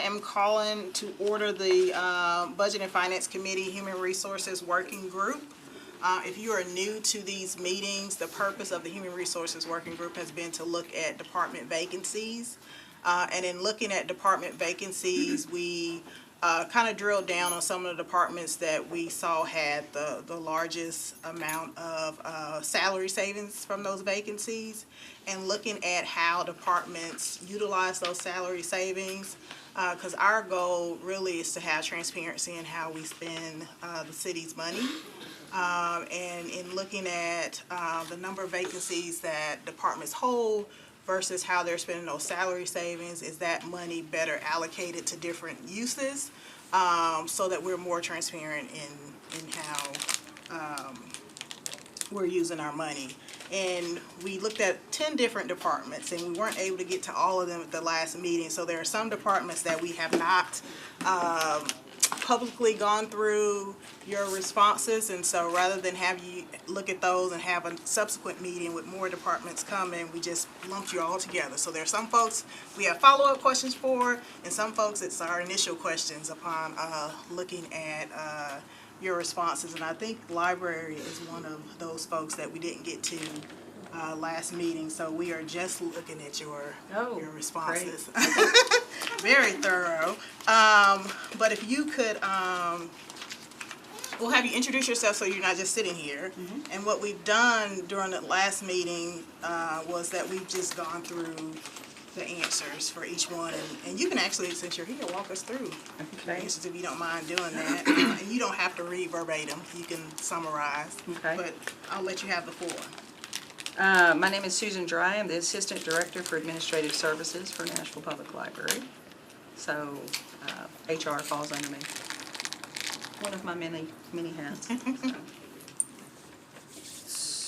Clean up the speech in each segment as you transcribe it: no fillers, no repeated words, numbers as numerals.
am calling to order the Budget and Finance Committee Human Resources Working Group. If you are new to these meetings, the purpose of the Human Resources Working Group has been to look at department vacancies. And in looking at department vacancies, we kind of drilled down on some of the departments that we saw had the largest amount of salary savings from those vacancies, and looking at how departments utilize those salary savings, because our goal really is to have transparency in how we spend the city's money. And in looking at the number of vacancies that departments hold versus how they're spending those salary savings, is that money better allocated to different uses, so that we're more transparent in how we're using our money. And we looked at 10 different departments, and we weren't able to get to all of them at the last meeting. So there are some departments that we have not publicly gone through your responses, and so rather than have you look at those and have a subsequent meeting with more departments coming, we just lumped you all together. So there are some folks we have follow-up questions for, and some folks it's our initial questions upon looking at your responses. And I think library is one of those folks that we didn't get to last meeting, so we are just looking at your responses. Very thorough. But if you could, we'll have you introduce yourself so you're not just sitting here. And what we've done during the last meeting was that we've just gone through the answers for each one, and you can actually, since you're here, walk us through the answers if you don't mind doing that. And you don't have to read verbatim, you can summarize, but I'll let you have the floor. My name is Susan Dry. I'm the Assistant Director for Administrative Services for Nashville Public Library. So HR falls under me. One of my many hats.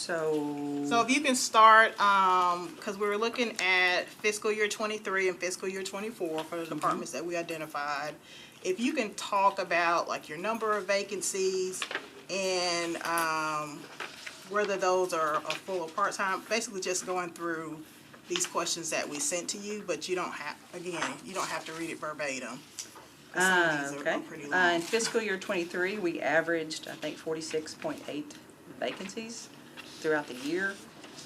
So if you can start, because we were looking at fiscal year 23 and fiscal year 24 for the departments that we identified. If you can talk about like your number of vacancies and whether those are full or part-time, basically just going through these questions that we sent to you, but you don't have, again, you don't have to read it verbatim. Some of these are pretty long. In fiscal year 23, we averaged, I think, 46.8 vacancies throughout the year.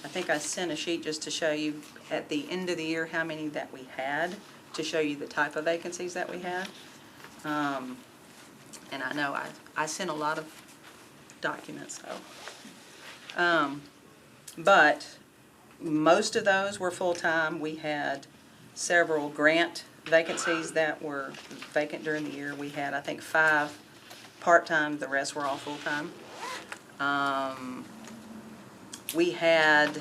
I think I sent a sheet just to show you at the end of the year how many that we had, to show you the type of vacancies that we had. And I know I sent a lot of documents, so. But most of those were full-time. We had several grant vacancies that were vacant during the year. We had, I think, 5 part-time, the rest were all full-time. We had,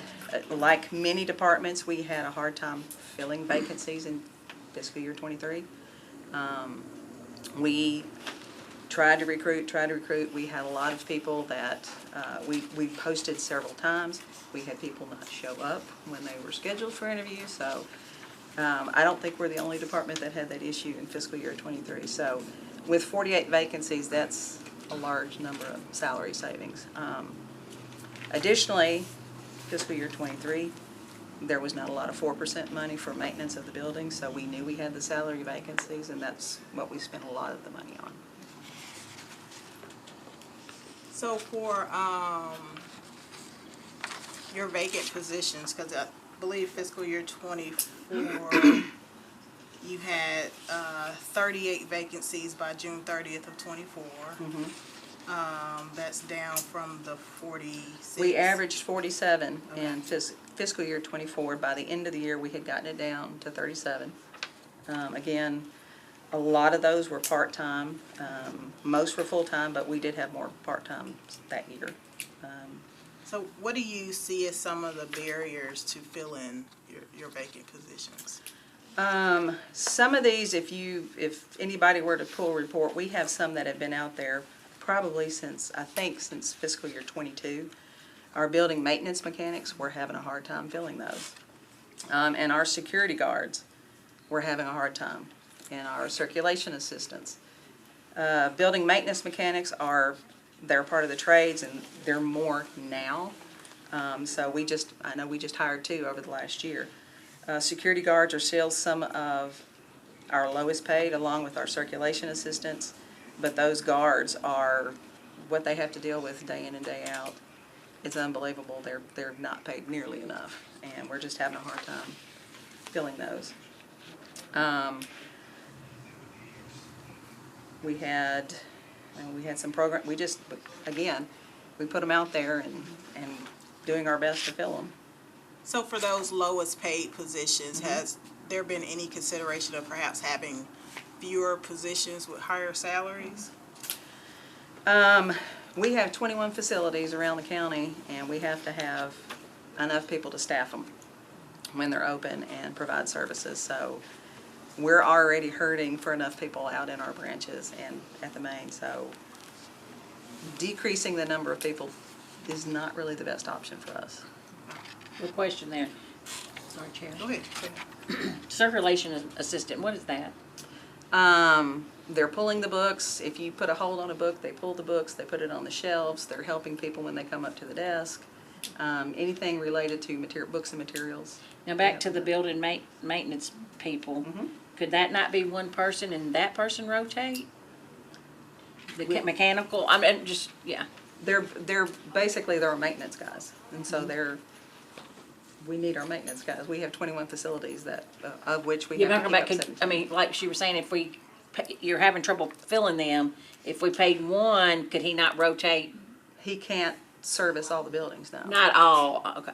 like many departments, we had a hard time filling vacancies in fiscal year 23. We tried to recruit. We had a lot of people that we posted several times. We had people not show up when they were scheduled for interviews. So I don't think we're the only department that had that issue in fiscal year 23. So with 48 vacancies, that's a large number of salary savings. Additionally, fiscal year 23, there was not a lot of 4% money for maintenance of the building, so we knew we had the salary vacancies, and that's what we spent a lot of the money on. So for your vacant positions, because I believe fiscal year 24, you had 38 vacancies by June 30th of 24. That's down from the 46. We averaged 47 in fiscal year 24. By the end of the year, we had gotten it down to 37. Again, a lot of those were part-time. Most were full-time, but we did have more part-time that year. So what do you see as some of the barriers to fill in your vacant positions? Some of these, if anybody were to pull a report, we have some that have been out there probably since fiscal year 22. Our building maintenance mechanics, we're having a hard time filling those. And our security guards, we're having a hard time. And our circulation assistants. Building maintenance mechanics they're part of the trades, and they're more now. So I know we just hired 2 over the last year. Security guards are still some of our lowest paid, along with our circulation assistants. But those guards are, what they have to deal with day in and day out, it's unbelievable. They're not paid nearly enough, and we're just having a hard time filling those. We had some program, we just, again, we put them out there and doing our best to fill them. So for those lowest paid positions, has there been any consideration of perhaps having fewer positions with higher salaries? We have 21 facilities around the county, and we have to have enough people to staff them when they're open and provide services. So we're already hurting for enough people out in our branches and at the main. So decreasing the number of people is not really the best option for us. Good question there. Sorry, Chair. Go ahead. Circulation assistant, what is that? They're pulling the books. If you put a hold on a book, they pull the books, they put it on the shelves. They're helping people when they come up to the desk. Anything related to books and materials. Now back to the building maintenance people. Could that not be one person and that person rotate? The mechanical, I mean, just, yeah. They're basically our maintenance guys, and so we need our maintenance guys. We have 21 facilities that, of which we have to keep up 17. I mean, like she was saying, if you're having trouble filling them, if we paid one, could he not rotate? He can't service all the buildings now. Not all, okay.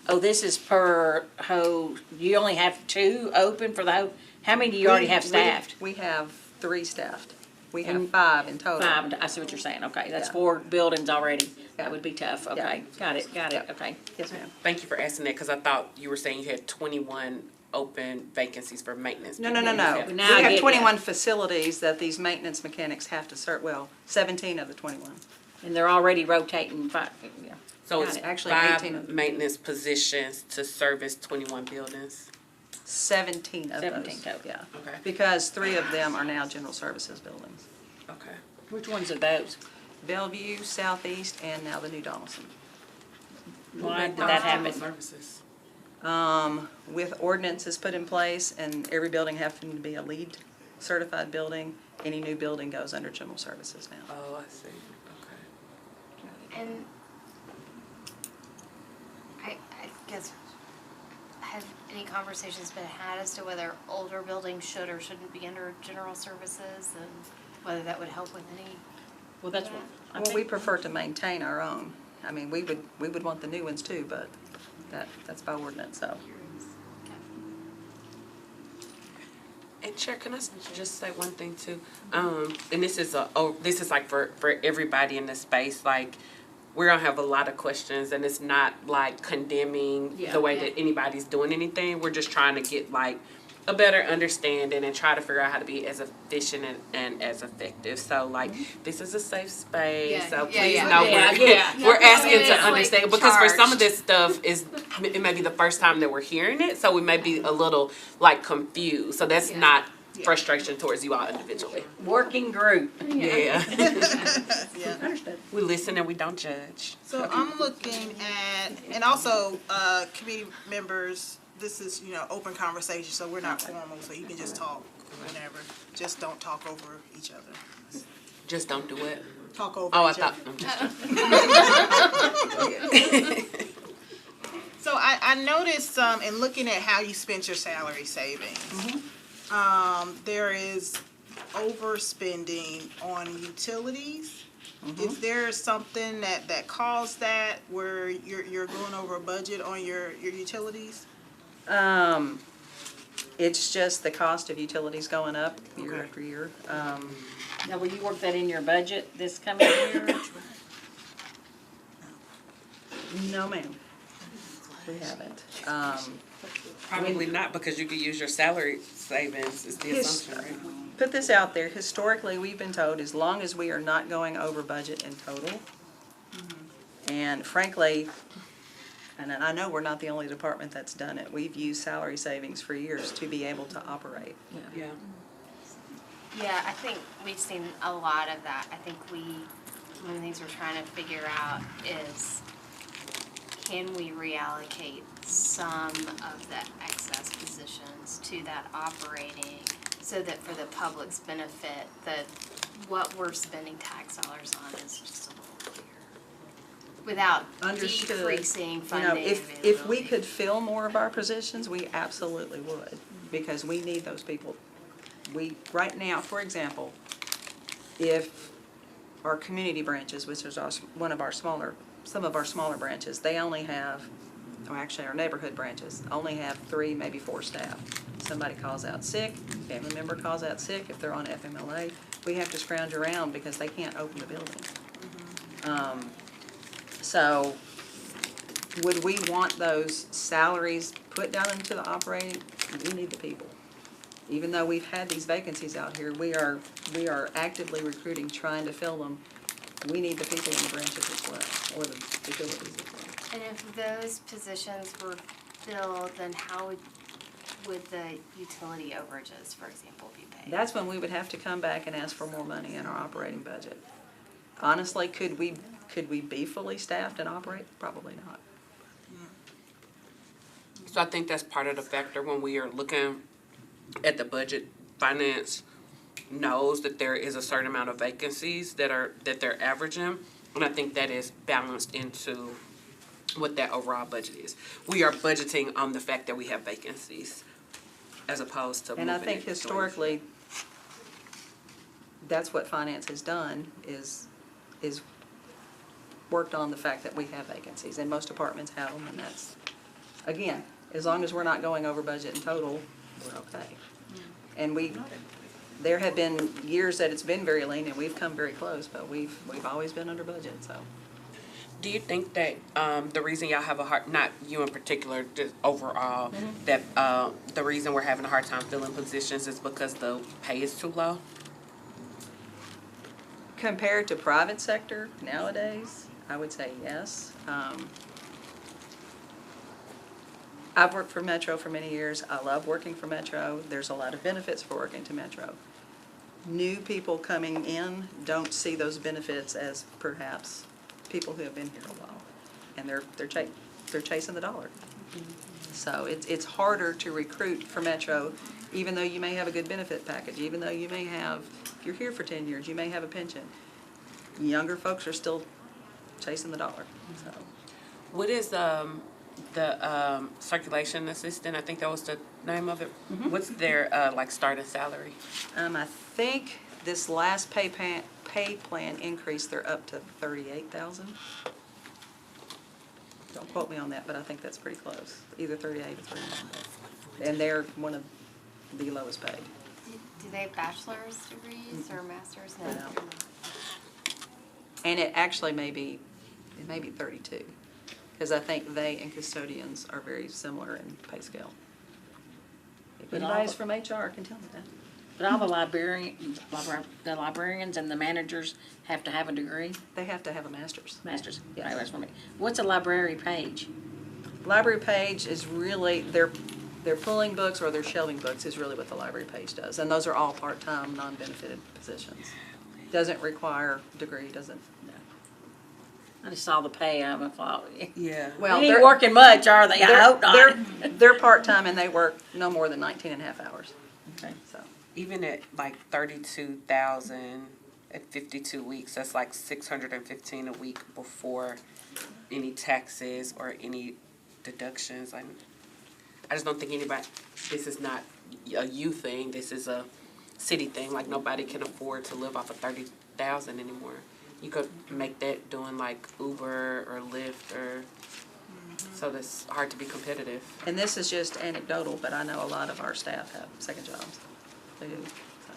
Oh, this is per whole, you only have 2 open for the whole, how many do you already have staffed? We have 3 staffed. We have 5 in total. 5, I see what you're saying, okay, that's Yeah. 4 buildings already, Yeah. that would be tough, okay, Yeah. got it, okay. Yes, ma'am. Thank you for asking that, because I thought you were saying you had 21 open vacancies for maintenance. No. people. Now We I have get 21 facilities that these maintenance mechanics have to serve, 17 of the 21. And they're already rotating 5, yeah. So Got it's it. Actually, 5 18 of them. maintenance positions to service 21 buildings. 17 of 17 those, total. yeah. Okay. Because 3 of them are now general services buildings. Okay. Which ones are those? Bellevue, Southeast, and now the new Donaldson. Why did that happen? Services. With ordinances put in place and every building having to be a LEED certified building, any new building goes under general services now. Oh, I see. Okay. And I guess, have any conversations been had as to whether older buildings should or shouldn't be under general services, and whether that would help with any? Well, that's what, I Well, we think, prefer to maintain our own. I mean, we would want the new ones too, but that's by ordinance, so. And Chair, can I just say one thing too? And this is like for everybody in this space. Like, we're gonna have a lot of questions, and it's not like condemning Yeah. the way that anybody's doing anything. We're just trying to get like a better understanding and try to figure out how to be as efficient and as effective. So like, this is a safe space. Yeah, So yeah, please yeah. know Yeah. we're asking It's to like understand, because for some of charged. this stuff it may be the first time that we're hearing it, so we may be a little like confused. So that's Yeah. not frustration towards you all individually. working group. Yeah. Yeah. Understood. We listen and we don't judge. So I'm looking at, and also, committee members, this is, open conversation, so we're not formal, so you can just talk whenever. Just don't talk over each other. Just don't do it. Talk over Oh, I each thought, other. I'm just So I noticed, in looking at how you spent your salary savings, there is overspending on utilities. Is there something that caused that, where you're going over a budget on your utilities? It's just the cost of utilities going up year Okay. after year. Now, will you work that in your budget this coming year? No, ma'am. We haven't. probably not, because you could use your salary savings is the His- assumption, right? Put this out there, historically, we've been told, as long as we are not going over budget in total, and frankly, and I know we're not the only department that's done it, we've used salary savings for years to be able to operate. Yeah. Yeah, I think we've seen a lot of that. I think one of the things we're trying to figure out is, can we reallocate some of the excess positions to that operating so that for the public's benefit, that what we're spending tax dollars on is just a little clearer. Without Understood. decreasing You know, funding if we availability. could fill more of our positions, we absolutely would, because we need those people. Right now, for example, if our community branches, which is some of our smaller branches, they only have, or actually our neighborhood branches, only have 3, maybe 4 staff. Somebody calls out sick, family member calls out sick, if they're on FMLA, we have to scrounge around because they can't open the building. So, would we want those salaries put down into the operating? We need the people. Even though we've had these vacancies out here, we are actively recruiting, trying to fill them. We need the people in the branches as well, or the facilities as well. And if those positions were filled, then how would the utility overages, for example, be paid? That's when we would have to come back and ask for more money in our operating budget. Honestly, could we be fully staffed and operate? Probably not. So I think that's part of the factor when we are looking at the budget. Finance knows that there is a certain amount of vacancies that they're averaging, and I think that is balanced into what that overall budget is. We are budgeting on the fact that we have vacancies as opposed to And I moving think it. historically, that's what finance has done, is worked on the fact that we have vacancies, and most departments have them, and that's, again, as long as we're not going over budget in total, we're okay. And there have been years that it's been very lean, and we've come very close, but we've always been under budget, so. Do you think that the reason y'all have a hard, not you in particular, just overall, that the reason we're having a hard time filling positions is because the pay is too low? Compared to private sector nowadays, I would say yes. I've worked for Metro for many years. I love working for Metro. There's a lot of benefits for working to Metro. New people coming in don't see those benefits as perhaps people who have been here a while, and they're chasing the dollar. So it's harder to recruit for Metro, even though you may have a good benefit package, even though you may have, if you're here for 10 years, you may have a pension. Younger folks are still chasing the dollar, so. What is the circulation assistant? I think that was the name of it. What's their like starting salary? I think this last pay plan increase, they're up to 38,000. Don't quote me on that, but I think that's pretty close, either 38 or 39. And they're one of the lowest paid. Do they have bachelor's degrees or master's? No. No. And it actually may be 32, because I think they and custodians are very similar in pay scale. If But all anybody's the- from HR can tell me that. But all the librarians and the managers have to have a degree, They have to have a master's. master's. Yes. Okay, that's for me. What's a library page? Library page is really, they're pulling books or they're shelving books is really what the library page does. And those are all part-time, non-benefited positions. Doesn't require degree, doesn't, no. I just saw the pay, I thought, Yeah. Well, they ain't they're working much, are they? I hope not. They're part-time and they work no more than 19 and a half hours, Okay. so. Even at like 32,000 at 52 weeks, that's like 615 a week before any taxes or any deductions. I just don't think anybody. This is not a you thing. This is a city thing. Like nobody can afford to live off of 30,000 anymore. You could make that doing like Uber or Lyft or. So that's hard to be competitive. And this is just anecdotal, but I know a lot of our staff have second jobs. They do, so.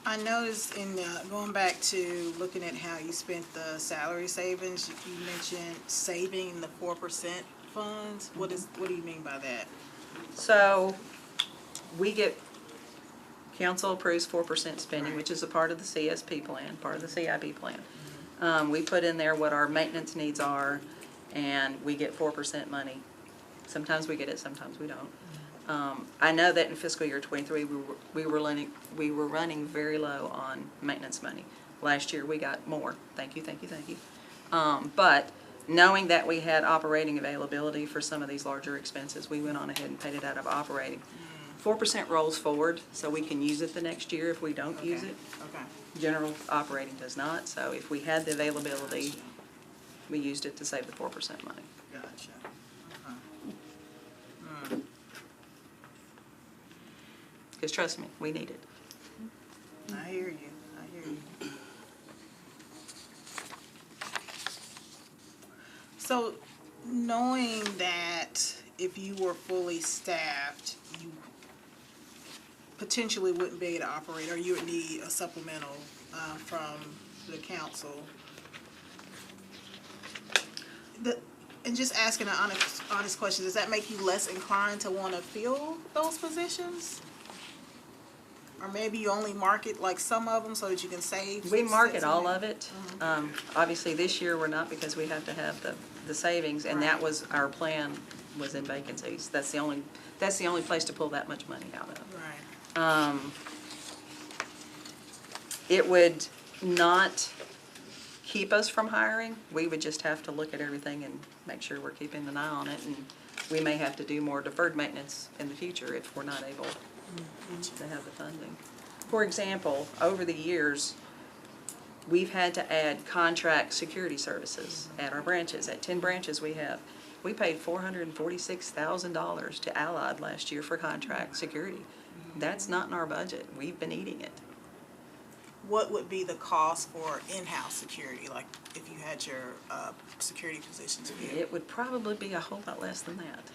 I noticed in going back to looking at how you spent the salary savings, you mentioned saving the 4% funds. What do you mean by that? So, we get, council approves 4% spending, which is a part of the CSP plan, part of the CIP plan. We put in there what our maintenance needs are, and we get 4% money. Sometimes we get it, sometimes we don't. I know that in fiscal year '23, we were running very low on maintenance money. Last year, we got more. Thank you. But knowing that we had operating availability for some of these larger expenses, we went on ahead and paid it out of operating. 4% rolls forward, so we can use it the next year if we don't use it. Okay. General operating does not, so if we had the availability, we used it to save the 4% money. Gotcha. Because trust me, we need it. I hear you. I hear you. So, knowing that if you were fully staffed, you potentially wouldn't be able to operate, or you would need a supplemental from the council. And just asking an honest question, does that make you less inclined to want to fill those positions? Or maybe you only market like some of them so that you can save? We market all of it. Obviously, this year we're not because we have to have the savings, and that was our plan, was in vacancies. That's the only place to pull that much money out of. Right. It would not keep us from hiring. We would just have to look at everything and make sure we're keeping an eye on it, and we may have to do more deferred maintenance in the future if we're not able to have the funding. For example, over the years, we've had to add contract security services at our branches. At 10 branches we paid $446,000 to Allied last year for contract security. That's not in our budget. We've been eating it. What would be the cost for in-house security, like if you had your security positions filled? It would probably be a whole lot less than that.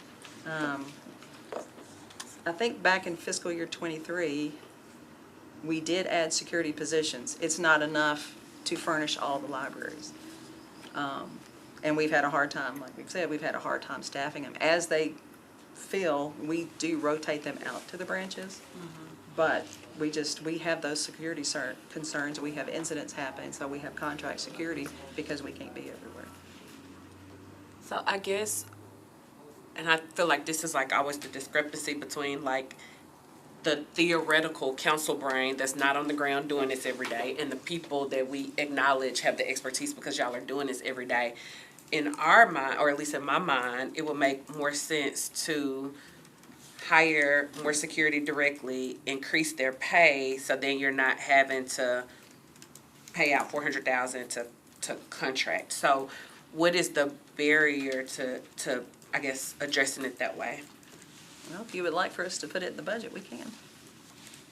I think back in fiscal year '23, we did add security positions. It's not enough to furnish all the libraries. And we've had a hard time, like we've said, we've had a hard time staffing them. As they fill, we do rotate them out to the branches. But we have those security concerns, we have incidents happening, so we have contract security because we can't be everywhere. So I guess, and I feel like this is like always the discrepancy between like the theoretical council brain that's not on the ground doing this every day and the people that we acknowledge have the expertise because y'all are doing this every day. In our mind, or at least in my mind, it would make more sense to hire more security directly, increase their pay, so then you're not having to pay out $400,000 to contract. So what is the barrier to I guess addressing it that way? Well, if you would like for us to put it in the budget, we can.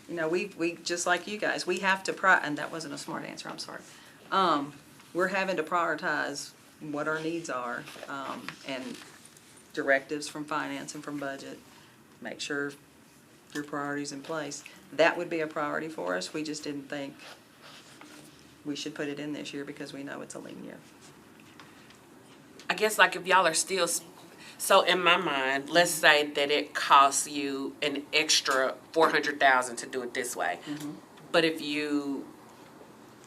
You know, we just like you guys, we have to and that wasn't a smart answer, I'm sorry. We're having to prioritize what our needs are, and directives from finance and from budget. Make sure your priorities in place. That would be a priority for us. We just didn't think we should put it in this year because we know it's a lean year. I guess like if y'all are still, so in my mind, let's say that it costs you an extra $400,000 to do it this way. But if you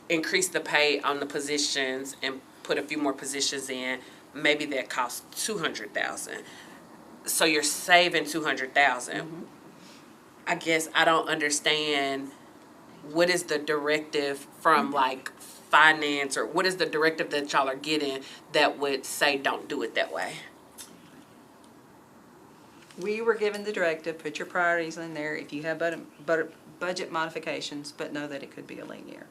increase the pay on the positions and put a few more positions in, maybe that costs $200,000. So you're saving $200,000. I guess I don't understand what is the directive from like finance, or what is the directive that y'all are getting that would say don't do it that way? We were given the directive, put your priorities in there if you have budget modifications, but know that it could be a lean year.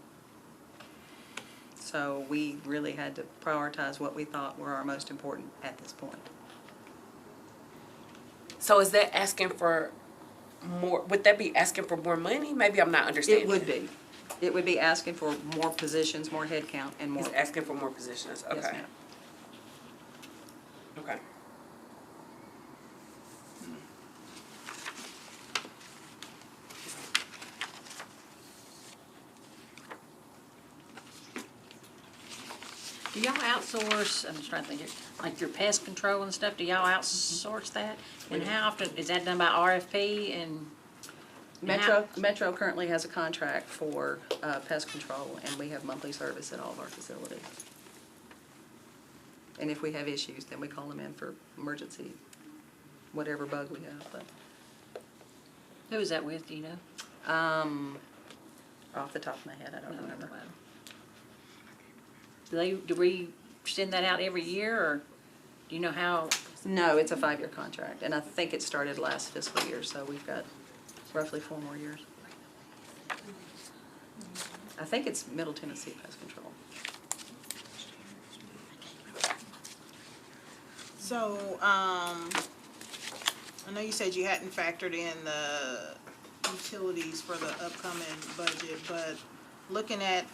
So we really had to prioritize what we thought were our most important at this point. So is that asking for more, would that be asking for more money? Maybe I'm not understanding. It would be. It would be asking for more positions, more headcount, and more. He's asking for more positions, okay. Yes, ma'am. Okay. Do y'all outsource, I'm just trying to think, like your pest control and stuff, do y'all outsource that? And how often, is that done by RFP and? Metro currently has a contract for pest control, and we have monthly service at all of our facilities. And if we have issues, then we call them in for emergency, whatever bug we have. But Who is that with, do you know? off the top of my head, I don't remember. Do we send that out every year, or do you know how? No, it's a 5-year contract, and I think it started last fiscal year, so we've got roughly 4 more years. I think it's Middle Tennessee Pest Control. So, I know you said you hadn't factored in the utilities for the upcoming budget, but looking at,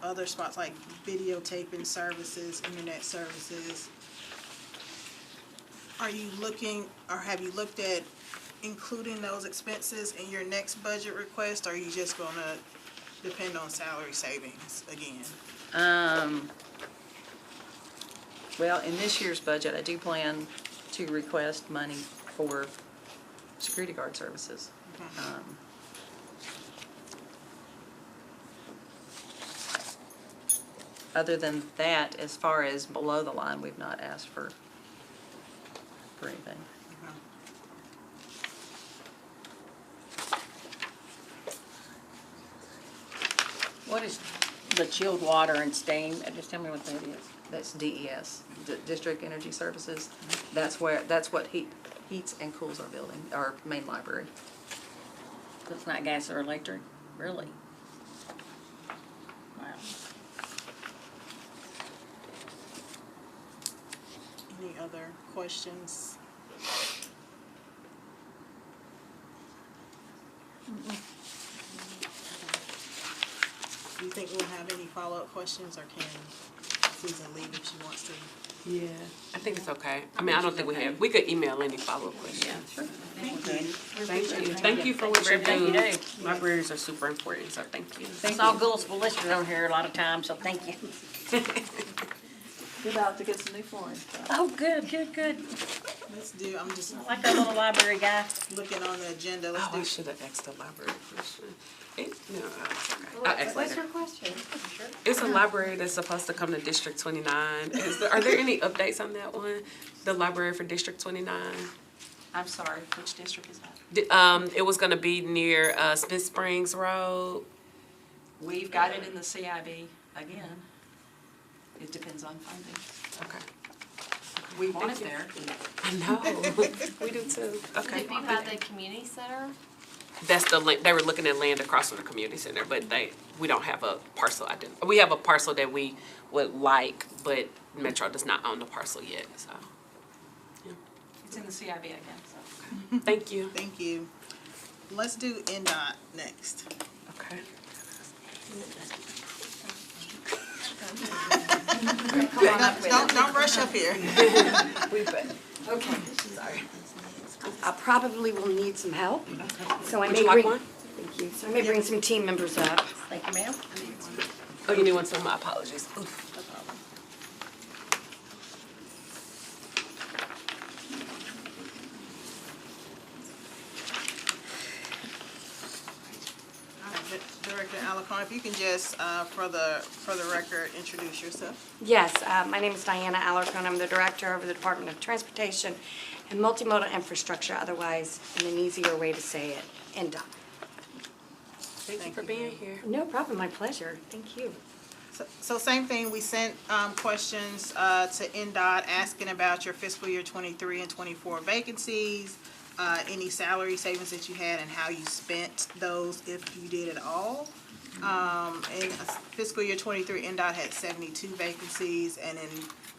other spots like videotaping services, internet services, are you looking, or have you looked at including those expenses in your next budget request, or are you just gonna depend on salary savings again? Well, in this year's budget, I do plan to request money for security guard services. Other than that, as far as below the line, we've not asked for anything. What is the chilled water and steam? Just tell me what that is. That's DES, District Energy Services. That's what heats and cools our building, our main library. So it's not gas or electric? Really? Wow. Any other questions? Do you think we'll have any follow-up questions, or can Susan leave if she wants to? Yeah, I think it's okay. I mean, I don't think we could email any follow-up questions. Yeah, sure. Thank you. Thank you. Thank you for what you Thank you, do. Dave. Libraries are super important, so thank you. I saw Gullisville listed on here a lot of times, so thank you. We're about to get some new flooring. So. Oh, good. Let's do, I'm just Like that little library guy. looking on the agenda, let's Oh, I do, should have asked the library question. No, it's okay. I'll ask What's later. your question? It's a library that's supposed to come to District 29. Are there any updates on that one? The library for District 29? I'm sorry, which district is that? It was gonna be near Smith Springs Road. We've got it in the CIB again. It depends on funding. Okay. We want it there. I know. We do too. Would Okay. it be by the community center? That's the land, they were looking at land across from the community center, but we don't have a parcel we have a parcel that we would like, but Metro does not own the parcel yet, so. It's in the CIB again, so. Thank you. thank you. Let's do NDOT next. Okay. Don't rush up here. Okay. I probably will need some help, so I Would may you like bring. one? Thank you. So I may bring some team members up. Thank you, ma'am. Oh, you need one, so my apologies. Director Alacon, if you can just, for the record, introduce yourself. Yes, my name is Diana Alarcon. I'm the director of the Department of Transportation and Multimodal Infrastructure, otherwise, in an easier way to say it, NDOT. Thank you for being here. No problem, my pleasure. Thank you. So same thing, we sent, questions, to NDOT asking about your fiscal year 23 and 24 vacancies, any salary savings that you had and how you spent those, if you did at all. In fiscal year 23, NDOT had 72 vacancies, and in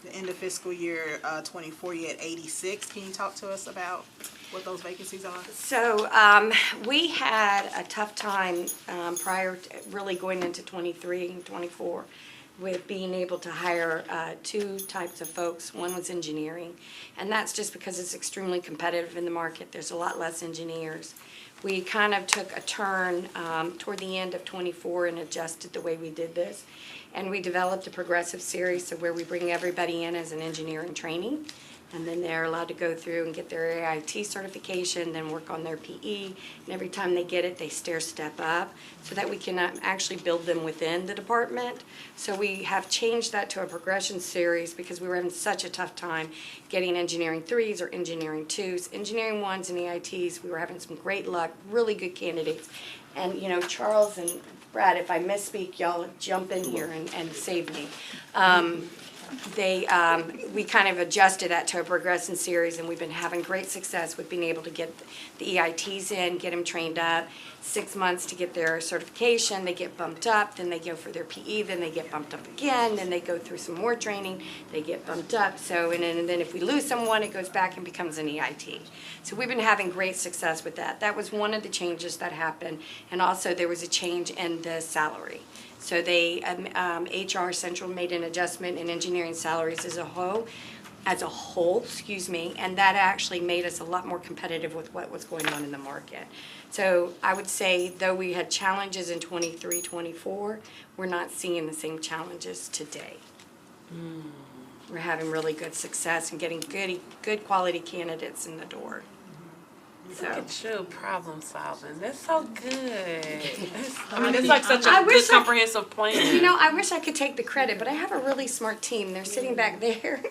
the end of fiscal year 24, you had 86. Can you talk to us about what those vacancies are? So we had a tough time prior to really going into 23 and 24 with being able to hire 2 types of folks. One was engineering, and that's just because it's extremely competitive in the market. There's a lot less engineers. We kind of took a turn toward the end of 24 and adjusted the way we did this. And we developed a progressive series so where we bring everybody in as an engineering training. And then they're allowed to go through and get their AIT certification, then work on their PE. And every time they get it, they stair step up so that we can actually build them within the department. So we have changed that to a progression series because we were having such a tough time getting engineering 3s or engineering 2s. Engineering 1s and AITs, we were having some great luck, really good candidates. And, you know, Charles and Brad, if I misspeak, y'all jump in here and save me. we kind of adjusted that to a progression series, and we've been having great success with being able to get the EITs in, get them trained up. 6 months to get their certification, they get bumped up, then they go for their PE, then they get bumped up again, then they go through some more training, they get bumped up. So, and then if we lose someone, it goes back and becomes an EIT. So we've been having great success with that. That was one of the changes that happened, and also there was a change in the salary. So they, HR Central made an adjustment in engineering salaries as a whole, and that actually made us a lot more competitive with what was going on in the market. So I would say, though we had challenges in 23, 24, we're not seeing the same challenges today. We're having really good success and getting good quality candidates in the door. So. Look at you, problem solving. That's so good. I mean, it's like such a I good wish comprehensive plan. You know, I wish I could take the credit, but I have a really smart team. They're sitting back there.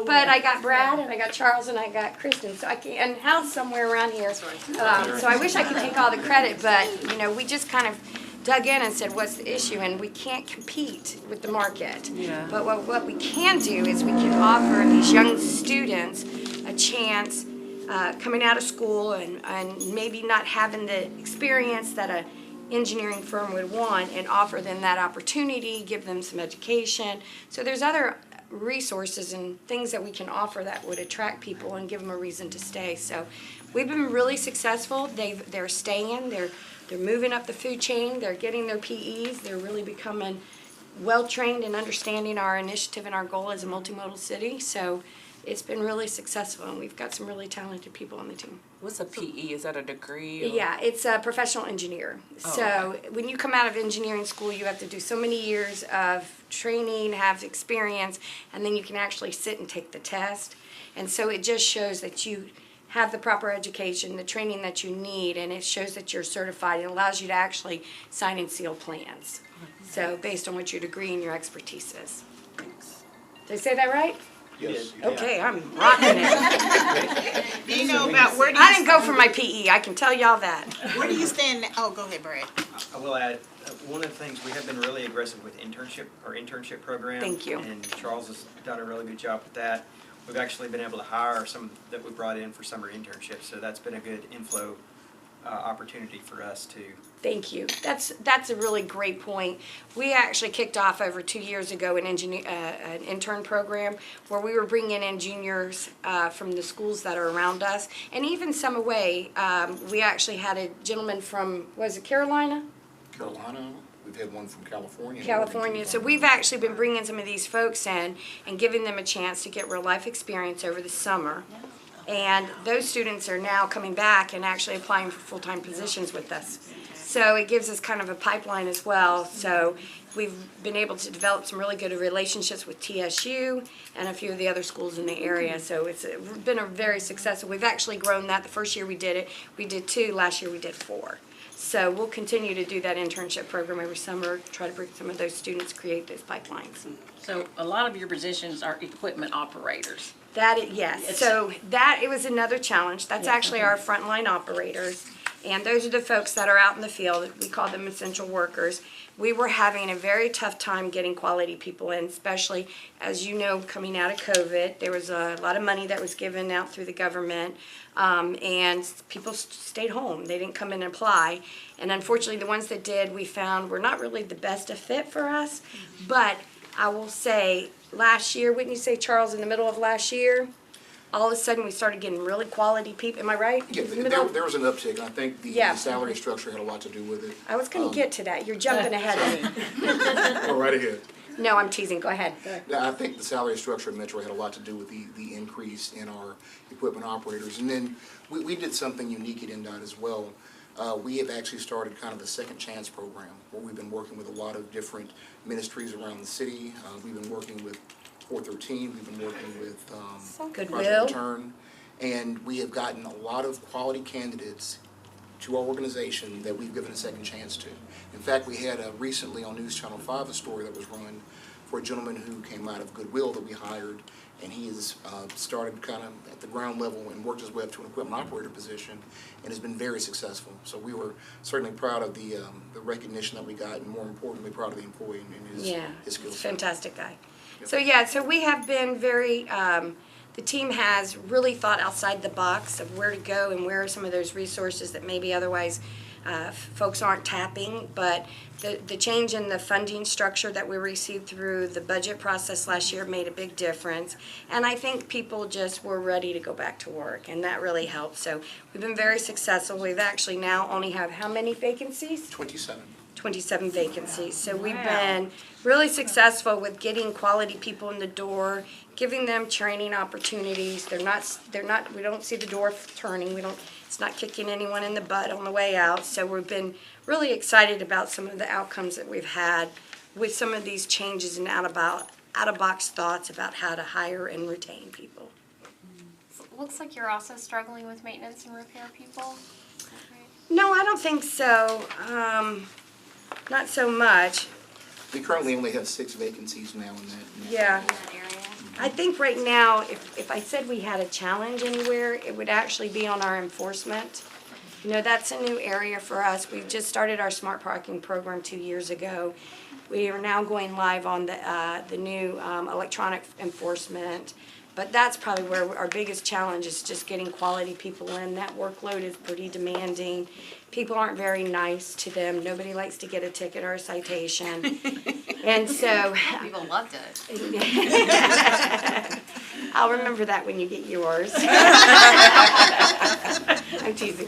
But I got Brad, and I got Charles, and I got Kristen, so I can, and Hal's somewhere around here. So I wish I could take all the credit, but, you know, we just kind of dug in and said, what's the issue? And we can't compete with the market. Yeah. But what we can do is we can offer these young students a chance coming out of school and maybe not having the experience that a engineering firm would want, and offer them that opportunity, give them some education. So there's other resources and things that we can offer that would attract people and give them a reason to stay. So we've been really successful. They're staying. They're moving up the food chain. They're getting their PEs. They're really becoming well-trained and understanding our initiative and our goal as a multimodal city. So it's been really successful, and we've got some really talented people on the team. What's a PE? Is that a degree? Or? Yeah, it's a professional engineer. So when you come out of engineering school, you have to do so many years of training, have experience, and then you can actually sit and take the test. And so it just shows that you have the proper education, the training that you need, and it shows that you're certified. It allows you to actually sign and seal plans. So based on what your degree and your expertise is. Did I say that right? Yes. Okay, I'm rocking it. Do you know about where do I you, didn't go for my PE, I can tell y'all that. where do you stand now? Oh, go ahead, Brad. I will add, one of the things, we have been really aggressive with our internship program. Thank you. And Charles has done a really good job with that. We've actually been able to hire some that we brought in for summer internships, so that's been a good inflow opportunity for us too. Thank you. That's a really great point. We actually kicked off over 2 years ago an intern program where we were bringing in juniors from the schools that are around us, and even some away. We actually had a gentleman from, was it Carolina? Carolina. We've had one from California. California. So we've actually been bringing some of these folks in and giving them a chance to get real life experience over the summer. And those students are now coming back and actually applying for full-time positions with us. So it gives us kind of a pipeline as well. So we've been able to develop some really good relationships with TSU and a few of the other schools in the area. So it's been a very successful. We've actually grown that. The first year we did it, we did 2. Last year we did 4. So we'll continue to do that internship program every summer, try to bring some of those students, create those pipelines. So a lot of your positions are equipment operators. Yes, so it was another challenge. That's actually our frontline operators. And those are the folks that are out in the field. We call them essential workers. We were having a very tough time getting quality people in, especially, as you know, coming out of COVID. There was a lot of money that was given out through the government, and people stayed home. They didn't come in and apply. And unfortunately, the ones that did, we found were not really the best of fit for us. But I will say, last year, wouldn't you say, Charles, in the middle of last year, all of a sudden we started getting really quality people. Am I right? Yeah, there was an uptick, and I think the salary structure had a lot to do with it. I was going to get to that. You're jumping ahead of me. Go right ahead. No, I'm teasing. Go ahead. I think the salary structure of Metro had a lot to do with the increase in our equipment operators. And then we did something unique at NDOT as well. We have actually started kind of a second chance program where we've been working with a lot of different ministries around the city. We've been working with 413, we've been working with Goodwill. Project Return, and we have gotten a lot of quality candidates to our organization that we've given a second chance to. In fact, we had recently on News Channel 5 a story that was run for a gentleman who came out of Goodwill that we hired, and he has started kind of at the ground level and worked his way up to an equipment operator position and has been very successful. So we were certainly proud of the recognition that we got, and more importantly, proud of the employee and his He's skills. a fantastic guy. So, yeah, so we have been very, the team has really thought outside the box of where to go and where are some of those resources that maybe otherwise folks aren't tapping. But the change in the funding structure that we received through the budget process last year made a big difference. And I think people just were ready to go back to work, and that really helped. So we've been very successful. We've actually now only have how many vacancies? 27. 27 vacancies. So we've Wow. been really successful with getting quality people in the door, giving them training opportunities. We don't see the door turning. It's not kicking anyone in the butt on the way out. So we've been really excited about some of the outcomes that we've had with some of these changes and out-of-box thoughts about how to hire and retain people. Looks like you're also struggling with maintenance and repair people. Is that right? No, I don't think so. Not so much. We currently only have 6 vacancies now in that. Yeah. In that area? I think right now, if I said we had a challenge anywhere, it would actually be on our enforcement. You know, that's a new area for us. We just started our smart parking program 2 years ago. We are now going live on the new electronic enforcement. But that's probably where our biggest challenge is, just getting quality people in. That workload is pretty demanding. People aren't very nice to them. Nobody likes to get a ticket or a citation. And so People loved it. I'll remember that when you get yours. I'm teasing.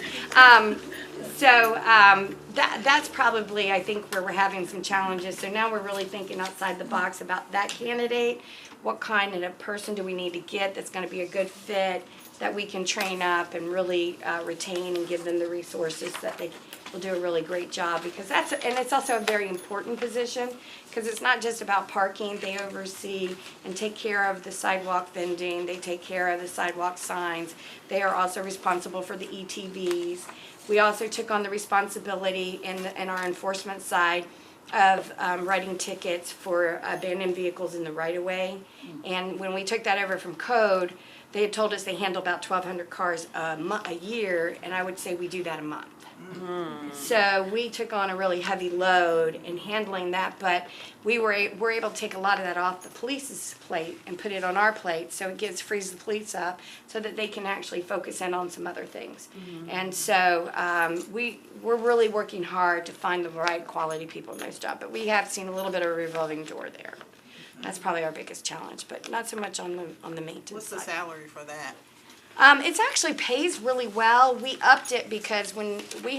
That's probably, I think, where we're having some challenges. So now we're really thinking outside the box about that candidate. What kind of person do we need to get that's going to be a good fit, that we can train up and really retain and give them the resources that they will do a really great job, because it's also a very important position, because it's not just about parking. They oversee and take care of the sidewalk vending. They take care of the sidewalk signs. They are also responsible for the ETVs. We also took on the responsibility in our enforcement side of writing tickets for abandoned vehicles in the right-of-way. And when we took that over from code, they had told us they handle about 1,200 cars a year, and I would say we do that a month. So we took on a really heavy load in handling that, but we're able to take a lot of that off the police's plate and put it on our plate, so it frees the police up so that they can actually focus in on some other things. And so we're really working hard to find the right quality people in those jobs, but we have seen a little bit of a revolving door there. That's probably our biggest challenge, but not so much on the maintenance What's the side. salary for that? It's actually pays really well. We upped it because when we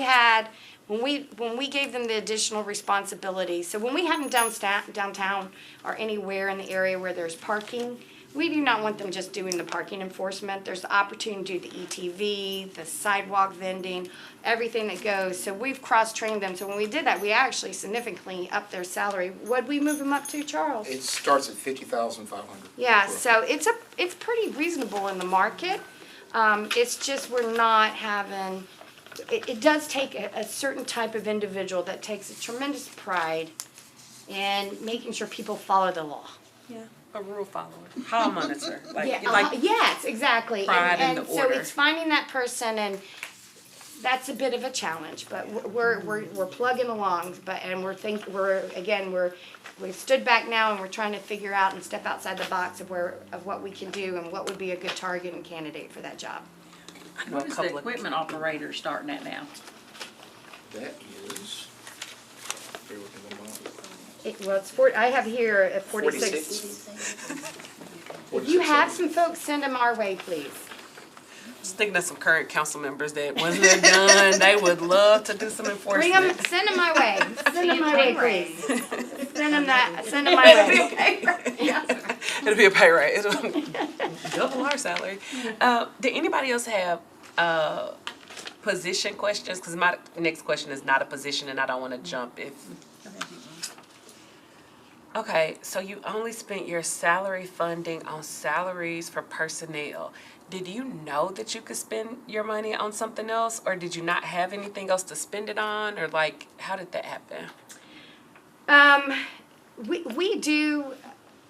gave them the additional responsibility, so when we have them downtown or anywhere in the area where there's parking, we do not want them just doing the parking enforcement. There's the opportunity to do the ETV, the sidewalk vending, everything that goes. So we've cross-trained them. So when we did that, we actually significantly upped their salary. What'd we move them up to, Charles? It starts at $50,500. Yeah, so it's pretty reasonable in the market. It's just we're not having, it does take a certain type of individual that takes a tremendous pride in making sure people follow the law. Yeah. A rule follower, hall monitor, Yes, exactly. pride in the so order. it's finding that person, and that's a bit of a challenge, but we're plugging along, we stood back now and we're trying to figure out and step outside the box of what we can do and what would be a good target and candidate for that job. What is the equipment operator starting at now? That is, bear with me 1 moment. I have here at 46. If you have some folks, send them our way, please. Just thinking of some current council members that once they're done, they would love to do some enforcement. Send them my way. Send them my way, please. Send them my way. It'll be a pay raise. Double our salary. Did anybody else have position questions? Because my next question is not a position, and I don't want to jump if. Okay, so you only spent your salary funding on salaries for personnel. Did you know that you could spend your money on something else, or did you not have anything else to spend it on, or how did that happen? We do,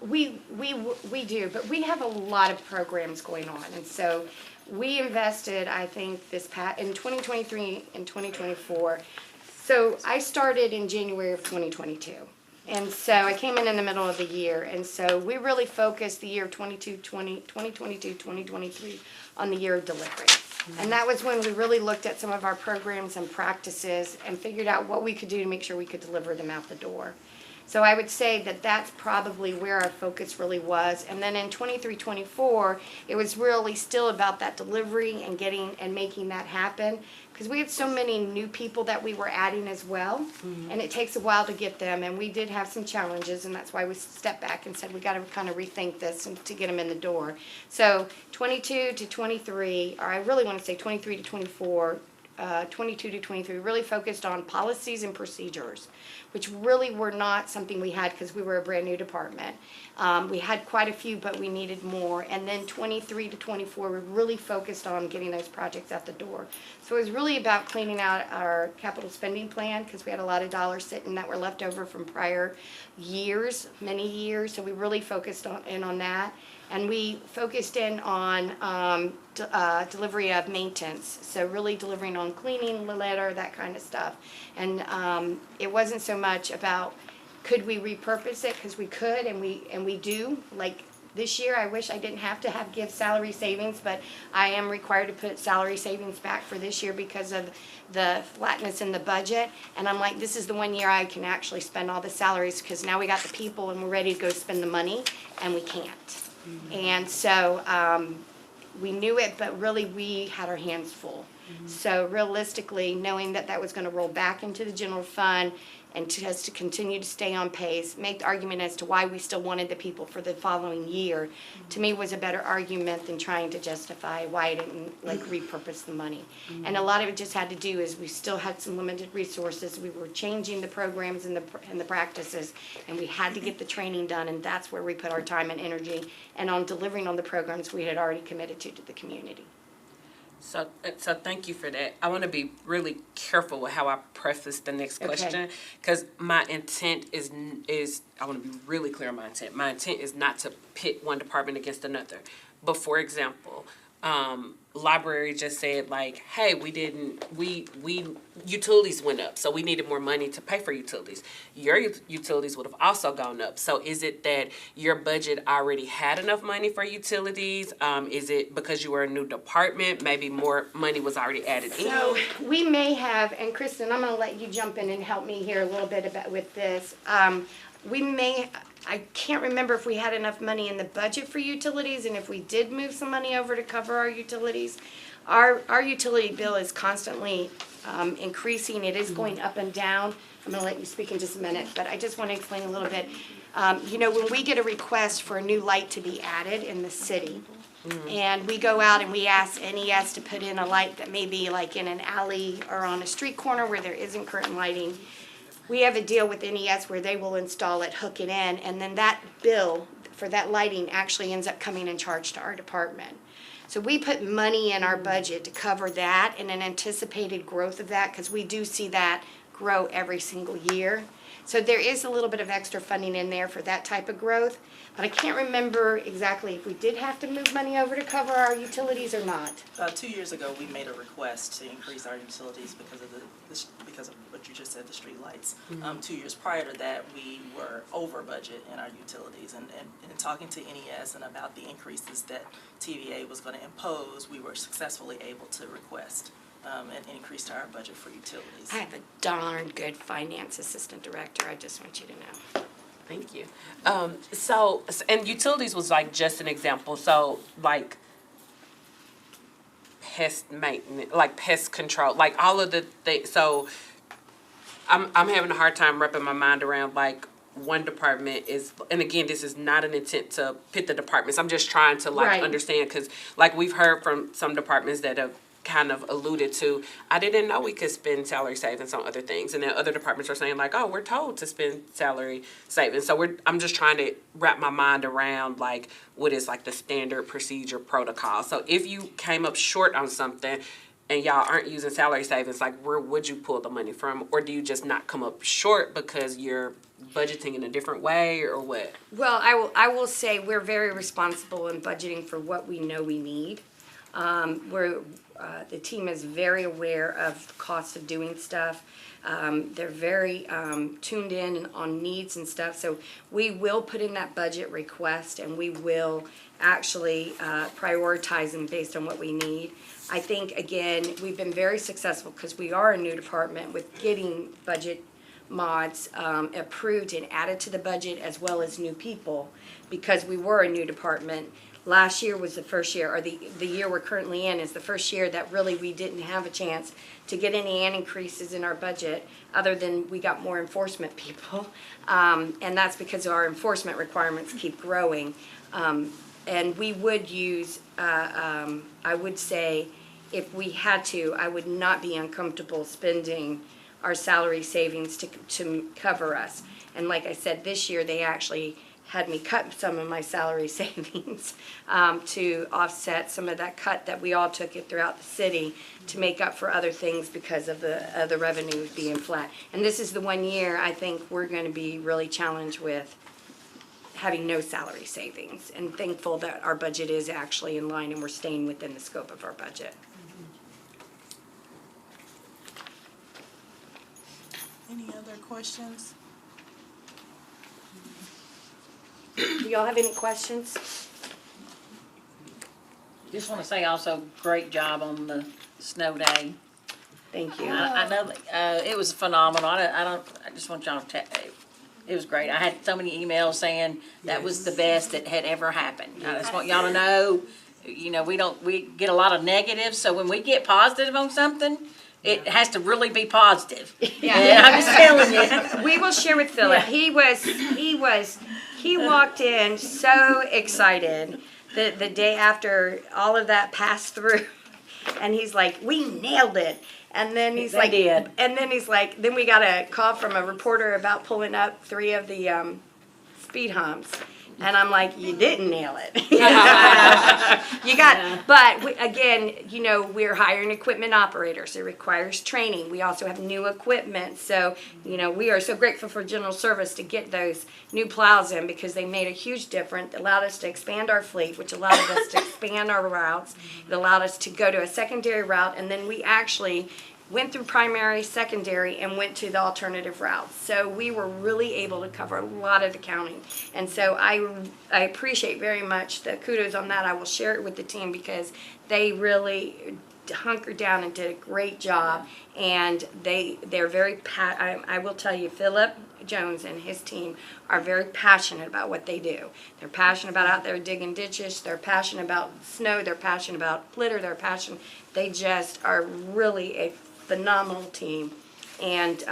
but we have a lot of programs going on, and so we invested, I think, in 2023 and 2024. So I started in January of 2022. And so I came in the middle of the year, and so we really focused the year of 2022, 2023 on the year of delivery. And that was when we really looked at some of our programs and practices and figured out what we could do to make sure we could deliver them out the door. So I would say that that's probably where our focus really was. And then in 23, 24, it was really still about that delivery and getting and making that happen. Because we had so many new people that we were adding as well. And it takes a while to get them. And we did have some challenges. And that's why we stepped back and said, we got to kind of rethink this and to get them in the door. So 22 to 23, or I really want to say 23 to 24, 22 to 23, really focused on policies and procedures, which really were not something we had because we were a brand new department. We had quite a few, but we needed more. And then 23 to 24, we really focused on getting those projects out the door. So it was really about cleaning out our capital spending plan because we had a lot of dollars sitting that were left over from prior years, many years. So we really focused on that. And we focused in on delivery of maintenance, so really delivering on cleaning, litter, that kind of stuff. And it wasn't so much about could we repurpose it, because we could, and we do. Like this year, I wish I didn't have to give salary savings, but I am required to put salary savings back for this year because of the flatness in the budget. And I'm like, this is the one year I can actually spend all the salaries because now we got the people and we're ready to go spend the money, and we can't. And so we knew it, but really we had our hands full. So realistically, knowing that that was going to roll back into the general fund and just to continue to stay on pace, make the argument as to why we still wanted the people for the following year, to me was a better argument than trying to justify why I didn't repurpose the money. And a lot of it just had to do is we still had some limited resources. We were changing the programs and the practices, and we had to get the training done, and that's where we put our time and energy and on delivering on the programs we had already committed to the community. So thank you for that. I want to be really careful with how I preface the next question, because my intent is I want to be really clear on my intent. My intent is not to pit one department against another. But for example, library just said like, hey, we utilities went up, so we needed more money to pay for utilities. Your utilities would have also gone up. So is it that your budget already had enough money for utilities? Is it because you were a new department, maybe more money was already added in? So we may have, and Kristen, I'm going to let you jump in and help me here a little bit with this. I can't remember if we had enough money in the budget for utilities, and if we did move some money over to cover our utilities. Our utility bill is constantly increasing. It is going up and down. I'm going to let you speak in just a minute, but I just want to explain a little bit. When we get a request for a new light to be added in the city, and we go out and we ask NES to put in a light that may be like in an alley or on a street corner where there isn't current lighting, we have a deal with NES where they will install it, hook it in, and then that bill for that lighting actually ends up coming in charge to our department. So we put money in our budget to cover that and an anticipated growth of that, because we do see that grow every single year. So there is a little bit of extra funding in there for that type of growth, but I can't remember exactly if we did have to move money over to cover our utilities or not. 2 years ago, we made a request to increase our utilities because of what you just said, the street lights. 2 years prior to that, we were over budget in our utilities, and talking to NES and about the increases that TVA was going to impose, we were successfully able to request an increase to our budget for utilities. I have a darn good finance assistant director, I just want you to know. Thank you. And utilities was like just an example. So like pest maintenance, like pest control, like all of the things. So I'm having a hard time wrapping my mind around like one department is, and again, this is not an intent to pit the departments. I'm just trying to like understand, because like we've heard from some departments that have kind of alluded to, I didn't know we could spend salary savings on other things, and then other departments are saying like, oh, we're told to spend salary savings. So I'm just trying to wrap my mind around like what is like the standard procedure protocol. So if you came up short on something and y'all aren't using salary savings, like where would you pull the money from? Or do you just not come up short because you're budgeting in a different way, or what? Well, I will say we're very responsible in budgeting for what we know we need. The team is very aware of the cost of doing stuff. They're very tuned in on needs and stuff. So we will put in that budget request, and we will actually prioritize them based on what we need. I think, again, we've been very successful because we are a new department with getting budget mods approved and added to the budget, as well as new people, because we were a new department. Last year was the first year, or the year we're currently in is the first year that really we didn't have a chance to get any increases in our budget, other than we got more enforcement people. And that's because our enforcement requirements keep growing. And we would use, I would say, if we had to, I would not be uncomfortable spending our salary savings to cover us. And like I said, this year, they actually had me cut some of my salary savings to offset some of that cut that we all took it throughout the city to make up for other things because of the revenue being flat. And this is the one year I think we're going to be really challenged with having no salary savings, and thankful that our budget is actually in line and we're staying within the scope of our budget. Any other questions? Do y'all have any questions? Just want to say also, great job on the snow day. Thank you. I know that, it was phenomenal. I just want y'all to, it was great. I had so many emails saying that was the best that had ever happened. I just want y'all to know, you know, we get a lot of negatives, so when we get positive on something, it has to really be positive. Yeah. And I'm just telling you. We will share with Philip. He walked in so excited the day after all of that passed through, and he's like, "We nailed it." And then he's They like, did. and then he's like, then we got a call from a reporter about pulling up 3 of the speed humps. And I'm like, you didn't nail it. You got, but again, you know, we're hiring equipment operators. It requires training. We also have new equipment. So, you know, we are so grateful for General Service to get those new plows in, because they made a huge difference. It allowed us to expand our fleet, which allowed us to expand our routes. It allowed us to go to a secondary route, and then we actually went through primary, secondary, and went to the alternative routes. So we were really able to cover a lot of the county. And so I appreciate very much the kudos on that. I will share it with the team, because they really hunkered down and did a great job. And they're very, I will tell you, Philip Jones and his team are very passionate about what they do. They're passionate about out there digging ditches. They're passionate about snow. They're passionate about litter. They're passionate. They just are really a phenomenal team, and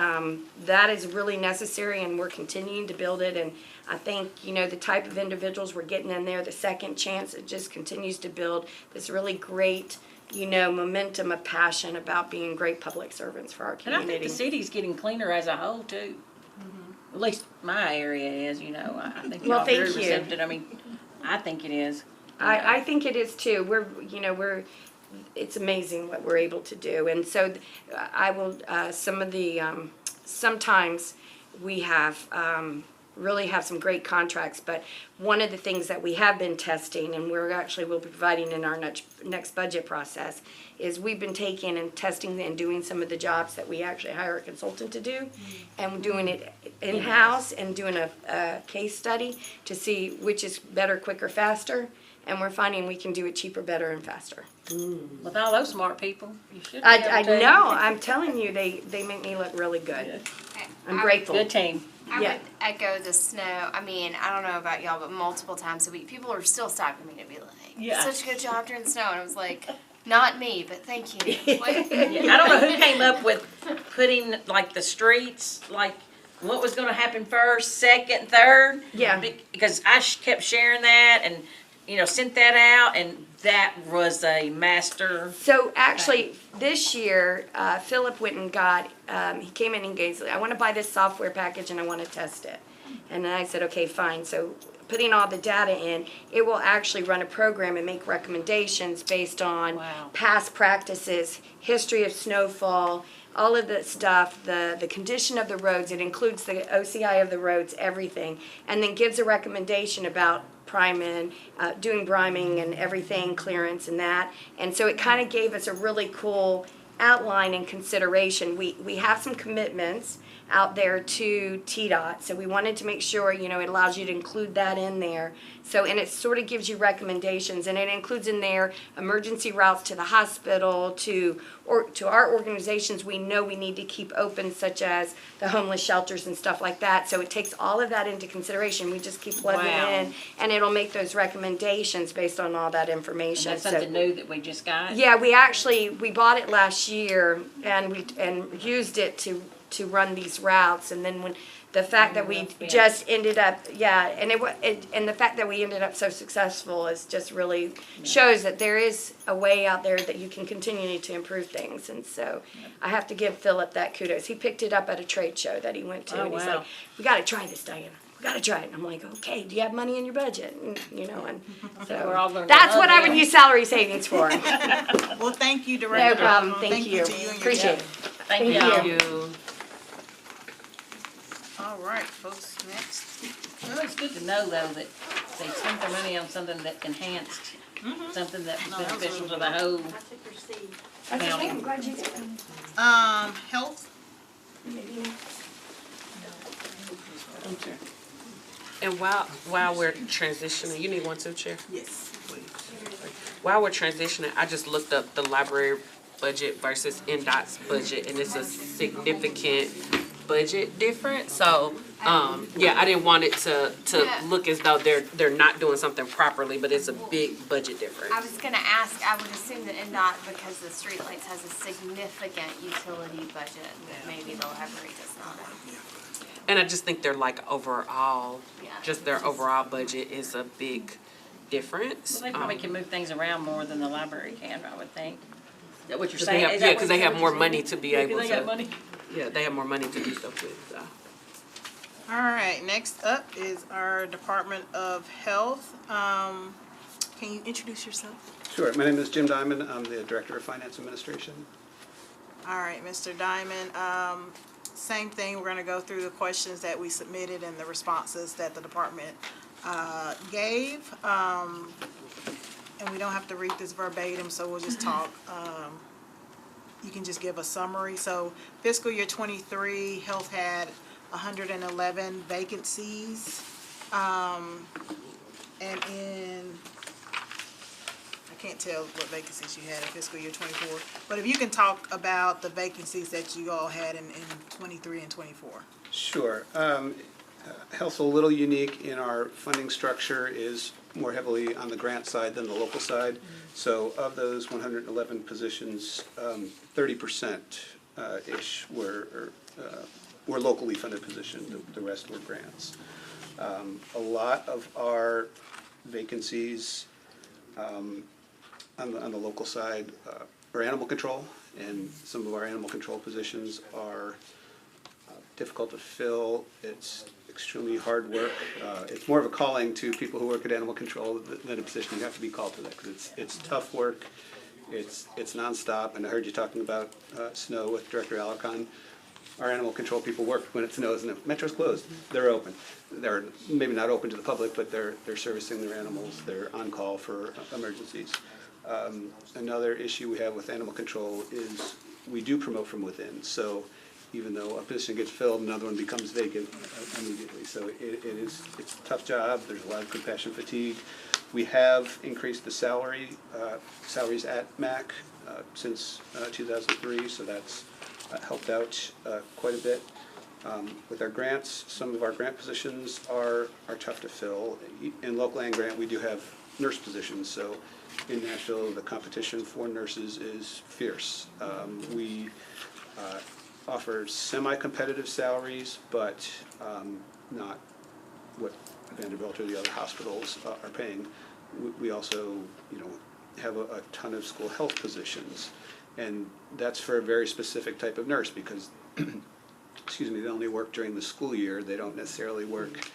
that is really necessary, and we're continuing to build it. And I think, you know, the type of individuals we're getting in there, the second chance, it just continues to build this really great, you know, momentum of passion about being great public servants for our And community. I think the city's getting cleaner as a whole too. At least my area is, you know, I think Well, y'all very thank you. receptive. I mean, I think it is. I think it is too. It's amazing what we're able to do. And so I will, sometimes we have, really have some great contracts, but one of the things that we have been testing, and will be providing in our next budget process, is we've been taking and testing and doing some of the jobs that we actually hire a consultant to do, and doing it in-house and doing a case study to see which is better, quicker, faster. And we're finding we can do it cheaper, better, and faster. With all those smart people, you should be I able to. know, I'm telling you, they make me look really good. I'm grateful. Good team. I Yeah. would echo the snow. I mean, I don't know about y'all, but multiple times a week, people are still stopping me to be like, Yeah. such a good job during the snow. And I was like, not me, but thank you. Like, Yeah, I don't know who came up with putting like the streets, like what was gonna happen first, second, third. Yeah. Because I kept sharing that and, you know, sent that out, and that was a master. So actually, this year, Philip went and got, he came in and gave, I want to buy this software package and I want to test it. And then I said, okay, fine. So putting all the data in, it will actually run a program and make recommendations based on Wow. past practices, history of snowfall, all of the stuff, the condition of the roads. It includes the OCI of the roads, everything, and then gives a recommendation about priming, doing priming and everything, clearance and that. And so it kind of gave us a really cool outline and consideration. We have some commitments out there to TDOT, so we wanted to make sure, it allows you to include that in there. So, and it sort of gives you recommendations, and it includes in there emergency routes to the hospital, to our organizations we know we need to keep open, such as the homeless shelters and stuff like that. So it takes all of that into consideration. We just keep plugging Wow. in, and it'll make those recommendations based on all that And information. that's So- something new that we just got? yeah, we bought it last year and used it to run these routes, and then when the fact that we just ended up, and the fact that we ended up so successful is just really shows that there is a way out there that you can continue to improve things. And so I have to give Philip that kudos. He picked it up at a trade show that he went to, Oh, and he's wow. like, "We got to try this, Diana. We got to try it." And I'm like, "Okay, do you have money in your budget?" And, and so We're all gonna that's love what I would them. use salary savings for. Well, thank you, Director. No problem. Brown. Thank you. to you and your Appreciate team. it. Thank Thank y'all. you. You. All right, folks, next. Well, it's good to know, though, that they spent their money on something that enhanced, something that was beneficial to the whole Okay, county. I'm glad you did. Health, And while we're transitioning, you need one too, Chair? yes, please. While we're transitioning, I just looked up the library budget versus NDOT's budget, and it's a significant budget difference. So, I didn't want it to look as though they're not doing something properly, but it's a big budget difference. I was gonna ask, I would assume that NDOT, because the streetlights has a significant utility budget, that maybe the library does not. And I just think they're like overall, Yeah. just their overall budget is a big difference. Well, they probably can move things around more than the library can, I would think. Is that what you're 'Cause they saying? have- Is yeah, that 'cause what- they is have that more what you're money saying? to be Yeah, 'cause able they got to- money. Yeah, they have more money to do stuff with, so. All right, next up is our Department of Health. Can you introduce yourself? Sure. My name is Jim Diamond. I'm the Director of Finance Administration. All right, Mr. Diamond, same thing, we're gonna go through the questions that we submitted and the responses that the department gave. And we don't have to read this verbatim, so we'll just talk. You can just give a summary. So fiscal year '23, health had 111 vacancies. And I can't tell what vacancies you had in fiscal year '24, but if you can talk about the vacancies that you all had in '23 and '24. Sure. Health's a little unique in our funding structure, is more heavily on the grant side than the local side. So of those 111 positions, 30% ish were locally funded positions. The rest were grants. A lot of our vacancies on the local side are animal control, and some of our animal control positions are difficult to fill. It's extremely hard work. It's more of a calling to people who work at animal control than a position you have to be called to that, because it's tough work. It's nonstop, and I heard you talking about snow with Director Alarcon. Our animal control people work when it snows and if Metro's closed. They're open. They're maybe not open to the public, but they're servicing their animals. They're on call for emergencies. Another issue we have with animal control is we do promote from within. So even though a position gets filled, another one becomes vacant immediately. So it's a tough job. There's a lot of compassion fatigue. We have increased the salaries at MAC since 2003, so that's helped out quite a bit. With our grants, some of our grant positions are tough to fill. In local land grant, we do have nurse positions, so in Nashville, the competition for nurses is fierce. We offer semi-competitive salaries, but not what Vanderbilt or the other hospitals are paying. We also, have a ton of school health positions, and that's for a very specific type of nurse because, excuse me, they only work during the school year. They don't necessarily work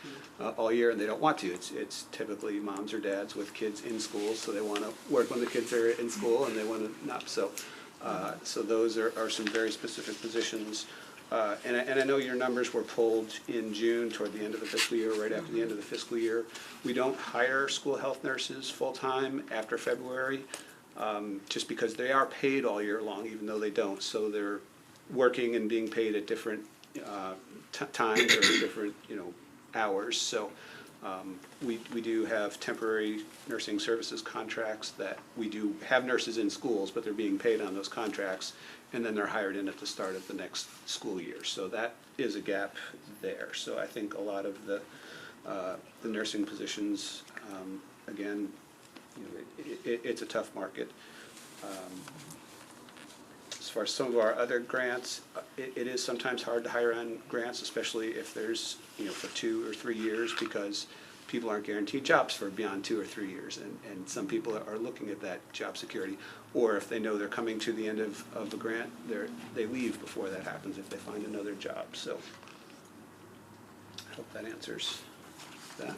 all year, and they don't want to. It's typically moms or dads with kids in school, so they want to work when the kids are in school, and they want to not. So So those are some very specific positions. And I know your numbers were pulled in June toward the end of the fiscal year, right after the end of the fiscal year. We don't hire school health nurses full-time after February, just because they are paid all year long, even though they don't. So they're working and being paid at different times or different, hours. So we do have temporary nursing services contracts that we do have nurses in schools, but they're being paid on those contracts, and then they're hired in at the start of the next school year. So that is a gap there. So I think a lot of the nursing positions, again, it's a tough market. As far as some of our other grants, it is sometimes hard to hire on grants, especially if there's, for 2 or 3 years, because people aren't guaranteed jobs for beyond 2 or 3 years, and some people are looking at that job security. Or if they know they're coming to the end of the grant, they leave before that happens if they find another job. So I hope that answers that.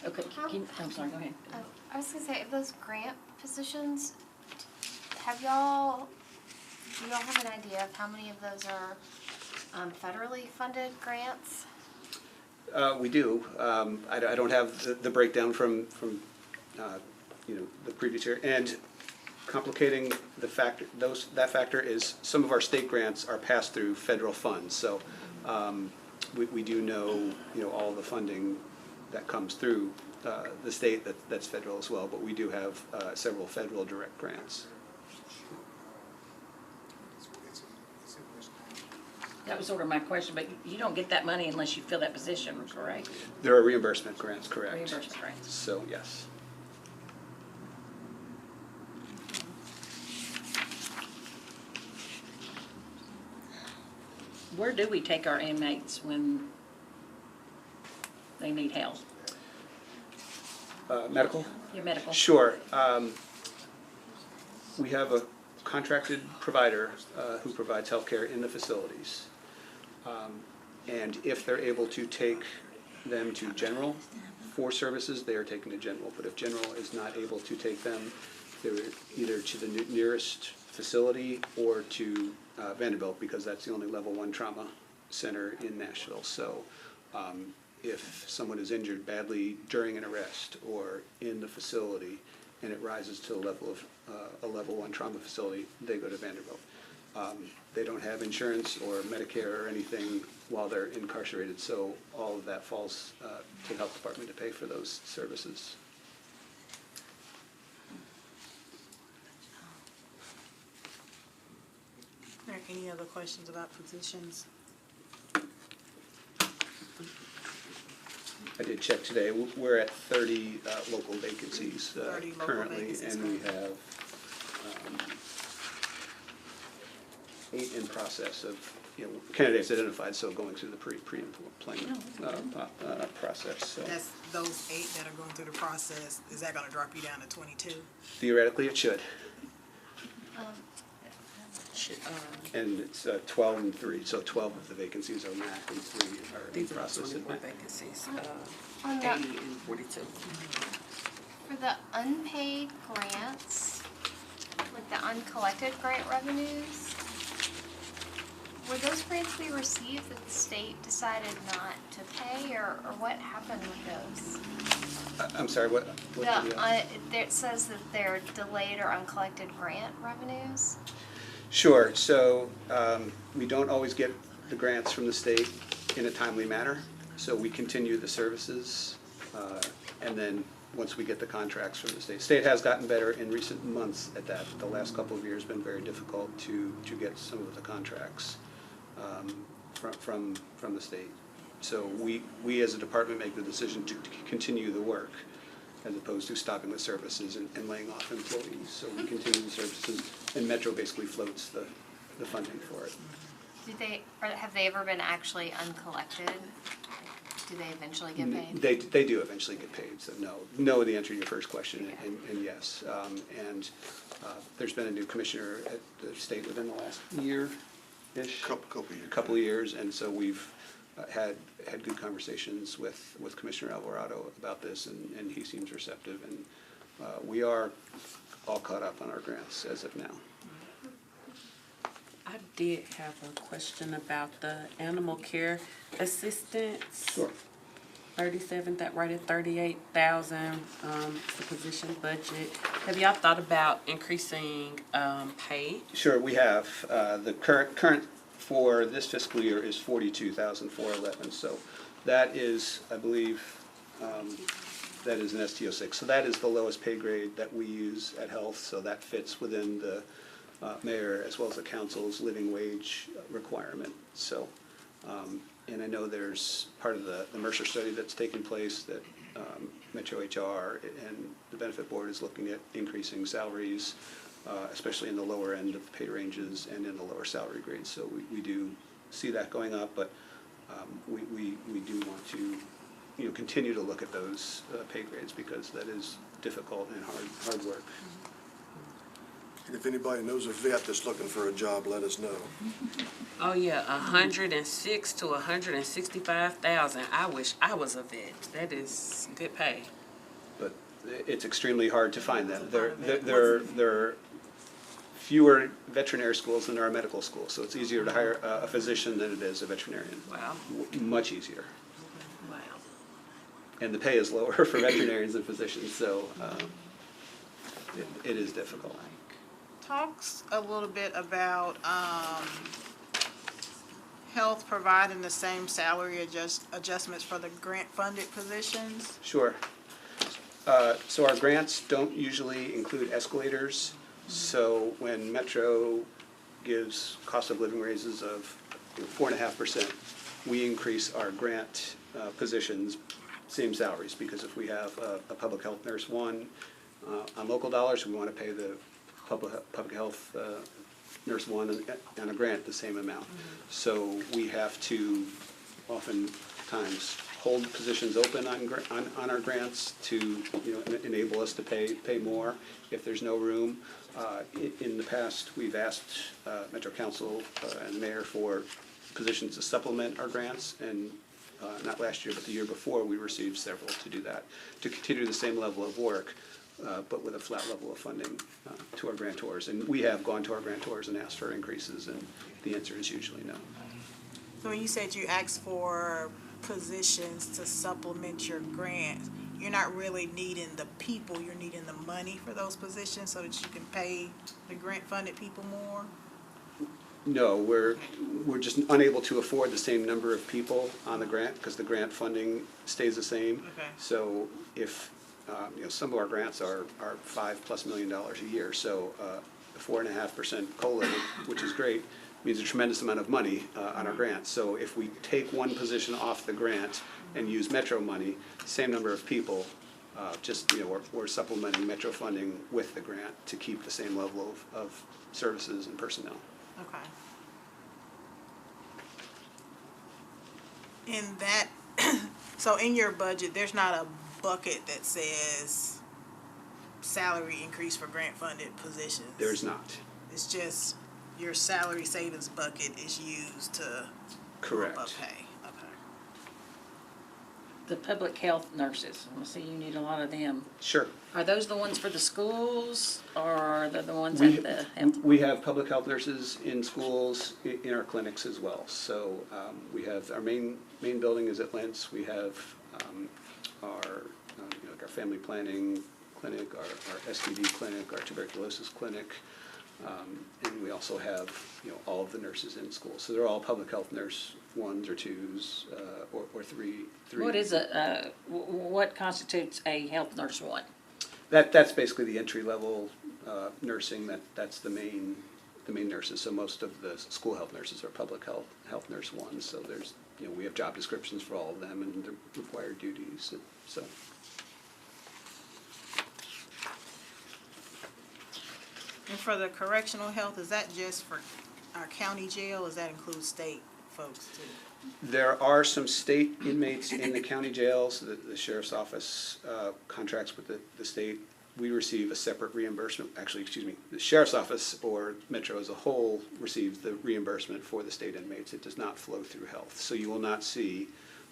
Okay, I'm sorry, go ahead. Oh, I was gonna say, of those grant positions, do y'all have an idea of how many of those are federally funded grants? We do. I don't have the breakdown from the previous year. And complicating that factor is some of our state grants are passed through federal funds. So we do know, all the funding that comes through the state that's federal as well. But we do have several federal direct grants. That was sort of my question, but you don't get that money unless you fill that position, correct? There are reimbursement grants, correct? Reimbursement grants. So, yes. Where do we take our inmates when they need help? Medical? Your medical? Sure. We have a contracted provider who provides healthcare in the facilities. And if they're able to take them to general for services, they are taken to general. But if general is not able to take them, they're either to the nearest facility or to Vanderbilt, because that's the only level 1 trauma center in Nashville. So if someone is injured badly during an arrest or in the facility and it rises to the level of a level 1 trauma facility, they go to Vanderbilt. They don't have insurance or Medicare or anything while they're incarcerated, so all of that falls to the health department to pay for those services. Are there any other questions about positions? I did check today. We're at 30 local vacancies 30 local currently, vacancies, and we have 8 in process of, candidates identified, so going through the pre-employment process. So That's those 8 that are going through the process. Is that gonna drop you down to 22? theoretically, it should. And it's 12 and 3, so 12 of the vacancies are MAC and 3 are in These are process. 24 vacancies, On 80 the, and 42. for the unpaid grants, like the uncollected grant revenues, were those grants we received that the state decided not to pay, or what happened with those? I'm sorry, what did you ask? It says that they're delayed or uncollected grant revenues. Sure, so we don't always get the grants from the state in a timely manner, so we continue the services, and then once we get the contracts from the state. State has gotten better in recent months at that. The last couple of years been very difficult to get some of the contracts from the state. So we as a department make the decision to continue the work as opposed to stopping the services and laying off employees. So we continue the services, and Metro basically floats the funding for it. Have they ever been actually uncollected? Do they eventually get paid? They do eventually get paid, so no, the answer to your first question, and yes. There's been a new commissioner at the state within the last year-ish. Couple of years, and so we've had good conversations with Commissioner Alvarado about this, and he seems receptive, and we are all caught up on our grants as of now. I did have a question about the animal care assistants. Sure. 37, that right at 38,000, the position budget. Have y'all thought about increasing, pay? Sure, we have. The current for this fiscal year is 42,411. So that is, I believe, that is an STO6. So that is the lowest pay grade that we use at Health. So that fits within the mayor as well as the council's living wage requirement. So, and I know there's part of the Mercer study that's taking place that Metro HR and the benefit board is looking at increasing salaries, especially in the lower end of the pay ranges and in the lower salary grades. So we do see that going up, but we do want to, continue to look at those pay grades because that is difficult and hard work. And if anybody knows a vet that's looking for a job, let us know. Oh yeah, 106 to 165,000. I wish I was a vet. That is good pay. But it's extremely hard to find them. There are fewer veterinary schools than there are medical schools, so it's easier to hire a physician than it is a veterinarian. Wow. Much easier. Wow. And the pay is lower for veterinarians than physicians, so it is difficult. Talks a little bit about Health providing the same salary adjustments for the grant-funded positions. Sure. So our grants don't usually include escalators. So when Metro gives cost of living raises of 4.5%, we increase our grant positions, same salaries, because if we have a public health nurse one on local dollars, we want to pay the public health nurse one on a grant the same amount. So we have to oftentimes hold positions open on our grants to enable us to pay more if there's no room. In the past, we've asked Metro Council and the mayor for positions to supplement our grants, and not last year but the year before we received several to do that, to continue the same level of work. But with a flat level of funding to our grantors. And we have gone to our grantors and asked for increases, and the answer is usually no. So when you said you asked for positions to supplement your grant, you're not really needing the people, you're needing the money for those positions so that you can pay the grant-funded people more? No, we're just unable to afford the same number of people on the grant because the grant funding stays the same. Okay. So if some of our grants are $5+ million a year, so a 4.5% COLA, which is great, means a tremendous amount of money on our grants. So if we take one position off the grant and use Metro money, same number of people, we're supplementing Metro funding with the grant to keep the same level of services and personnel. Okay. In that, so in your budget, there's not a bucket that says salary increase for grant-funded positions? There's not. It's just your salary savings bucket is used to Correct. bump up pay. Okay. The public health nurses, I see you need a lot of them. Sure. Are those the ones for the schools, or are they the ones We- at the health? We have public health nurses in schools, in our clinics as well. So we have, our main building is at Lentz. We have our family planning clinic, our STD clinic, our tuberculosis clinic, and we also have all of the nurses in school. So they're all public health nurse ones or twos or three. What is what constitutes a health nurse one? That's basically the entry level nursing. That's the main nurses. So most of the school health nurses are public health nurse ones. So there's we have job descriptions for all of them and the required duties. So. And for the correctional health, is that just for our county jail, or does that include state folks too? There are some state inmates in the county jails. The sheriff's office contracts with the state. We receive a separate reimbursement. Actually, the sheriff's office or Metro as a whole receives the reimbursement for the state inmates. It does not flow through health. So you will not see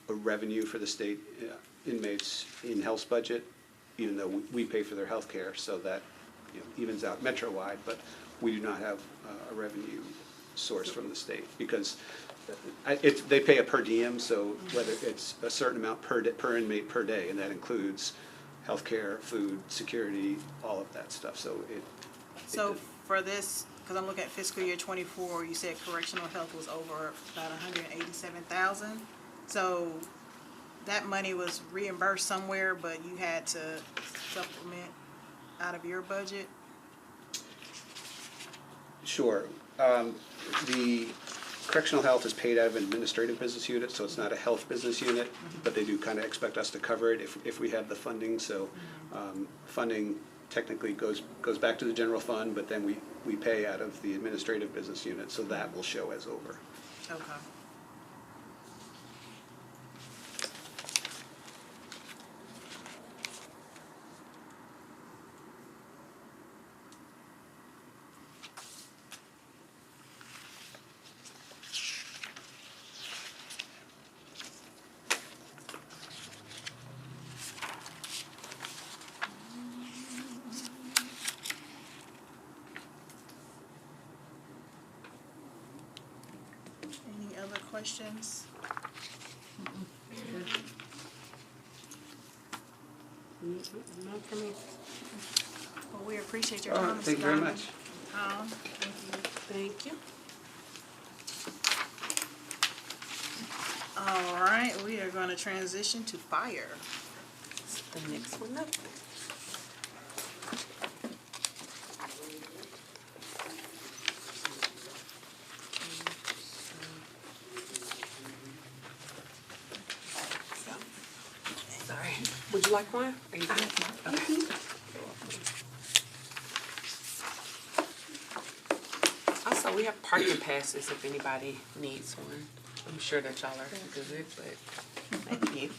a revenue for the state inmates in health's budget, even though we pay for their health care, so that evens out Metro-wide, but we do not have a revenue source from the state, because they pay a per diem, so whether it's a certain amount per inmate per day, and that includes healthcare, food, security, all of that stuff, so So for this, because I'm looking at fiscal year '24, you said correctional health was over about 187,000. So that money was reimbursed somewhere, but you had to supplement out of your budget? Sure. The correctional health is paid out of an administrative business unit, so it's not a health business unit, but they do kind of expect us to cover it if we have the funding. So funding technically goes back to the general fund, but then we pay out of the administrative business unit, so that will show as over. Okay. Any other questions? Not for me. Well, we appreciate your All right, comments. thank you very much. Thank you. All right, we are going to transition to fire. The next one up. Sorry. Would you like one? Are you good? Okay. Also, we have parking passes if anybody needs one. I'm sure that y'all are good, but thank you.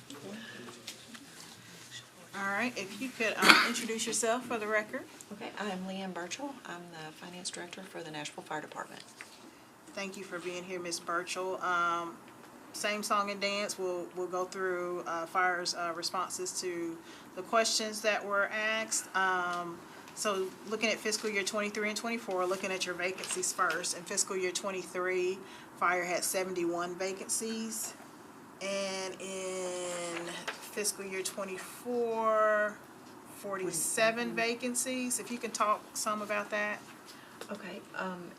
All right, if you could introduce yourself for the record. Okay, I'm Leanne Burchell. I'm the Finance Director for the Nashville Fire Department. Thank you for being here, Ms. Burchell. Same song and dance. We'll go through fire's responses to the questions that were asked. So looking at fiscal year '23 and '24, looking at your vacancies first. In fiscal year '23, fire had 71 vacancies. And in fiscal year '24, 47 vacancies. If you can talk some about that. Okay,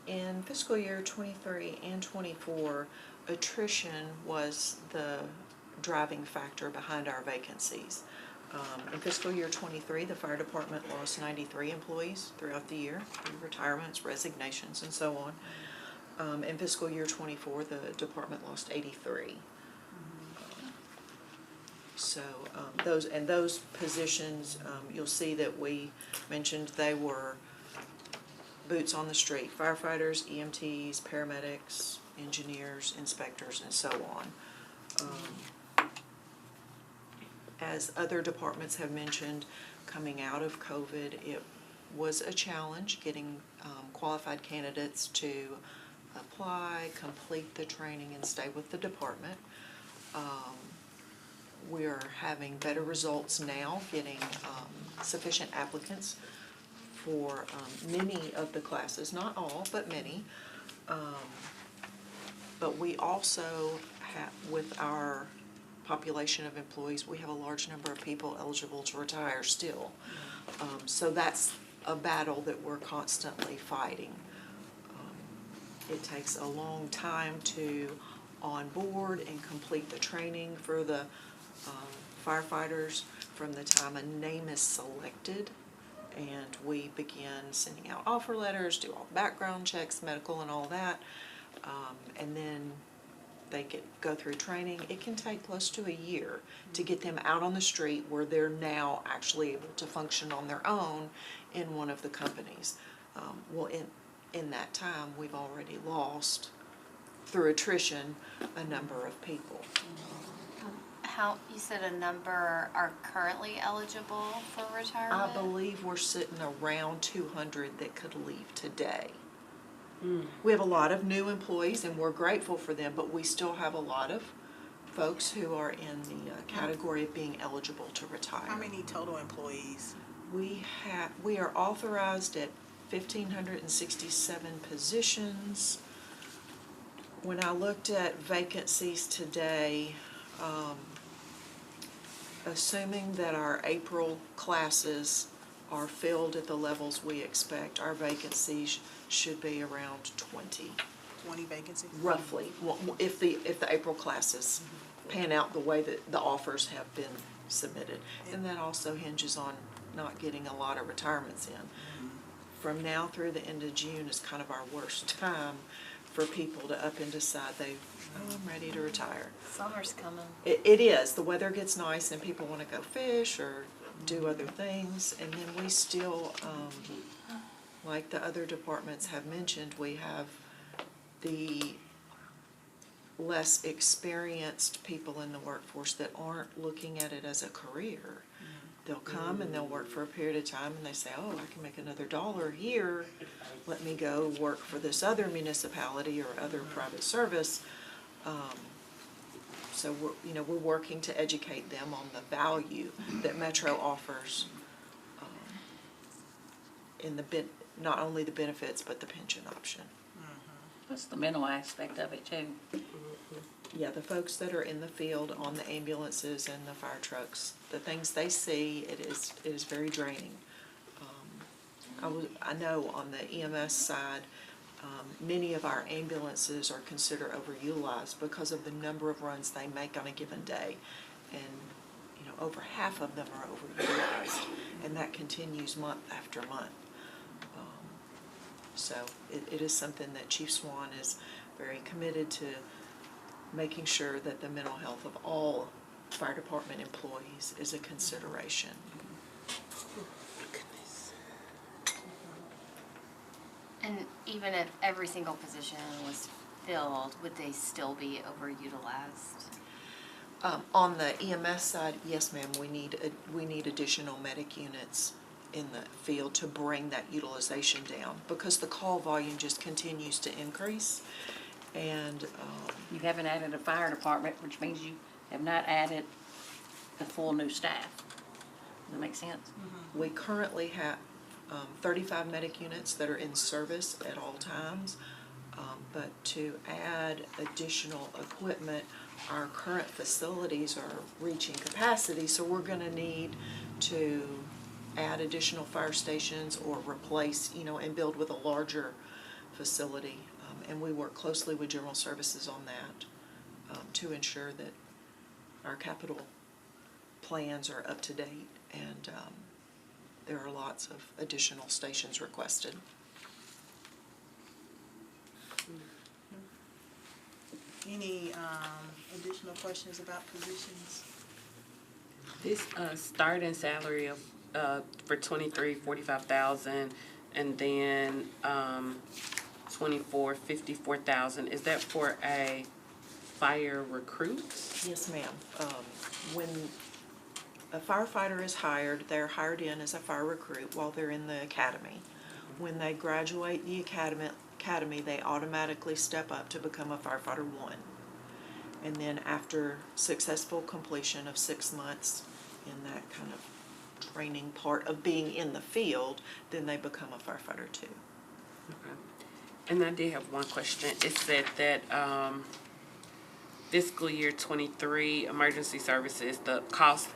in fiscal year '23 and '24, attrition was the driving factor behind our vacancies. In fiscal year '23, the fire department lost 93 employees throughout the year, through retirements, resignations, and so on. In fiscal year '24, the department lost 83. So those positions, you'll see that we mentioned they were boots on the street: firefighters, EMTs, paramedics, engineers, inspectors, and so on. As other departments have mentioned, coming out of COVID, it was a challenge getting qualified candidates to apply, complete the training, and stay with the department. We're having better results now, getting sufficient applicants for many of the classes, not all, but many. But we also have, with our population of employees, we have a large number of people eligible to retire still. So that's a battle that we're constantly fighting. It takes a long time to onboard and complete the training for the firefighters from the time a name is selected, and we begin sending out offer letters, do all background checks, medical and all that, and then they go through training. It can take close to a year to get them out on the street where they're now actually able to function on their own in one of the companies. Well, in that time, we've already lost, through attrition, a number of people. You said a number are currently eligible for retirement? I believe we're sitting around 200 that could leave today. We have a lot of new employees, and we're grateful for them, but we still have a lot of folks who are in the category of being eligible to retire. How many total employees? We are authorized at 1,567 positions. When I looked at vacancies today, assuming that our April classes are filled at the levels we expect, our vacancies should be around 20, 20 vacancies? roughly. If the April classes pan out the way that the offers have been submitted. And that also hinges on not getting a lot of retirements in. From now through the end of June is kind of our worst time for people to up and decide I'm ready to retire. Summer's coming. It is. The weather gets nice and people want to go fish or do other things. And then we still, like the other departments have mentioned, we have the less experienced people in the workforce that aren't looking at it as a career. They'll come and they'll work for a period of time and they say, oh, I can make another $1 here. Let me go work for this other municipality or other private service. So we're working to educate them on the value that Metro offers in not only the benefits but the pension option. That's the mental aspect of it too. Yeah, the folks that are in the field on the ambulances and the fire trucks, the things they see, it is very draining. I know on the EMS side, many of our ambulances are considered overutilized because of the number of runs they make on a given day. And, over half of them are overutilized, and that continues month after month. So it is something that Chief Swan is very committed to, making sure that the mental health of all fire department employees is a consideration. And even if every single position was filled, would they still be overutilized? On the EMS side, yes, ma'am, we need additional medic units in the field to bring that utilization down because the call volume just continues to increase. And You haven't added a fire department, which means you have not added the full new staff. Does that make sense? we currently have 35 medic units that are in service at all times. But to add additional equipment, our current facilities are reaching capacity, so we're gonna need to add additional fire stations or replace, and build with a larger facility. And we work closely with General Services on that to ensure that our capital plans are up to date, and there are lots of additional stations requested. Any additional questions about positions? This starting salary of for 23, 45,000, and then 24, 54,000. Is that for a fire recruit? Yes, ma'am. When a firefighter is hired, they're hired in as a fire recruit while they're in the academy. When they graduate the academy, they automatically step up to become a firefighter 1. And then after successful completion of 6 months in that kind of training part of being in the field, then they become a firefighter 2. Okay. And I did have one question. It said that fiscal year 23 emergency services, the cost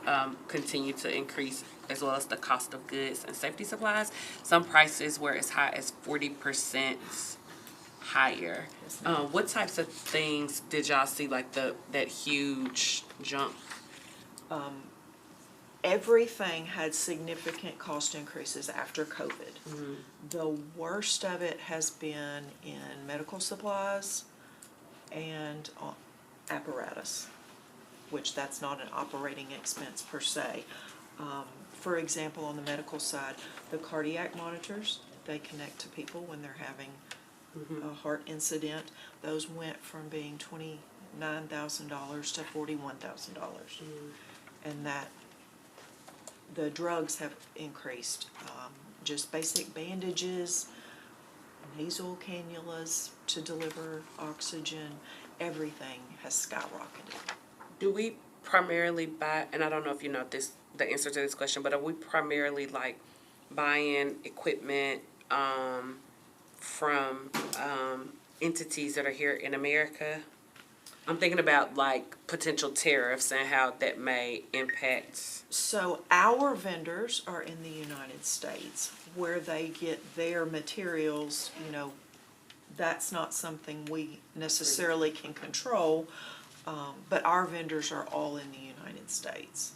continue to increase, as well as the cost of goods and safety supplies. Some prices were as high as 40% higher. What types of things did y'all see, like that huge jump? Everything had significant cost increases after COVID. Mm-hmm. The worst of it has been in medical supplies and apparatus, which that's not an operating expense per se. For example, on the medical side, the cardiac monitors, they connect to people when they're having a heart incident. Those went from being $29,000 to $41,000. And that the drugs have increased. Just basic bandages, nasal cannulas to deliver oxygen, everything has skyrocketed. Do we primarily buy, and I don't know if you know the answer to this question, but are we primarily like buying equipment from entities that are here in America? I'm thinking about like potential tariffs and how that may impact. So our vendors are in the United States. Where they get their materials, you know, that's not something we necessarily can control, but our vendors are all in the United States.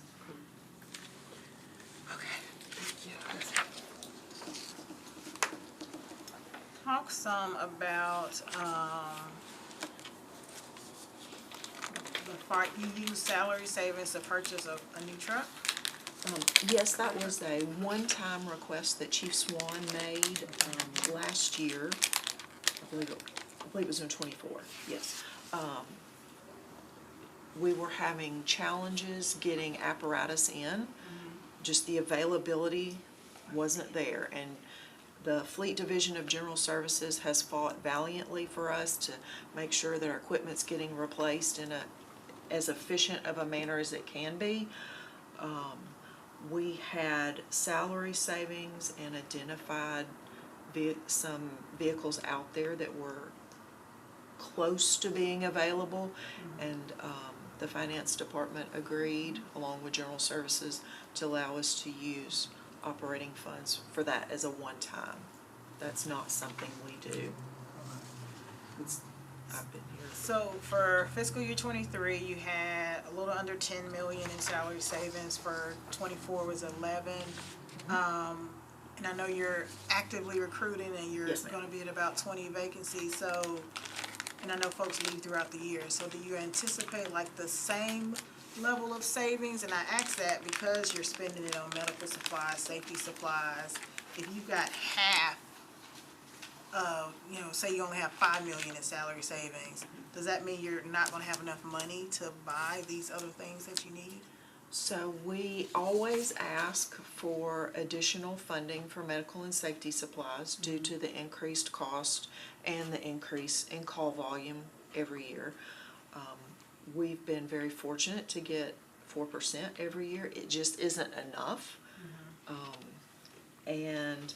Okay, thank you. Talk some about, you use salary savings to purchase a new truck? Yes, that was a one-time request that Chief Swan made last year. I believe it was in '24, yes. We were having challenges getting apparatus in. Just the availability wasn't there. And the Fleet Division of General Services has fought valiantly for us to make sure that our equipment's getting replaced in as efficient of a manner as it can be. We had salary savings and identified some vehicles out there that were close to being available, and the finance department agreed, along with General Services, to allow us to use operating funds for that as a one-time. That's not something we do. I've been here. So for fiscal year '23, you had a little under 10 million in salary savings. For '24 was 11. And I know you're actively recruiting, and you're Yes, ma'am. gonna be at about 20 vacancies, so, and I know folks leave throughout the year, so do you anticipate like the same level of savings? And I ask that because you're spending it on medical supplies, safety supplies. If you got half of, you know, say you only have 5 million in salary savings, does that mean you're not gonna have enough money to buy these other things that you need? So we always ask for additional funding for medical and safety supplies due to the increased cost and the increase in call volume every year. We've been very fortunate to get 4% every year. It just isn't enough. And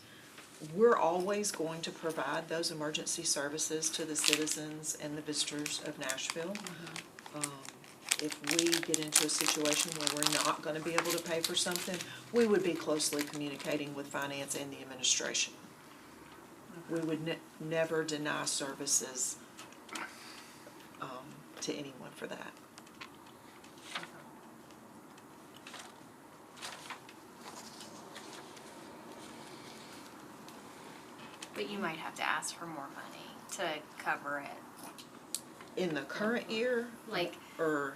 we're always going to provide those emergency services to the citizens and the visitors of Nashville. If we get into a situation where we're not gonna be able to pay for something, we would be closely communicating with finance and the administration. We would never deny services to anyone for that. But you might have to ask for more money to cover it. In the current year, Like, or,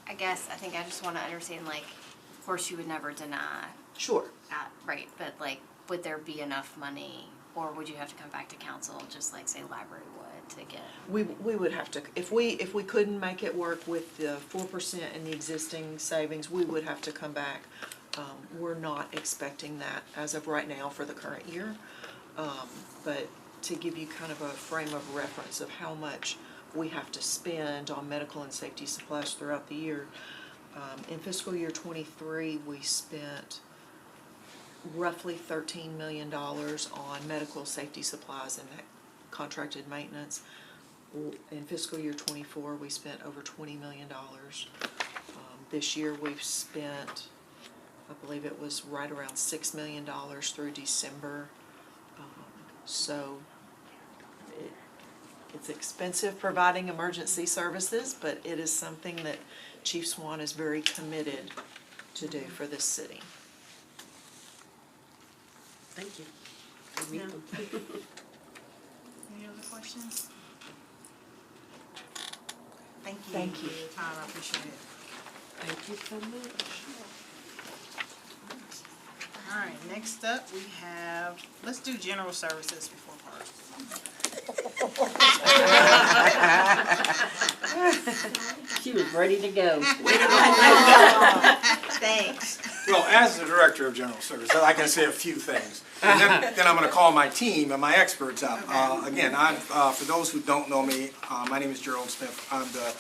I guess, I think I just wanna understand, like, of course you would never deny sure. that, right? But like, would there be enough money, or would you have to come back to council, just like say library would, to get? We would have to, if we couldn't make it work with the 4% and the existing savings, we would have to come back. We're not expecting that as of right now for the current year. But to give you kind of a frame of reference of how much we have to spend on medical and safety supplies throughout the year, in fiscal year '23, we spent roughly $13 million on medical safety supplies and contracted maintenance. In fiscal year '24, we spent over $20 million. This year, we've spent, I believe it was right around $6 million through December. So it's expensive providing emergency services, but it is something that Chief Swan is very committed to do for this city. Thank you. Yeah. Any other questions? Thank you. Thank you. For your time, I appreciate it. Thank you so much. All right, next up, we have, let's do general services before parks. She was ready to go. Thanks. Well, as the Director of General Services, I can say a few things. And then I'm going to call my team and my experts up. Again, for those who don't know me, my name is Gerald Smith. I'm the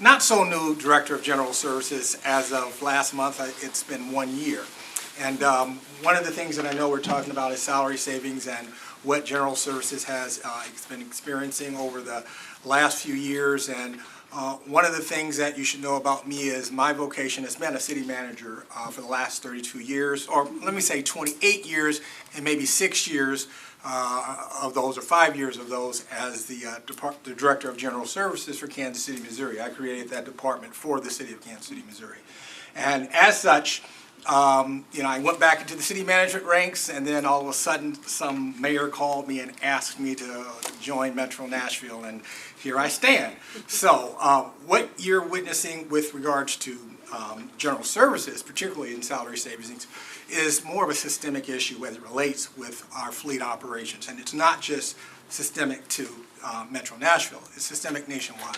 not-so-new Director of General Services. As of last month, it's been 1 year. And one of the things that I know we're talking about is salary savings, and what General Services has been experiencing over the last few years. And one of the things that you should know about me is my vocation has been a city manager for the last 32 years, or let me say 28 years, and maybe 6 years of those, or 5 years of those, as the Director of General Services for Kansas City, Missouri. I created that department for the city of Kansas City, Missouri. And as such, I went back into the city management ranks, and then all of a sudden, some mayor called me and asked me to join Metro Nashville, and here I stand. So what you're witnessing with regards to general services, particularly in salary savings, is more of a systemic issue as it relates with our fleet operations. And it's not just systemic to Metro Nashville, it's systemic nationwide.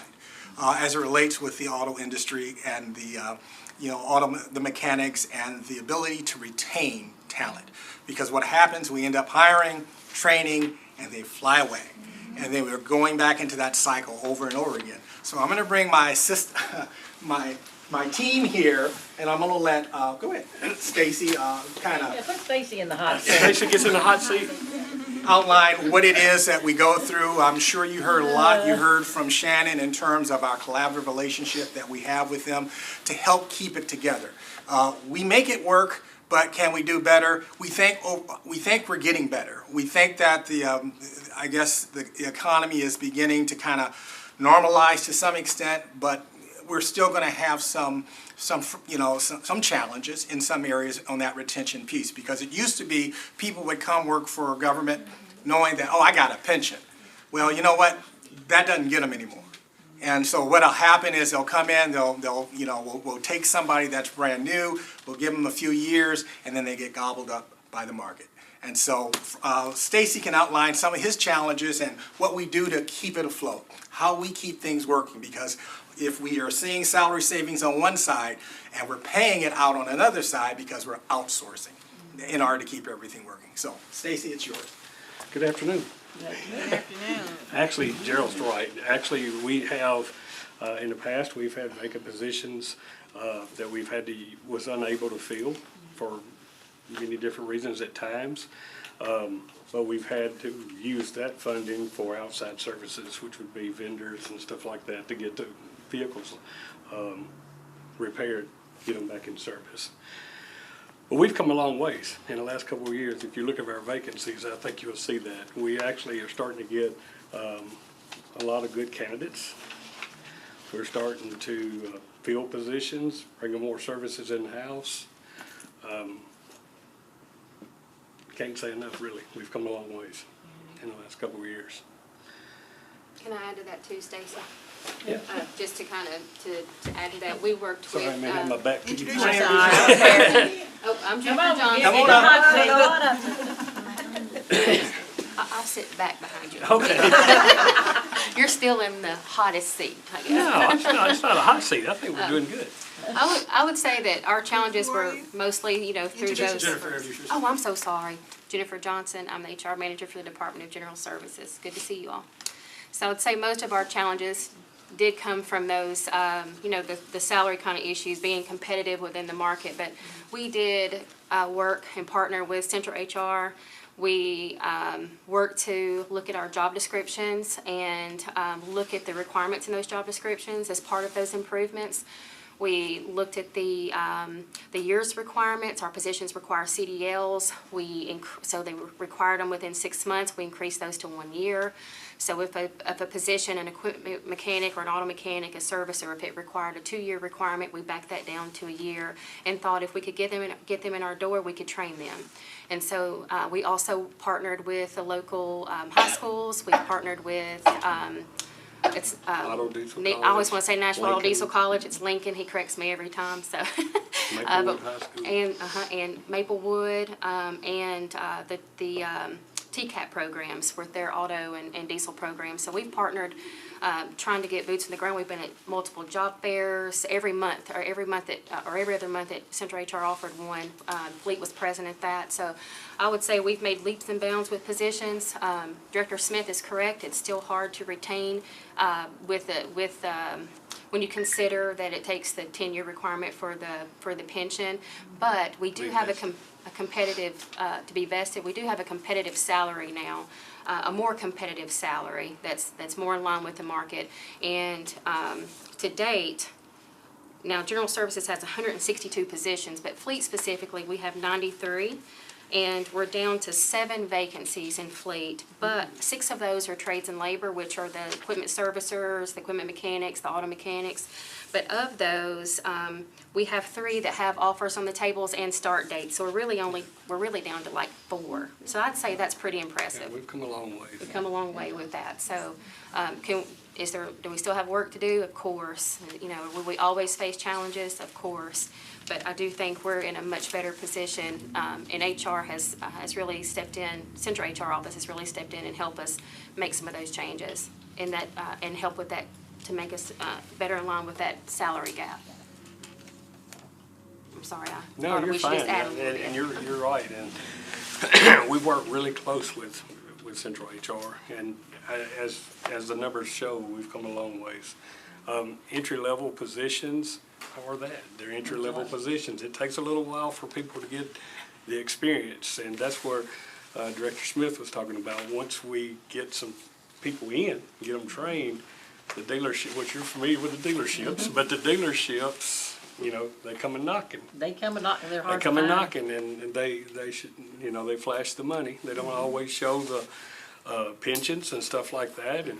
As it relates with the auto industry and the the mechanics and the ability to retain talent. Because what happens, we end up hiring, training, and they fly away. And then we're going back into that cycle over and over again. So I'm going to bring my my team here, and I'm going to let, go ahead, Stacy kind of. Yeah, put Stacy in the hot seat. Stacy gets in the hot seat. Outline what it is that we go through. I'm sure you heard a lot. You heard from Shannon in terms of our collaborative relationship that we have with them to help keep it together. We make it work, but can we do better? We think we're getting better. We think that I guess the economy is beginning to kind of normalize to some extent, but we're still going to have some challenges in some areas on that retention piece, because it used to be people would come work for government knowing that, oh, I got a pension. Well, you know what? That doesn't get them anymore. And so what'll happen is they'll come in, we'll take somebody that's brand new, we'll give them a few years, and then they get gobbled up by the market. And so Stacy can outline some of his challenges and what we do to keep it afloat, how we keep things working, because if we are seeing salary savings on one side and we're paying it out on another side because we're outsourcing in order to keep everything working. So, Stacy, it's yours. Good afternoon. Good afternoon. Actually, Gerald's right. Actually, we have, in the past, we've had vacant positions that we've had was unable to fill for many different reasons at times. But we've had to use that funding for outside services, which would be vendors and stuff like that, to get the vehicles repaired, get them back in service. But we've come a long ways in the last couple of years. If you look at our vacancies, I think you'll see that. We actually are starting to get a lot of good candidates. We're starting to fill positions, bring more services in-house. Can't say enough, really. We've come a long ways in the last couple of years. Can I add to that too, Stacy? Yeah. Just to kind of, to add to that, we worked with. Sorry, I may have my back to you. Introduce yourself. Oh, I'm Jennifer Johnson. Come on up. I'll sit back behind you. Okay. You're still in the hottest seat, I guess. No, it's not a hot seat. I think we're doing good. I would say that our challenges were mostly, through Introduce those. yourself. Oh, I'm so sorry. Jennifer Johnson. I'm the HR manager for the Department of General Services. Good to see you all. So I would say most of our challenges did come from those, the salary kind of issues, being competitive within the market. But we did work and partner with Central HR. We worked to look at our job descriptions and look at the requirements in those job descriptions as part of those improvements. We looked at the years requirements. Our positions require CDLs. So they required them within 6 months. We increased those to 1 year. So if a position, an equipment mechanic or an auto mechanic, a servicer, if it required a 2-year requirement, we backed that down to 1 year and thought if we could get them in our door, we could train them. And so we also partnered with the local high schools. We partnered with Auto Diesel I always College, want to say Nashville Auto Lincoln. Diesel College. It's Lincoln. He corrects me every time. So, Maplewood High School. And Maplewood and the TCAP programs with their auto and diesel programs. So we've partnered, trying to get boots on the ground. We've been at multiple job fairs every other month at Central HR offered one. Fleet was present at that. So I would say we've made leaps and bounds with positions. Director Smith is correct. It's still hard to retain with when you consider that it takes the 10-year requirement for the pension. But we do have a competitive, to be vested, we do have a competitive salary now, a more competitive salary that's more in line with the market. And to date, now General Services has 162 positions, but Fleet specifically, we have 93. And we're down to 7 vacancies in Fleet, but 6 of those are trades and labor, which are the equipment servicers, the equipment mechanics, the auto mechanics. But of those, we have 3 that have offers on the tables and start dates. So we're really down to like 4. So I'd say that's pretty impressive. Yeah, we've come a long way. We've come a long way with that. So, do we still have work to do? Of course. You know, will we always face challenges? Of course. But I do think we're in a much better position, and HR has really stepped in, Central HR Office has really stepped in and helped us make some of those changes, and that, and help with that, to make us better in line with that salary gap. I'm sorry, I No, thought you're we should fine, just add a little and bit. you're right, and we've worked really close with Central HR, and as the numbers show, we've come a long ways. Entry-level positions are that, they're entry-level positions. It takes a little while for people to get the experience, and that's where Director Smith was talking about. Once we get some people in, get them trained, the dealership, which you're familiar with the dealerships, but the dealerships, you know, they come and knocking. They come and knock, they're They hard to come and find. knocking, and they should, you know, they flash the money. They don't always show the pensions and stuff like that. And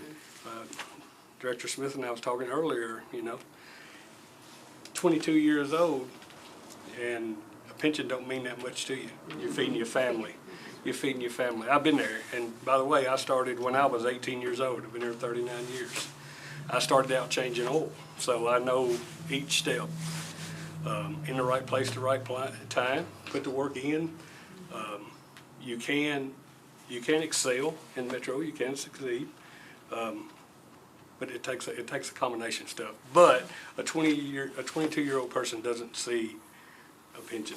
Director Smith and I was talking earlier, you know, 22 years old, and a pension don't mean that much to you. You're feeding your family. You're feeding your family. I've been there, and by the way, I started when I was 18 years old. I've been here 39 years. I started out changing oil, so I know each step. In the right place, the right time, put the work in. You can excel in Metro, you can succeed. But it takes a combination of stuff. But a 22-year-old person doesn't see a pension.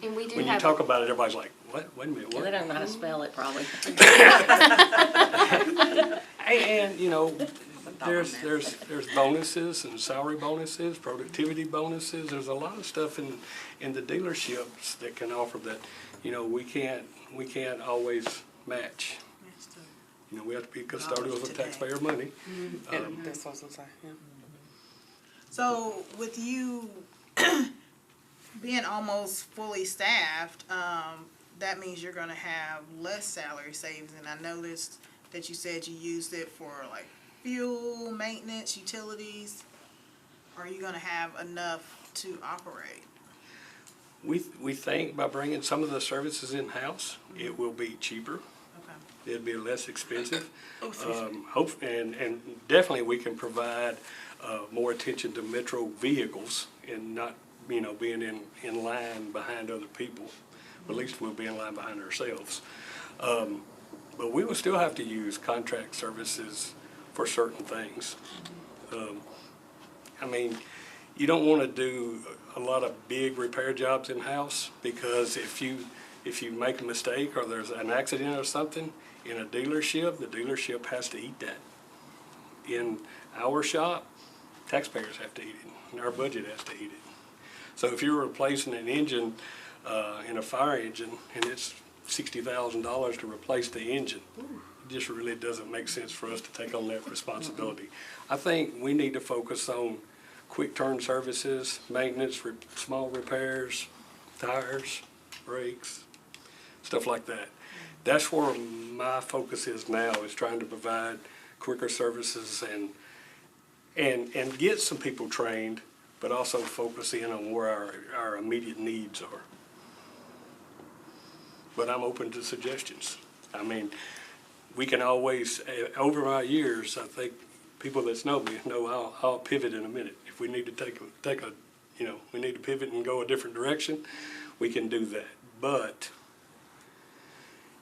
And we do When you have talk about it, everybody's like, what? Wait a minute, Yeah, what? they don't know how to spell it, probably. And, you know, there's bonuses and salary bonuses, productivity bonuses. There's a lot of stuff in the dealerships that can offer that, you know, we can't always match. You know, we have to be custodial of taxpayer money. That's what I was gonna say, yeah. So with you being almost fully staffed, that means you're gonna have less salary savings. And I noticed that you said you used it for like fuel, maintenance, utilities. Are you gonna have enough to operate? We think by bringing some of the services in-house, it will be cheaper. It'll be less expensive. And definitely we can provide more attention to Metro vehicles and not, you know, being in line behind other people. At least we'll be in line behind ourselves. But we will still have to use contract services for certain things. I mean, you don't want to do a lot of big repair jobs in-house, because if you make a mistake or there's an accident or something in a dealership, the dealership has to eat that. In our shop, taxpayers have to eat it, and our budget has to eat it. So if you're replacing an engine in a fire engine and it's $60,000 to replace the engine, it just really doesn't make sense for us to take on that responsibility. I think we need to focus on quick turn services, maintenance, small repairs, tires, brakes, stuff like that. That's where my focus is now, is trying to provide quicker services and get some people trained, but also focus in on where our immediate needs are. But I'm open to suggestions. I mean, we can always, over my years, I think people that know me know I'll pivot in a minute. If we need to take a, you know, we need to pivot and go a different direction, we can do that. But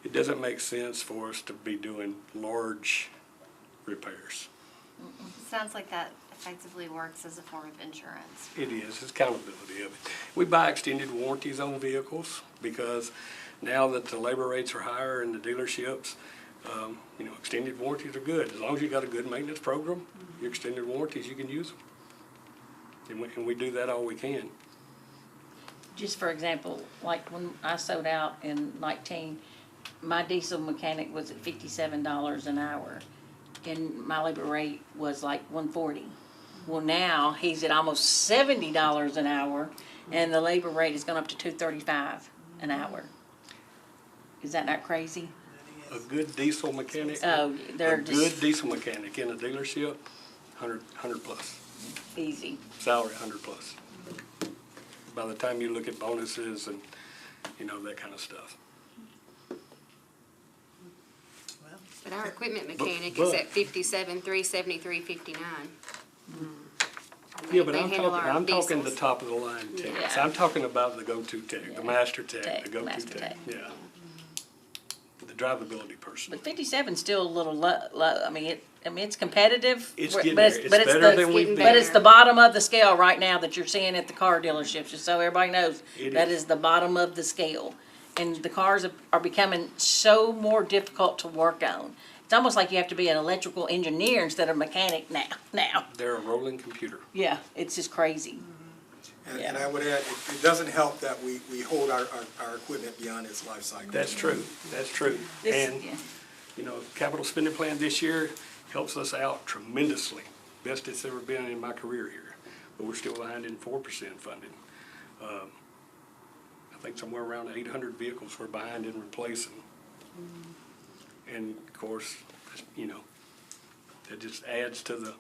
it doesn't make sense for us to be doing large repairs. Sounds like that effectively works as a form of insurance. It is, it's accountability of it. We buy extended warranties on vehicles because now that the labor rates are higher in the dealerships, You know, extended warranties are good. As long as you got a good maintenance program, your extended warranties, you can use them. And we do that all we can. Just for example, like when I sold out in 19, my diesel mechanic was at $57 an hour, and my labor rate was like $140. Well, now he's at almost $70 an hour, and the labor rate has gone up to $235 an hour. Is that not crazy? A good diesel mechanic, Oh, they're a just good diesel mechanic in a dealership, 100 plus. easy. Salary 100 plus. By the time you look at bonuses and, you know, that kind of stuff. But our equipment But- mechanic is but- at 57, 373, 59. Yeah, but They I'm handle talking, our I'm talking the diesels. top of the line techs. Yeah. I'm talking about the go-to tech, the master tech, the go-to master tech, tech. yeah. The drivability person. But 57's still a little low. I mean, it's competitive. It's but getting there. It's better than we've been. But it's the bottom of the scale right now that you're seeing at the car dealerships, just so everybody knows. It That is. is the bottom of the scale. And the cars are becoming so more difficult to work on. It's almost like you have to be an electrical engineer instead of mechanic now. They're a rolling computer. Yeah, it's just crazy. And I would add, it doesn't help that we hold our equipment beyond its life cycle. That's true, that's true. This- And, yeah. you know, capital spending plan this year helps us out tremendously. Best it's ever been in my career here. But we're still behind in 4% funding. I think somewhere around 800 vehicles we're behind in replacing. And of course, you know, that just adds to the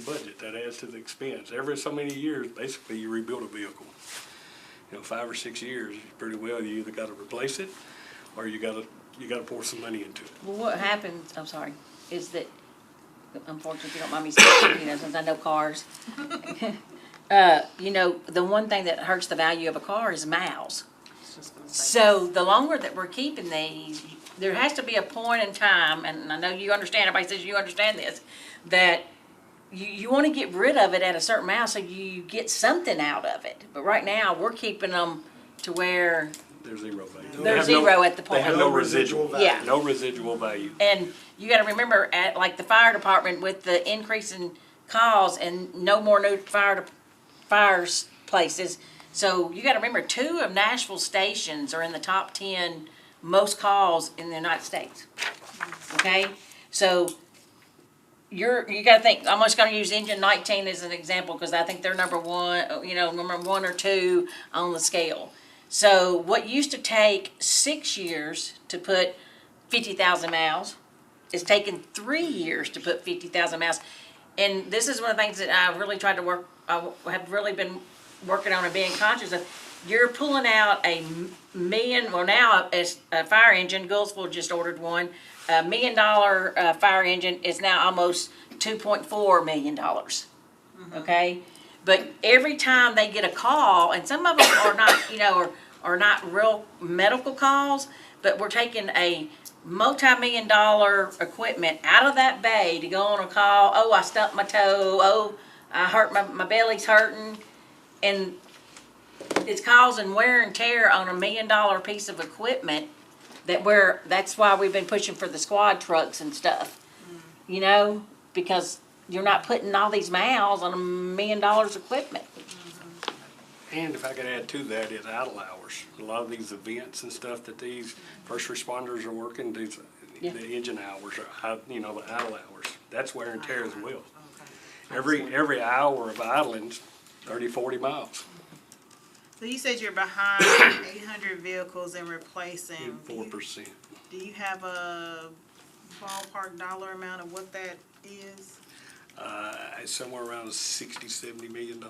budget, that adds to the expense. Every so many years, basically, you rebuild a vehicle. You know, 5 or 6 years, pretty well, you either gotta replace it, or you gotta pour some money into it. Well, what happens, I'm sorry, is that, unfortunately, if you don't mind me saying, you know, since I know cars, you know, the one thing that hurts the value of a car is miles. So the longer that we're keeping these, there has to be a point in time, and I know you understand, everybody says you understand this, that you want to get rid of it at a certain amount so you get something out of it. But right now, we're keeping them to where They're zero value. They're They have zero at the They point. have no residual value. Yeah. No residual value. And you gotta remember, at like the fire department, with the increase in calls and no more new fires places. So you gotta remember, 2 of Nashville's stations are in the top 10 most calls in the United States. Okay? So you gotta think, I'm just gonna use engine 19 as an example, because I think they're number 1, you know, number 1 or 2 on the scale. So what used to take 6 years to put 50,000 miles, it's taken 3 years to put 50,000 miles. And this is one of the things that I really tried to I have really been working on and being conscious of. You're pulling out a million, well now as a fire engine, Gullsville just ordered one, $1 million fire engine is now almost $2.4 million, okay? But every time they get a call, and some of them are not, you know, are not real medical calls, but we're taking a multi-million-dollar equipment out of that bay to go on a call. Oh, I stumped my toe. Oh, I hurt my belly's hurting, and it's causing wear and tear on $1 million piece of equipment. That's why we've been pushing for the squad trucks and stuff. You know, because you're not putting all these miles on $1 million equipment. And if I could add to that, is idle hours. A lot of these events and stuff that these first responders are working, the engine hours, are, you know, the idle hours. That's wear and tear as well. Every hour of idling's 30, 40 miles. So you said you're behind 800 vehicles and replacing. 4%. Do you have a ballpark dollar amount of what that is? It's somewhere around $60, $70 million.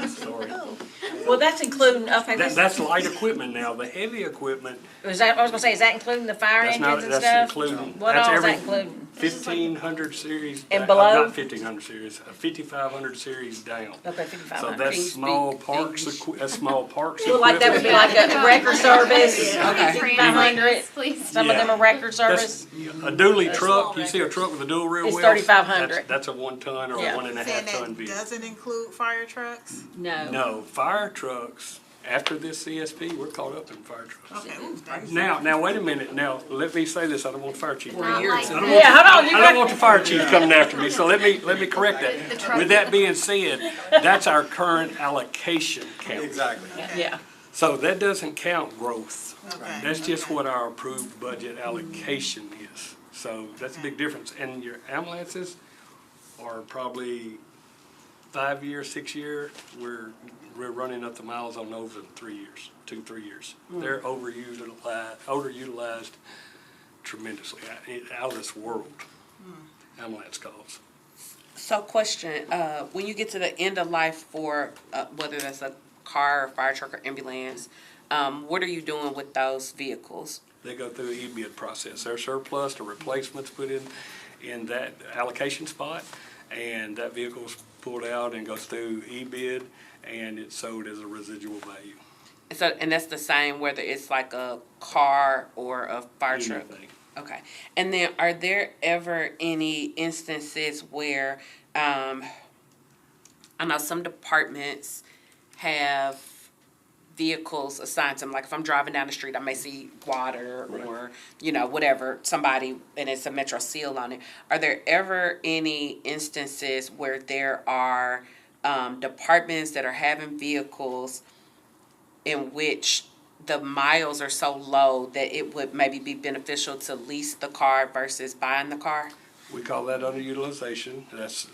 Sorry. Well, that's including, okay. That's light equipment now. The heavy equipment, I was gonna say, is that including the fire that's engines not, and that's stuff? including. What that's all is every that including? 1500 series. And below? Not 1500 series, 5500 series down. Okay, So 5,500. that's small parks, that's small parks Well, like that would be like a record service, Okay. 5,500. Please. Some of them are record That's service. a dually truck, you see a truck with a dual rear It's wheels? 3,500. That's a 1 ton or Yeah. a 1.5 Saying ton that vehicle. doesn't include fire trucks? No. No, fire trucks after this CSP, we're caught up in fire trucks. Okay, ooh, thank you. Now, wait a minute. Now, let me say this. I don't want the fire chief. Not like that. Yeah, hold on, you I don't want the fire chief coming after me, so let me correct The that. truck. With that being said, that's our current allocation count. Exactly. Yeah. So that doesn't count growth. Okay. That's just what our approved budget allocation is. So that's a big difference. And your ambulances are probably 5 years, 6 year, we're running up the miles on those in 3 years, 2-3 years. They're overutilized tremendously, out of this world, ambulance calls. So question, when you get to the end of life for, whether that's a car, or fire truck, or ambulance, what are you doing with those vehicles? They go through the e-bid process. They're surplus, the replacements put in that allocation spot, and that vehicle's pulled out and goes through e-bid, and it's sold as a residual value. So, and that's the same whether it's like a car or a fire truck? Anything. Okay. And then are there ever any instances where, I know some departments have vehicles assigned to them, like if I'm driving down the street, I may see water or, whatever, somebody, and it's a Metro seal on it. Are there ever any instances where there are departments that are having vehicles in which the miles are so low that it would maybe be beneficial to lease the car versus buying the car? We call that underutilization. That's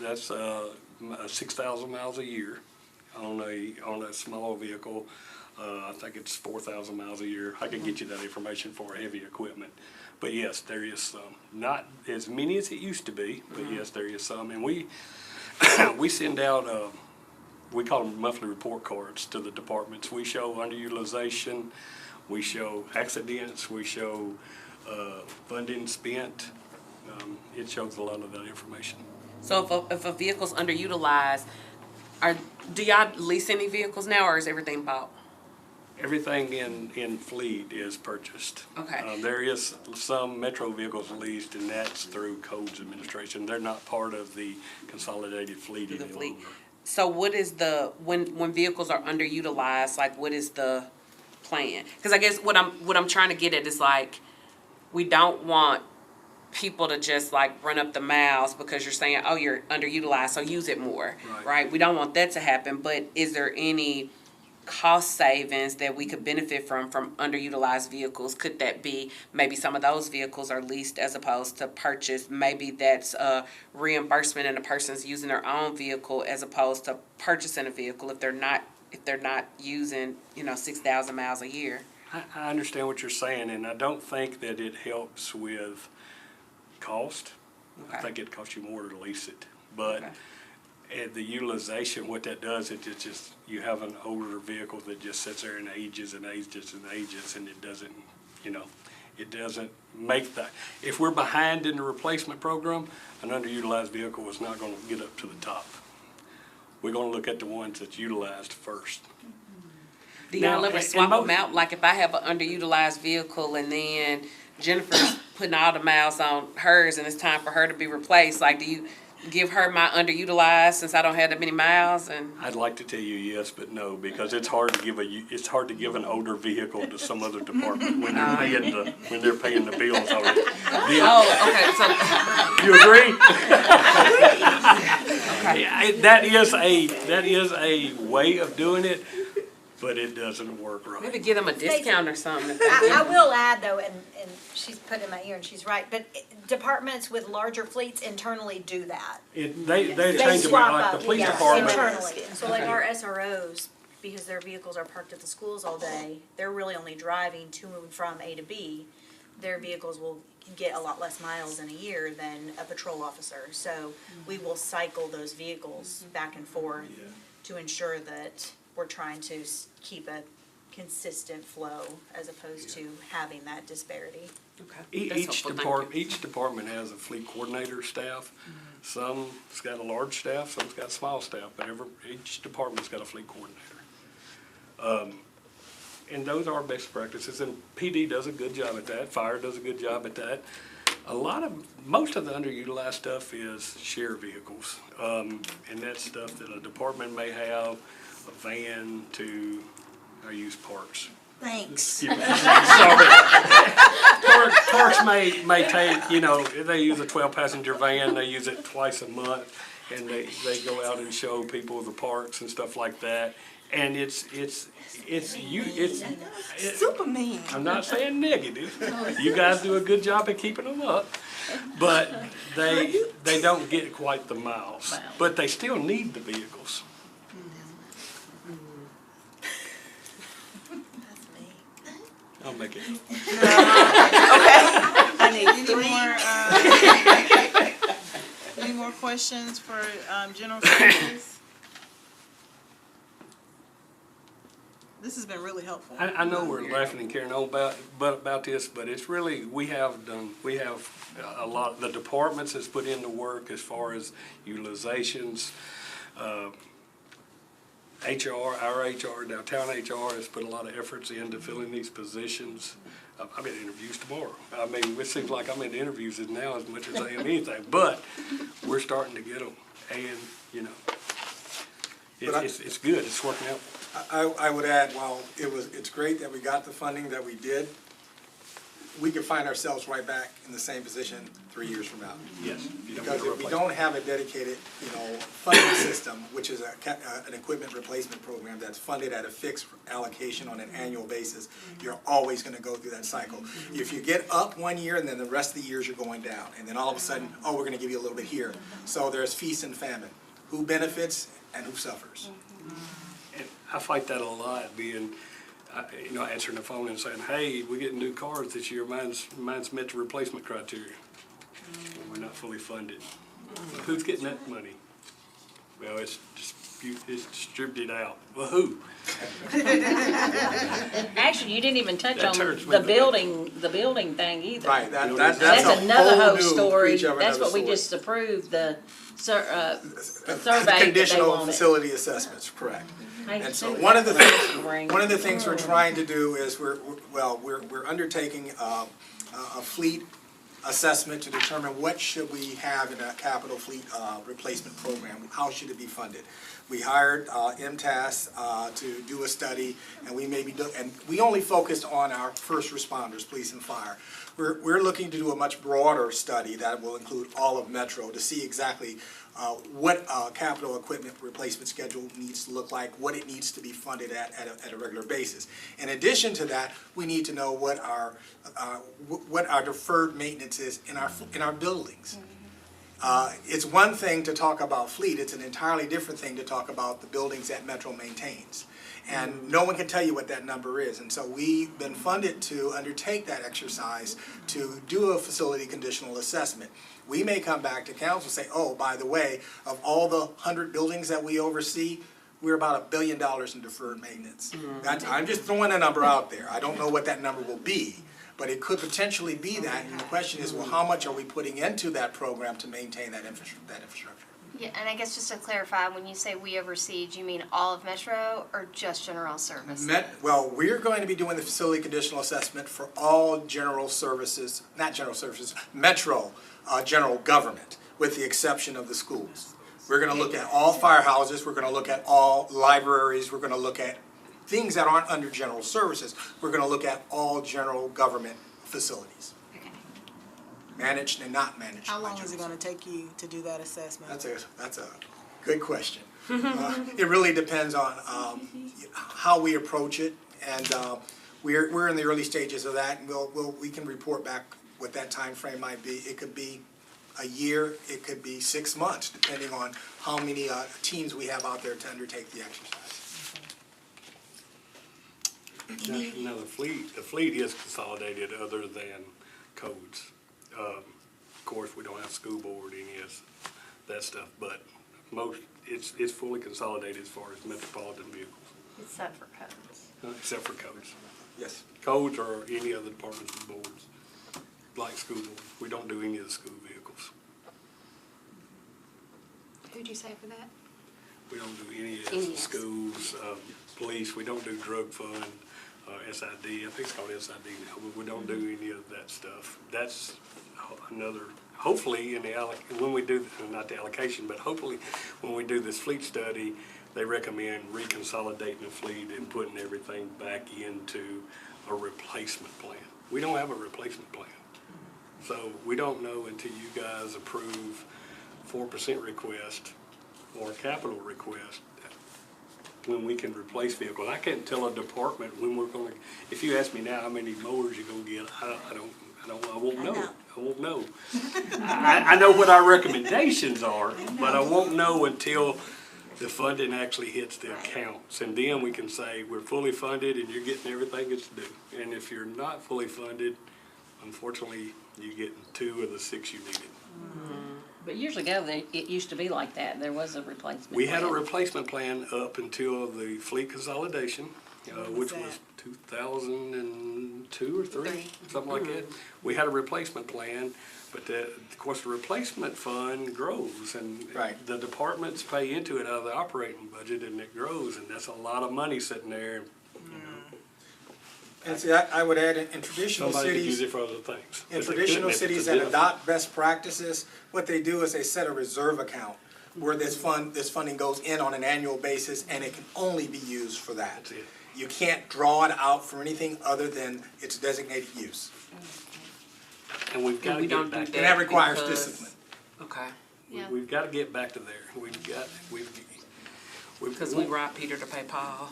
6,000 miles a year on a small vehicle. I think it's 4,000 miles a year. I can get you that information for heavy equipment. But yes, there is some. Not as many as it used to be, but yes, there is some. And we send out, we call them monthly report cards to the departments. We show underutilization, we show accidents, we show funding spent. It shows a lot of that information. So if a vehicle's underutilized, do y'all lease any vehicles now, or is everything bought? Everything in fleet is purchased. Okay. There is some Metro vehicles leased, and that's through Codes Administration. They're not part of the consolidated fleet any longer. So what is when vehicles are underutilized, like what is the plan? Because I guess what I'm trying to get at is like, we don't want people to just like run up the miles because you're saying, oh, you're underutilized, so use it more, right? We don't want that to happen, but is there any cost savings that we could benefit from underutilized vehicles? Could that be maybe some of those vehicles are leased as opposed to purchased? Maybe that's a reimbursement and a person's using their own vehicle as opposed to purchasing a vehicle if they're not using 6,000 miles a year. I understand what you're saying, and I don't think that it helps with cost. Okay. I think it costs you more to lease it. But the utilization, what that does, it's just you have an older vehicle that just sits there and ages and ages and ages, and it doesn't, it doesn't make that. If we're behind in the replacement program, an underutilized vehicle is not going to get up to the top. We're going to look at the ones that's utilized first. Do y'all ever swap them out? Like if I have an underutilized vehicle and then Jennifer's putting all the miles on hers and it's time for her to be replaced, like do you give her my underutilized since I don't have that many miles? And I'd like to tell you yes, but no, because it's hard to give an older vehicle to some other department when they're paying the bills on it. okay, so You agree? Yeah, that is a way of doing it, but it doesn't work right. maybe give them a discount or something. I will add though, and she's put in my ear and she's right, but departments with larger fleets internally do that. They change them, swap like up, the police yeah, department. internally. So like our SROs, because their vehicles are parked at the schools all day, they're really only driving to and from A to B. Their vehicles will get a lot less miles in a year than a patrol officer. So we will cycle those vehicles back and forth to ensure that we're trying to keep a consistent flow as opposed to having that disparity. Each department has a fleet coordinator staff. Some's got a large staff, some's got small staff, but each department's got a fleet coordinator. And those are best practices, and PD does a good job at that, fire does a good job at that. Most of the underutilized stuff is share vehicles, and that's stuff that a department may have, a van to I use parks. Thanks. Sorry. Parks may take, you know, they use a 12-passenger van, they use it twice a month, and they go out and show people the parks and stuff like that. And it's Superman. I'm not saying negative. You guys do a good job of keeping them up, but they don't get quite the miles. But they still need the vehicles. I'll make it. I need three more questions for general services? This has been really helpful. I know we're laughing and carrying on about this, but it's really, we have a lot, the departments has put in the work as far as utilizations. Our HR, now town HR has put a lot of efforts into filling these positions. I'm in interviews tomorrow. I mean, it seems like I'm in interviews now as much as I am anything, but we're starting to get them, and, you know, it's good, it's working out. I would add, while it's great that we got the funding that we did, we could find ourselves right back in the same position 3 years from now. Yes. Because if we don't have a dedicated, funding system, which is an equipment replacement program that's funded at a fixed allocation on an annual basis, you're always gonna go through that cycle. If you get up 1 year and then the rest of the years you're going down, and then all of a sudden, oh, we're gonna give you a little bit here. So there's feast and famine. Who benefits and who suffers? And I fight that a lot, being, answering the phone and saying, hey, we're getting new cars this year, mine's met the replacement criteria. We're not fully funded. Who's getting that money? Well, it's distributed out. Well, who? Actually, you didn't even touch That on turns me the building thing either. Right, That's a another whole whole new story. creature of That's another what we story. just approved, the survey that they Conditional wanted. facility assessments, correct. Hey, And so see, one of the that's things we're trying to do is we're undertaking a fleet assessment to determine what should we have in a capital fleet replacement program, how should it be funded. We hired MTAS to do a study, and we only focused on our first responders, police and fire. We're looking to do a much broader study that will include all of Metro to see exactly what capital equipment replacement schedule needs to look like, what it needs to be funded at a regular basis. In addition to that, we need to know what our deferred maintenance is in our buildings. It's one thing to talk about fleet, it's an entirely different thing to talk about the buildings that Metro maintains. And no one can tell you what that number is. And so we've been funded to undertake that exercise to do a facility conditional assessment. We may come back to council and say, oh, by the way, of all the 100 buildings that we oversee, we're about $1 billion in deferred maintenance. I'm just throwing a number out there. I don't know what that number will be, but it could potentially be that. And the question is, well, how much are we putting into that program to maintain that infrastructure? Yeah, and I guess just to clarify, when you say we oversee, do you mean all of Metro or just general services? Well, we're going to be doing the facility conditional assessment for all general services, not general services, Metro general government, with the exception of the schools. We're going to look at all firehouses, we're going to look at all libraries, we're going to look at things that aren't under general services. We're going to look at all general government facilities. Managed and not managed. How long is it gonna take you to do that assessment? That's a good question. It really depends on how we approach it, and we're in the early stages of that, and we can report back what that time frame might be. It could be a year, it could be 6 months, depending on how many teams we have out there to undertake the exercise. Now, the fleet is consolidated other than codes. Of course, we don't have school board, any of that stuff, but it's fully consolidated as far as Metropolitan vehicles. Except for codes. Except for codes. Yes. Codes or any other departments and boards, like school board. We don't do any of the school vehicles. Who'd you say for that? We don't do any of the schools, police, we don't do drug fund, SID, I think it's called SID now, but we don't do any of that stuff. That's another hopefully when we do, not the allocation, but hopefully when we do this fleet study, they recommend reconsolidating the fleet and putting everything back into a replacement plan. We don't have a replacement plan. So we don't know until you guys approve 4% request or capital request when we can replace vehicles. I can't tell a department when we're gonna, if you ask me now how many mowers you're gonna get, I won't know. I won't know. I know what our recommendations are, but I won't know until the funding actually hits the accounts. And then we can say, we're fully funded and you're getting everything it's due. And if you're not fully funded, unfortunately, you get 2 of the 6 you needed. But years ago, it used to be like that. There was a replacement We had a plan. replacement plan up until the fleet consolidation, which was 2002 or 3, something like that. We had a replacement plan, but of course the replacement fund grows, and the departments pay into it out of the operating budget, and it grows, and that's a lot of money sitting there. And see, I would add, in traditional Somebody could use cities, it for other things. in But they traditional couldn't if it's a cities that diff. adopt best practices, what they do is they set a reserve account where this funding goes in on an annual basis, and it can only be used for that. That's it. You can't draw it out for anything other than its designated use. And we've got to we don't get back do to And that requires because- discipline. Okay. Yeah. We've got to get back to there. Because we robbed Peter to pay Paul.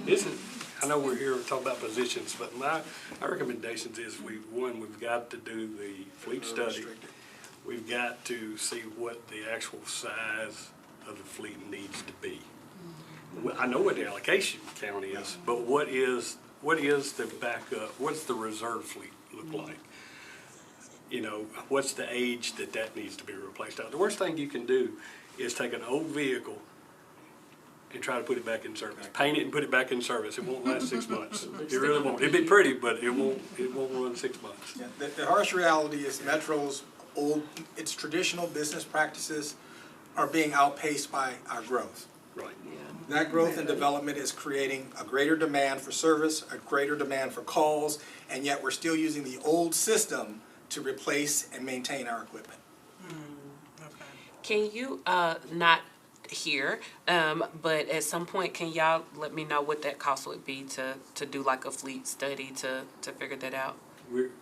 This is, I know we're here to talk about positions, but my recommendations is we've got to do the fleet study. We've got to see what the actual size of the fleet needs to be. I know what the allocation count is, but what is the backup, what's the reserve fleet look like? You know, what's the age that needs to be replaced out? The worst thing you can do is take an old vehicle and try to put it back in service. Paint it and put it back in service. It won't last 6 months. It really won't. It'd be pretty, but it won't run 6 months. Yeah, the harsh reality is Metro's its traditional business practices are being outpaced by our growth. Right. That growth and development is creating a greater demand for service, a greater demand for calls, and yet we're still using the old system to replace and maintain our equipment. Can you, not here, but at some point, can y'all let me know what that cost would be to do like a fleet study to figure that out?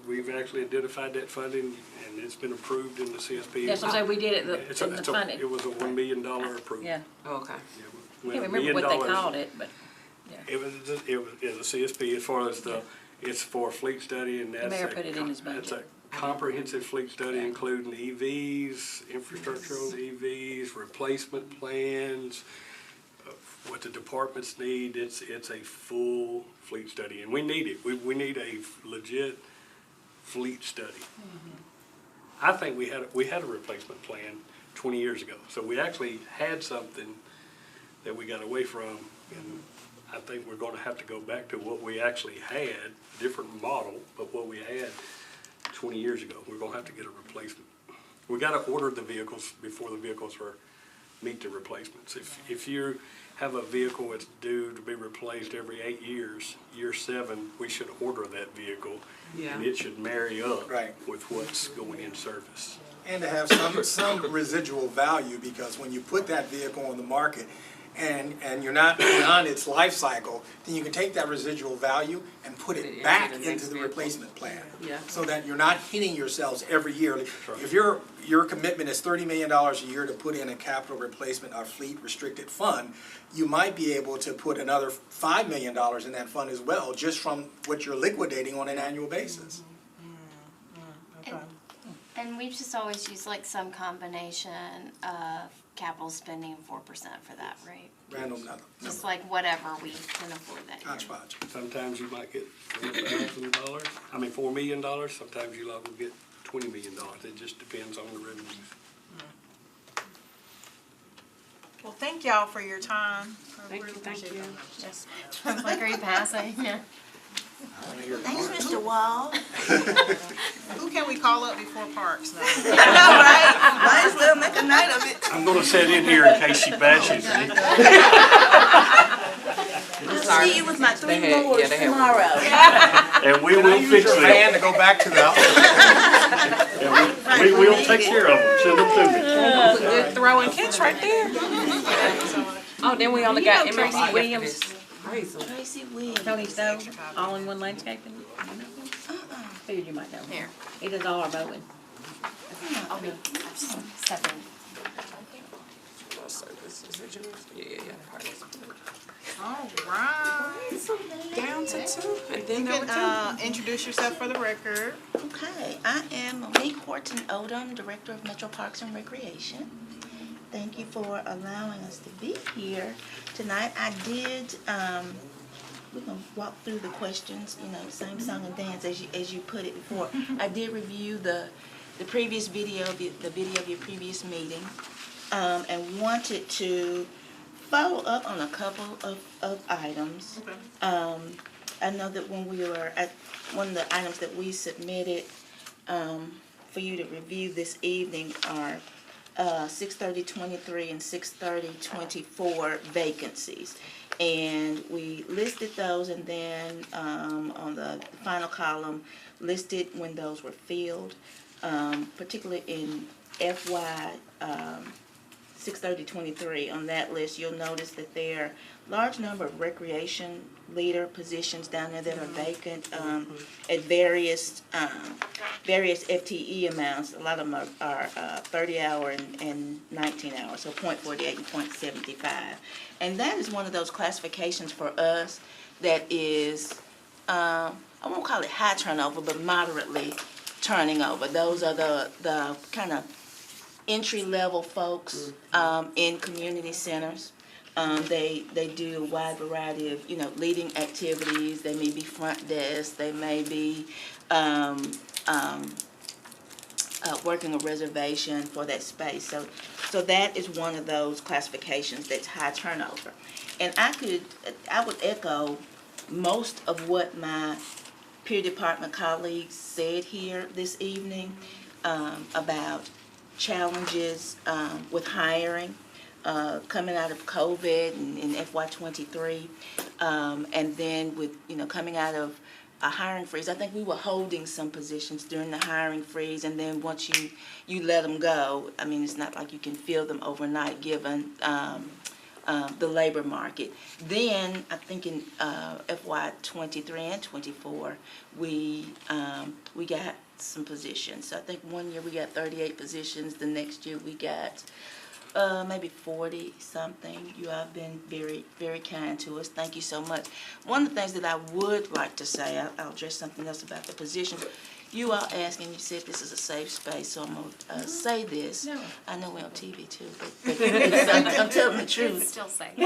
We've actually identified that funding, and it's been approved in the CSP. That's what I'm saying, we did it It's in the funding. It was a $1 million approval. Yeah. Okay. I can't remember what they called it, but, yeah. It was a CSP as far as it's for a fleet study, and that's The mayor put it in his It's a budget. comprehensive fleet study including EVs, infrastructure on EVs, replacement plans, what the departments need. It's a full fleet study, and we need it. We need a legit fleet study. I think we had a replacement plan 20 years ago, so we actually had something that we got away from, and I think we're going to have to go back to what we actually had, different model, but what we had 20 years ago. We're going to have to get a replacement. We got to order the vehicles before the vehicles meet the replacements. If you have a vehicle that's due to be replaced every 8 years, year 7, we should order that vehicle, and it should marry up with what's going in service. And to have some residual value, because when you put that vehicle on the market and you're not beyond its life cycle, then you can take that residual value and put it back into the replacement plan. So that you're not hitting yourselves every year. If your commitment is $30 million a year to put in a capital replacement or fleet restricted fund, you might be able to put another $5 million in that fund as well, just from what you're liquidating on an annual basis. And we've just always used like some combination of capital spending and 4% for that, right? Random number. Just like whatever we can afford that year. Hodgepodge. Sometimes you might get $4 million. Sometimes you'll liable to get $20 million. It just depends on the revenues. Well, thank y'all for your time. Thank you. Yes. It's like great passing, yeah. Thanks, Mr. Wall. Who can we call up before Parks now? I know, right? Might as well make a night of it. I'm going to sit in here in case she bashes me. I'll see you with my 3 mowers tomorrow. And we will fix Van it. to go back to the And We'll take care of them, send them to me. That's a good throw and catch right there. Oh, then we only got Tracy Williams, Tracy Williams. Tony Stowe, All in One Landscaping. Figured you might know him. Here. He does all our mowing. I'll be 7. All right. Down to 2, and then You number 2. can introduce yourself for the record. Okay, I am Monique Horton Odom, Director of Metro Parks and Recreation. Thank you for allowing us to be here tonight. I did, we're gonna walk through the questions, you know, same song and dance as you put it before. I did review the previous video, the video of your previous meeting, and wanted to follow up on a couple of items. I know that when we were at, one of the items that we submitted for you to review this evening are 630-23 and 630-24 vacancies. And we listed those, and then on the final column, listed when those were filled, particularly in FY 630-23. On that list, you'll notice that there are a large number of recreation leader positions down there that are vacant at various FTE amounts. A lot of them are 30-hour and 19-hour, so 0.48 and 0.75. And that is one of those classifications for us that is, I won't call it high turnover, but moderately turning over. Those are the kind of entry-level folks in community centers. They do a wide variety of, you know, leading activities. They may be front desk. They may be working a reservation for that space. So that is one of those classifications that's high turnover. And I would echo most of what my peer department colleagues said here this evening about challenges with hiring coming out of COVID and in FY23, and then with, you know, coming out of a hiring freeze. I think we were holding some positions during the hiring freeze, and then once you let them go, I mean, it's not like you can fill them overnight given the labor market. Then I think in FY23 and 24, we got some positions. So I think one year we got 38 positions. The next year we got maybe 40 something. You have been very, very kind to us. Thank you so much. One of the things that I would like to say, I'll address something else about the position. You all asked, and you said this is a safe space, so I'm going to say this. No. I know we're on TV too, but I'm telling the truth. It's still safe.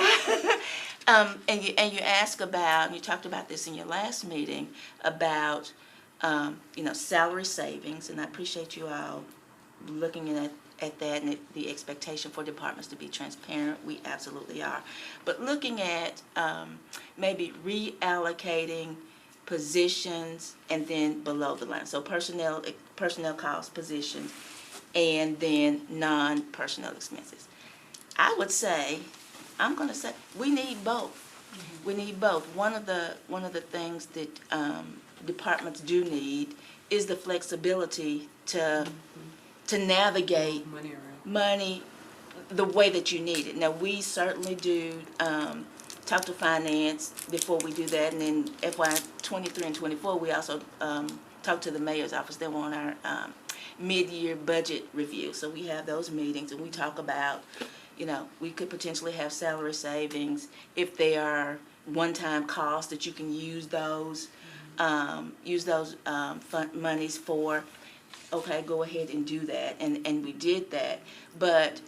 And you asked about, and you talked about this in your last meeting, about you know, salary savings, and I appreciate you all looking at that and the expectation for departments to be transparent. We absolutely are. But looking at maybe reallocating positions and then below the line. So personnel cost positions and then non-personnel expenses. I would say, I'm going to say, we need both. Mm-hmm. We need both. One of the things that departments do need is the flexibility to navigate money the way that you need it. Now, we certainly do talk to finance before we do that, and then FY23 and 24, we also talk to the mayor's office. They want our mid-year budget review, so we have those meetings, and we talk about, you know, we could potentially have salary savings if there are one-time costs that you can use those fund monies for. Okay, go ahead and do that, and we did that. But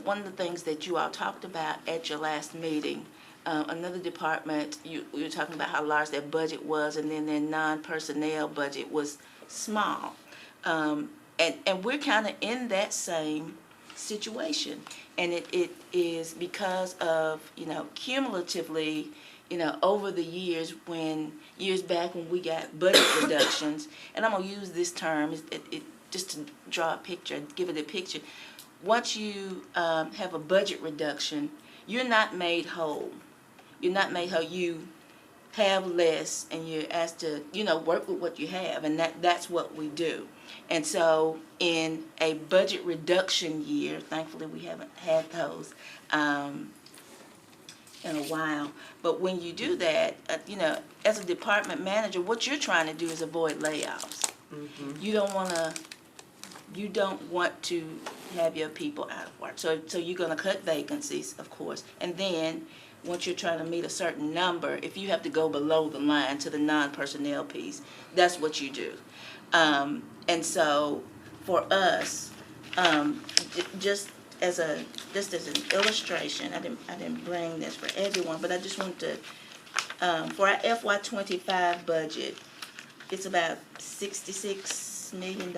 one of the things that you all talked about at your last meeting, another department, we were talking about how large their budget was, and then their non-personnel budget was small. And we're kind of in that same situation, and it is because of, you know, cumulatively, you know, over the years back when we got budget reductions, and I'm going to use this term just to draw a picture, give it a picture. Once you have a budget reduction, you're not made whole. You're not made whole. You have less, and you're asked to, you know, work with what you have, and that's what we do. And so in a budget reduction year, thankfully we haven't had those in a while. But when you do that, as a department manager, what you're trying to do is avoid layoffs. You don't want to have your people out of work. So you're going to cut vacancies, of course. And then once you're trying to meet a certain number, if you have to go below the line to the non-personnel piece, that's what you do. And so for us, just as an illustration, I didn't bring this for everyone, but I just want to, for our FY25 budget, it's about $66 million.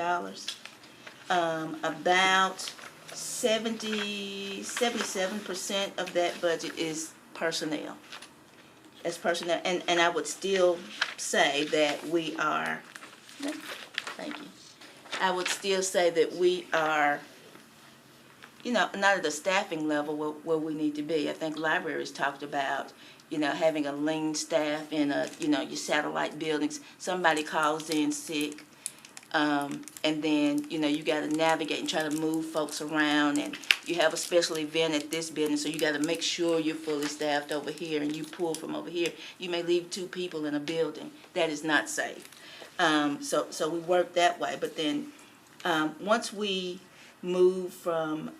About 77% of that budget is personnel. As personnel, and I would still say that we are, thank you. I would still say that we are, not at the staffing level where we need to be. I think libraries talked about, having a lean staff in your satellite buildings. Somebody calls in sick, and then, you got to navigate and try to move folks around, and you have a special event at this building, so you got to make sure you're fully staffed over here, and you pull from over here. You may leave 2 people in a building. That is not safe. So we work that way. But then once we move to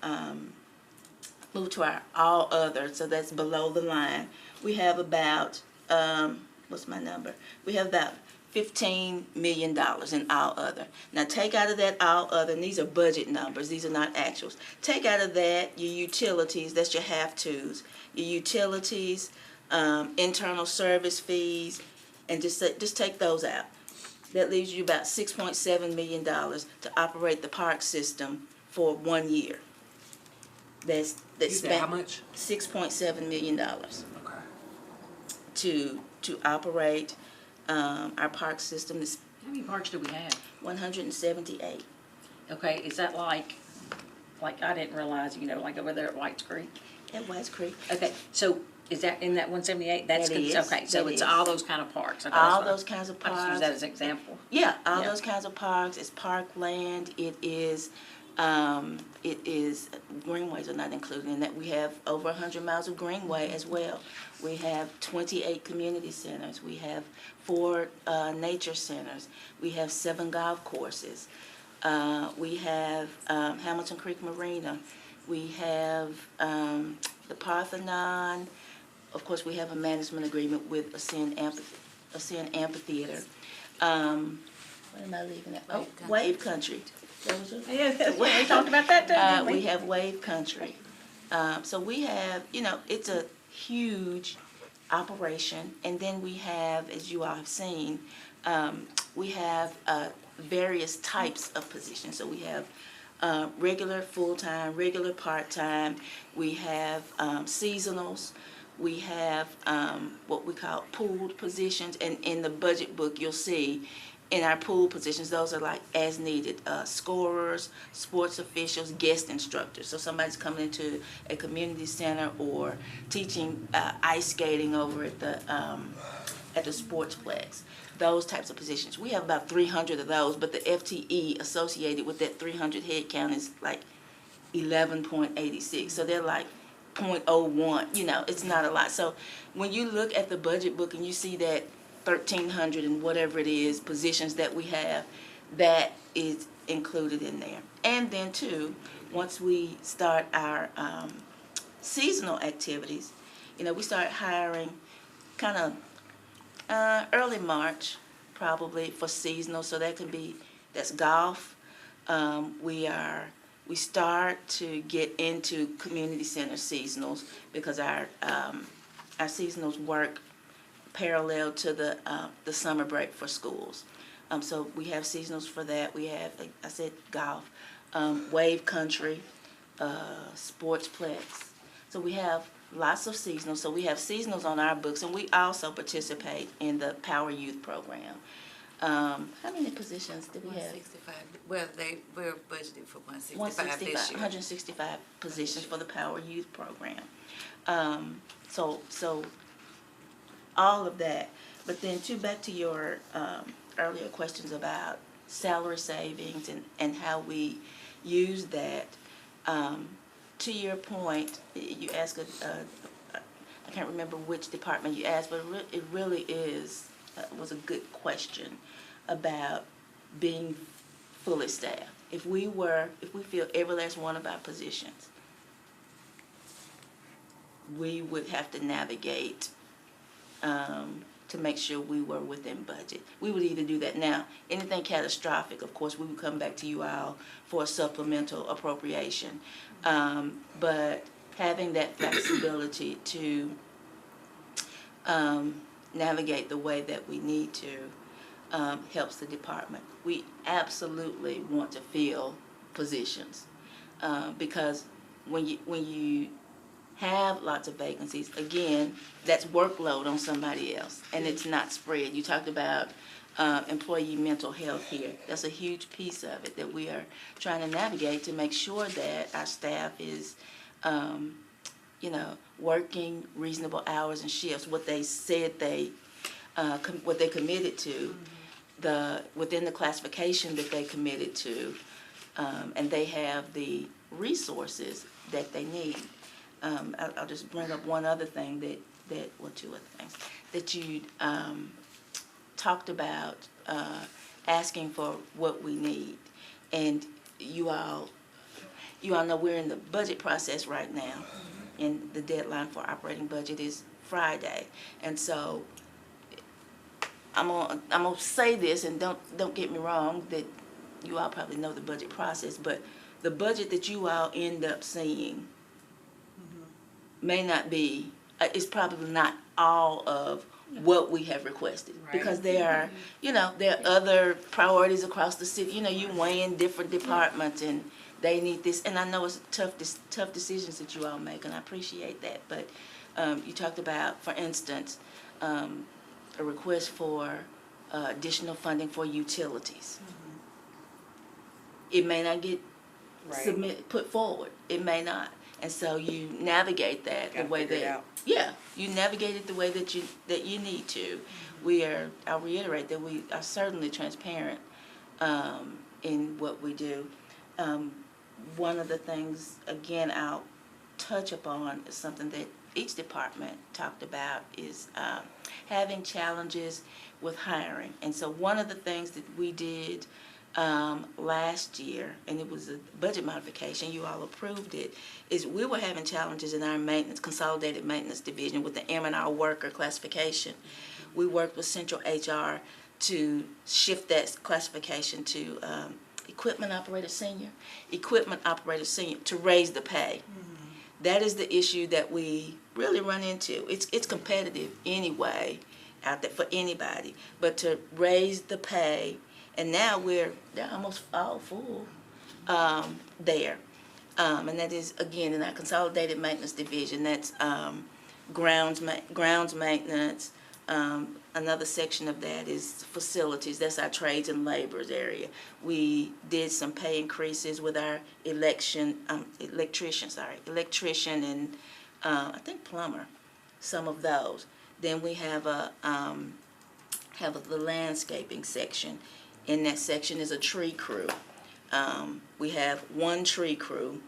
our all other, so that's below the line, we have about, what's my number? We have about $15 million in all other. Now take out of that all other, and these are budget numbers, these are not actuals. Take out of that your utilities, that's your have-tos, your utilities, internal service fees, and just take those out. That leaves you about $6.7 million to operate the park system for 1 year. That's How much? $6.7 million. Okay. To operate our park system. How many parks do we have? 178. Okay, is that like I didn't realize, like over there at White's Creek? At White's Creek. Okay, so is that in that 178? That's That good. is, Okay, so that it's is. all those kind of parks. Okay, All that's those kinds of I just parks. use that as an example. Yeah, all Yeah. those kinds of parks. It's parkland. It is greenways are not included in that. We have over 100 miles of greenway as well. We have 28 community centers. We have 4 nature centers. We have 7 golf courses. We have Hamilton Creek Marina. We have the Parthenon. Of course, we have a management agreement with Ascend Amphitheater. What am I leaving out? Oh, Wave Country. Yeah, we talked about that too, didn't we? We have Wave Country. So we have, it's a huge operation. And then we have, as you all have seen, we have various types of positions. So we have regular full-time, regular part-time. We have seasonals. We have what we call pooled positions. And in the budget book, you'll see in our pool positions, those are like as needed, scorers, sports officials, guest instructors. So somebody's coming into a community center or teaching ice skating over at the sportsplex. Those types of positions. We have about 300 of those, but the FTE associated with that 300 head count is like 11.86. So they're like 0.01, it's not a lot. So when you look at the budget book and you see that 1,300 and whatever it is positions that we have, that is included in there. And then too, once we start our seasonal activities, we start hiring kind of early March probably for seasonal. So that's golf. We start to get into community center seasonals because our seasonals work parallel to the summer break for schools. So we have seasonals for that. We have, like I said, golf, Wave Country, Sportsplex. So we have lots of seasonals. So we have seasonals on our books, and we also participate in the Power Youth Program. How many positions do we have? 165. Well, we're budgeted for 165 this year. 165 positions for the Power Youth Program. So all of that. But then back to your earlier questions about salary savings and how we use that. To your point, you asked, I can't remember which department you asked, but it really was a good question about being fully staffed. If we fill every last one of our positions, we would have to navigate to make sure we were within budget. We would either do that now. Anything catastrophic, of course, we would come back to you all for a supplemental appropriation. But having that flexibility to navigate the way that we need to helps the department. We absolutely want to fill positions because when you have lots of vacancies, again, that's workload on somebody else, and it's not spread. You talked about employee mental health here. That's a huge piece of it that we are trying to navigate to make sure that our staff is, working reasonable hours and shifts, what they said what they committed to, within the classification that they committed to, and they have the resources that they need. I'll just bring up one other thing two other things that you talked about asking for what we need, and you all know we're in the budget process right now, and the deadline for operating budget is Friday, and so I'm gonna say this, and don't get me wrong, that you all probably know the budget process, but the budget that you all end up seeing may not be, it's probably not all of what we have requested. Right. Because there are other priorities across the city. You weigh in different departments and they need this. And I know it's tough decisions that you all make, and I appreciate that. But you talked about, for instance, a request for additional funding for utilities. It may not get put forward. It may not. And so you navigate that the way that you navigate it the way that you need to. I'll reiterate that we are certainly transparent in what we do. One of the things, again, I'll touch upon is something that each department talked about is having challenges with hiring. And so one of the things that we did last year, and it was a budget modification, you all approved it, is we were having challenges in our consolidated maintenance division with the M&R worker classification. We worked with Central HR to shift that classification to equipment operator senior to raise the pay. That is the issue that we really run into. It's competitive anyway out there for anybody, but to raise the pay. And now they're almost all full there. And that is, again, in our consolidated maintenance division. That's grounds maintenance. Another section of that is facilities. That's our trades and labors area. We did some pay increases with our electrician and I think plumber, some of those. Then we have the landscaping section. In that section is a tree crew. We have one tree crew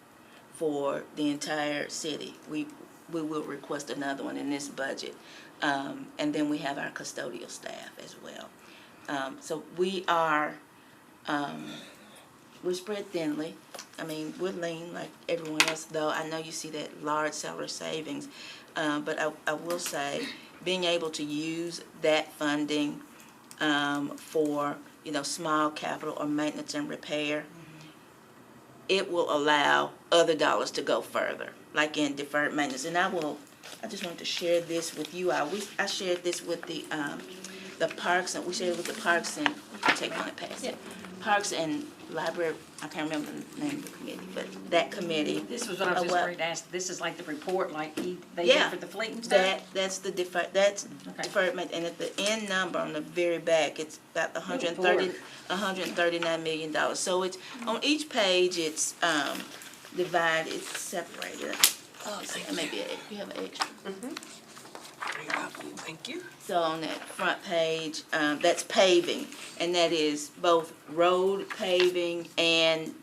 for the entire city. We will request another one in this budget. And then we have our custodial staff as well. So we're spread thinly. I mean, we're lean like everyone else, though I know you see that large salary savings. But I will say, being able to use that funding for small capital or maintenance and repair, it will allow other dollars to go further, like in deferred maintenance. And I just want to share this with you all. I shared this with the parks, and we shared it with the parks and take one and pass it. Parks and library, I can't remember the name of the committee, but that committee. This was what I was just going to ask. This is like the report, like they did for the fleet and stuff? That's deferred maintenance. And at the end number on the very back, it's about $139 million. So it's on each page, it's divided, it's separated. Oh, maybe you have an extra. Thank you. So on that front page, that's paving, and that is both road paving and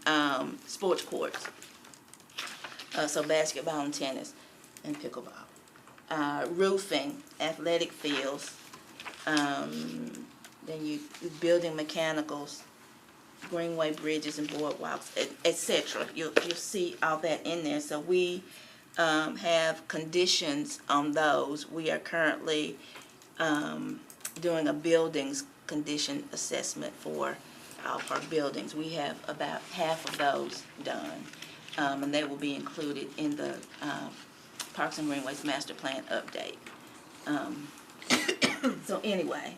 sports courts. So basketball and tennis and pickleball. Roofing, athletic fields, then you building mechanicals, greenway bridges and boardwalks, et cetera. You'll see all that in there. So we have conditions on those. We are currently doing a buildings condition assessment for all of our buildings. We have about half of those done, and they will be included in the Parks and Greenways Master Plan update. So anyway,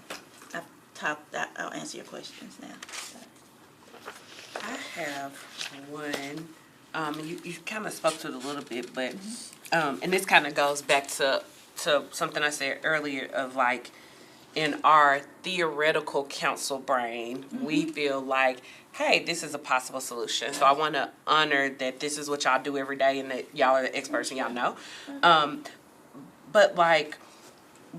I'll answer your questions now. I have one, you kind of spoke to it a little bit, but, and this kind of goes back to something I said earlier of like, in our theoretical council brain, we feel like, hey, this is a possible solution. So I want to honor that this is what y'all do every day and that y'all are the experts and y'all know. But like,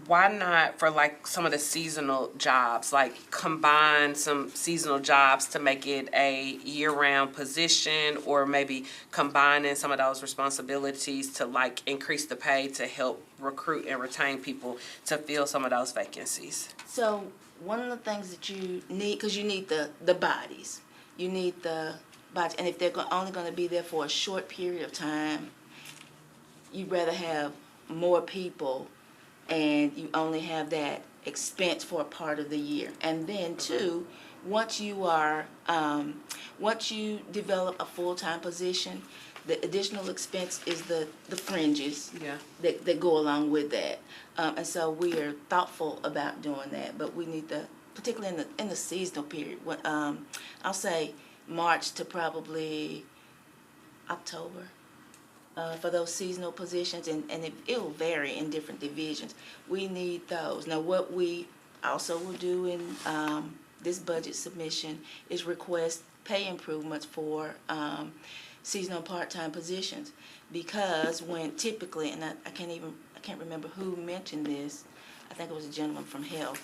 why not for like some of the seasonal jobs, like combine some seasonal jobs to make it a year-round position, or maybe combining some of those responsibilities to like increase the pay to help recruit and retain people to fill some of those vacancies? So one of the things that you need, because you need the bodies, you need the bodies, and if they're only going to be there for a short period of time, you'd rather have more people and you only have that expense for a part of the year. And then two, once you develop a full-time position, the additional expense is the fringes that go along with that. And so we are thoughtful about doing that, but we need particularly in the seasonal period, I'll say March to probably October. For those seasonal positions, and it'll vary in different divisions. We need those. Now, what we also will do in this budget submission is request pay improvements for seasonal part-time positions, because when typically, and I can't remember who mentioned this, I think it was a gentleman from Health,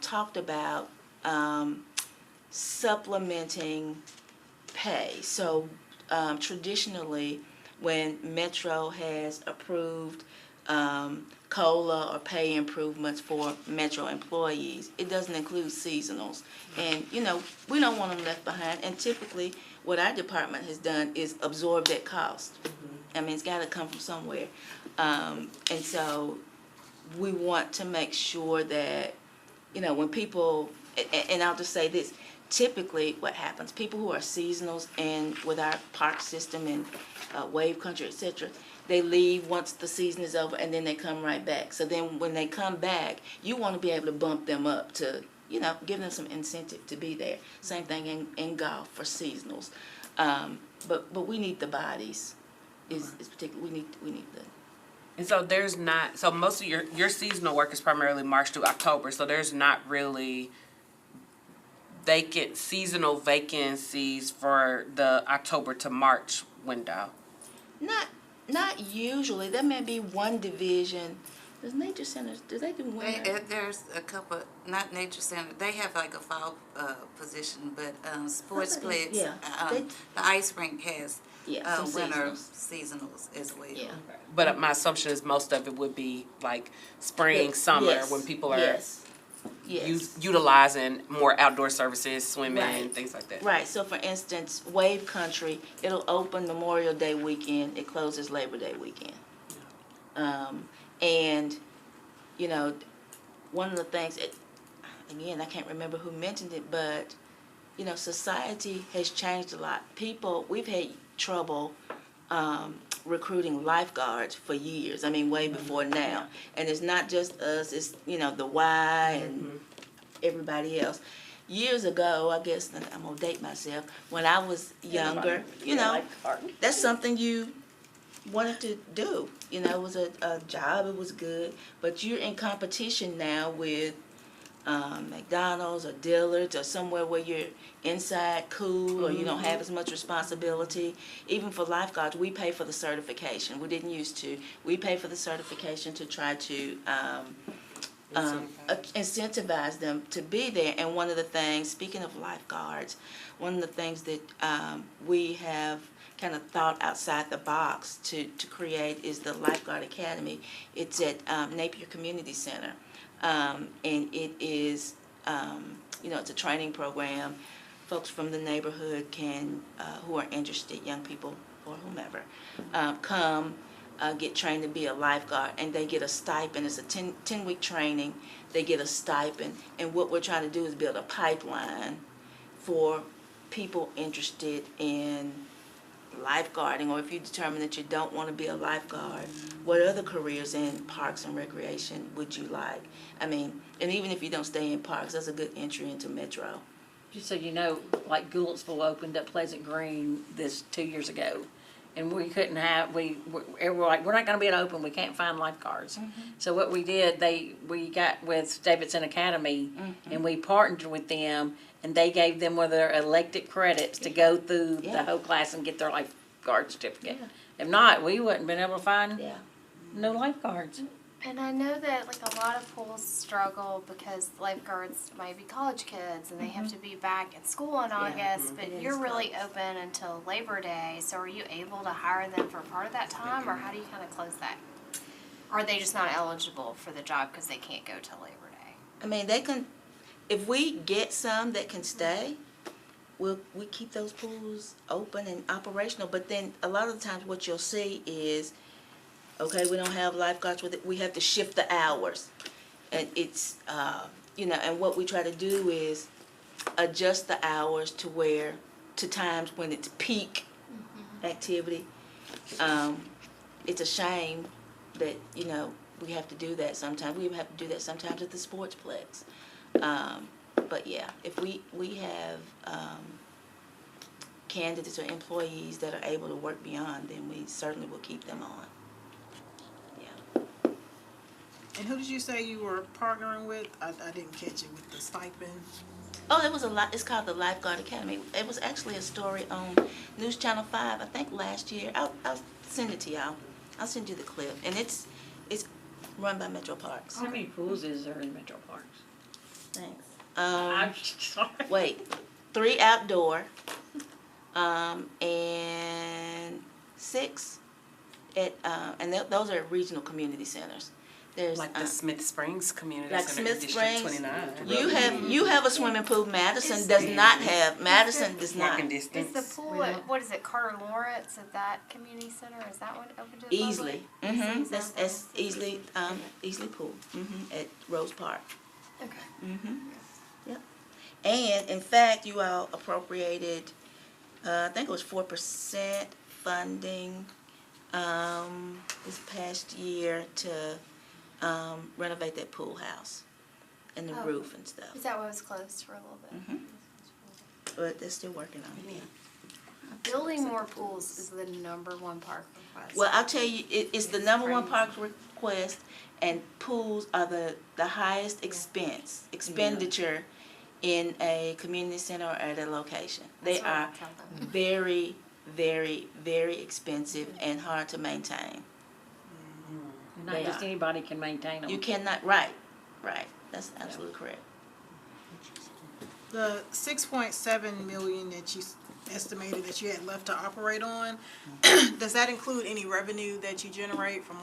talked about supplementing pay. So traditionally, when Metro has approved COLA or pay improvements for Metro employees, it doesn't include seasonals. And, we don't want them left behind. And typically, what our department has done is absorb that cost. I mean, it's got to come from somewhere. And so we want to make sure that, when people, and I'll just say this, typically what happens, people who are seasonals and with our park system and wave country, etc., they leave once the season is over and then they come right back. So then when they come back, you want to be able to bump them up to, give them some incentive to be there. Same thing in golf for seasonals. But we need the bodies. Is particular. We need the. And so there's not, so most of your seasonal work is primarily March through October, so there's not really seasonal vacancies for the October to March window. Not usually. There may be one division. Does Nature Centers, do they do winter? There's a couple, not Nature Center, they have like a fall position, but Sportsplex, the ice rink has winter seasonals as well. Yeah. But my assumption is most of it would be like spring, summer, when people are utilizing more outdoor services, swimming, and things like that. Right. So, for instance, Wave Country, it'll open Memorial Day weekend. It closes Labor Day weekend. And, one of the things, again, I can't remember who mentioned it, but, society has changed a lot. We've had trouble recruiting lifeguards for years. I mean, way before now. And it's not just us, it's, the Y and everybody else. Years ago, I guess, and I'm going to date myself, when I was younger, that's something you wanted to do. It was a job, it was good. But you're in competition now with McDonald's or Dillard's or somewhere where you're inside cool or you don't have as much responsibility. Even for lifeguards, we pay for the certification. We didn't used to. We pay for the certification to try to incentivize them to be there. And one of the things, speaking of lifeguards, one of the things that we have kind of thought outside the box to create is the Lifeguard Academy. It's at Napier Community Center. And it is, it's a training program. Folks from the neighborhood can, who are interested, young people or whomever, come get trained to be a lifeguard, and they get a stipend. It's a 10-week training. They get a stipend, and what we're trying to do is build a pipeline for people interested in lifeguarding, or if you determine that you don't want to be a lifeguard, what other careers in parks and recreation would you like? I mean, and even if you don't stay in parks, that's a good entry into Metro. Just so you know, like Goulitsville opened up Pleasant Green 2 years ago. And we couldn't have, we were like, we're not gonna be open, we can't find lifeguards. So what we did, we got with Davidson Academy, and we partnered with them, and they gave them one of their elected credits to go through the whole class and get their lifeguard certificate. If not, we wouldn't been able to find no lifeguards. And I know that a lot of pools struggle because lifeguards might be college kids and they have to be back in school in August, but you're really open until Labor Day, so are you able to hire them for part of that time, or how do you kind of close that? Or are they just not eligible for the job because they can't go till Labor Day? I mean, they can, if we get some that can stay, we keep those pools open and operational, but then a lot of the times what you'll see is, okay, we don't have lifeguards with it, we have to shift the hours. And it's, and what we try to do is adjust the hours to times when it's peak activity. It's a shame that, we have to do that sometimes. We even have to do that sometimes at the Sportsplex. But yeah, if we have candidates or employees that are able to work beyond, then we certainly will keep them on. And who did you say you were partnering with? I didn't catch it with the stipend. Oh, it was it's called the Lifeguard Academy. It was actually a story on News Channel 5, I think last year. I'll send it to y'all. I'll send you the clip. And it's run by Metro Parks. How many pools is there in Metro Parks? Thanks. I'm sorry. Wait, 3 outdoor, and 6 at, and those are regional community centers. There's like the Smith Springs Community like Center, Smith District Springs, 29. you have a swimming pool. Madison does not have. Madison does not. Is the pool at, what is it, Carter Lawrence at that community center? Is that one open to the Easily. public? That's easily pool. At Rose Park. Okay. Yep. And in fact, you all appropriated, I think it was 4% funding this past year to renovate that pool house and the roof and stuff. Is that why it was closed for a little bit? But they're still working on it. Building more pools is the #1 park request. Well, I'll tell you, it's the #1 park request, and pools are the highest expenditure in a community center or at a location. They are very, very, very expensive and hard to maintain. Not just anybody can maintain them. You cannot, right. That's absolutely correct. The $6.7 million that you estimated that you had left to operate on, does that include any revenue that you generate from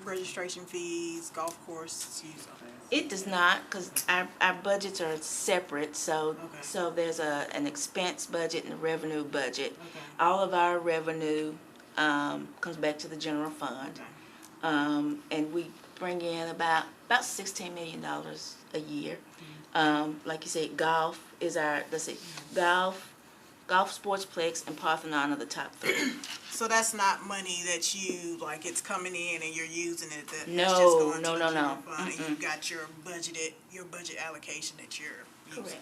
registration fees, golf course use? It does not, because our budgets are separate, so there's an expense budget and a revenue budget. All of our revenue comes back to the general fund. And we bring in about $16 million a year. Like you said, golf is golf, Sportsplex, and Parthenon are the top 3. So that's not money that you, it's coming in and you're using it, that's No. just going to the general fund, and you got your budget allocation that you're using.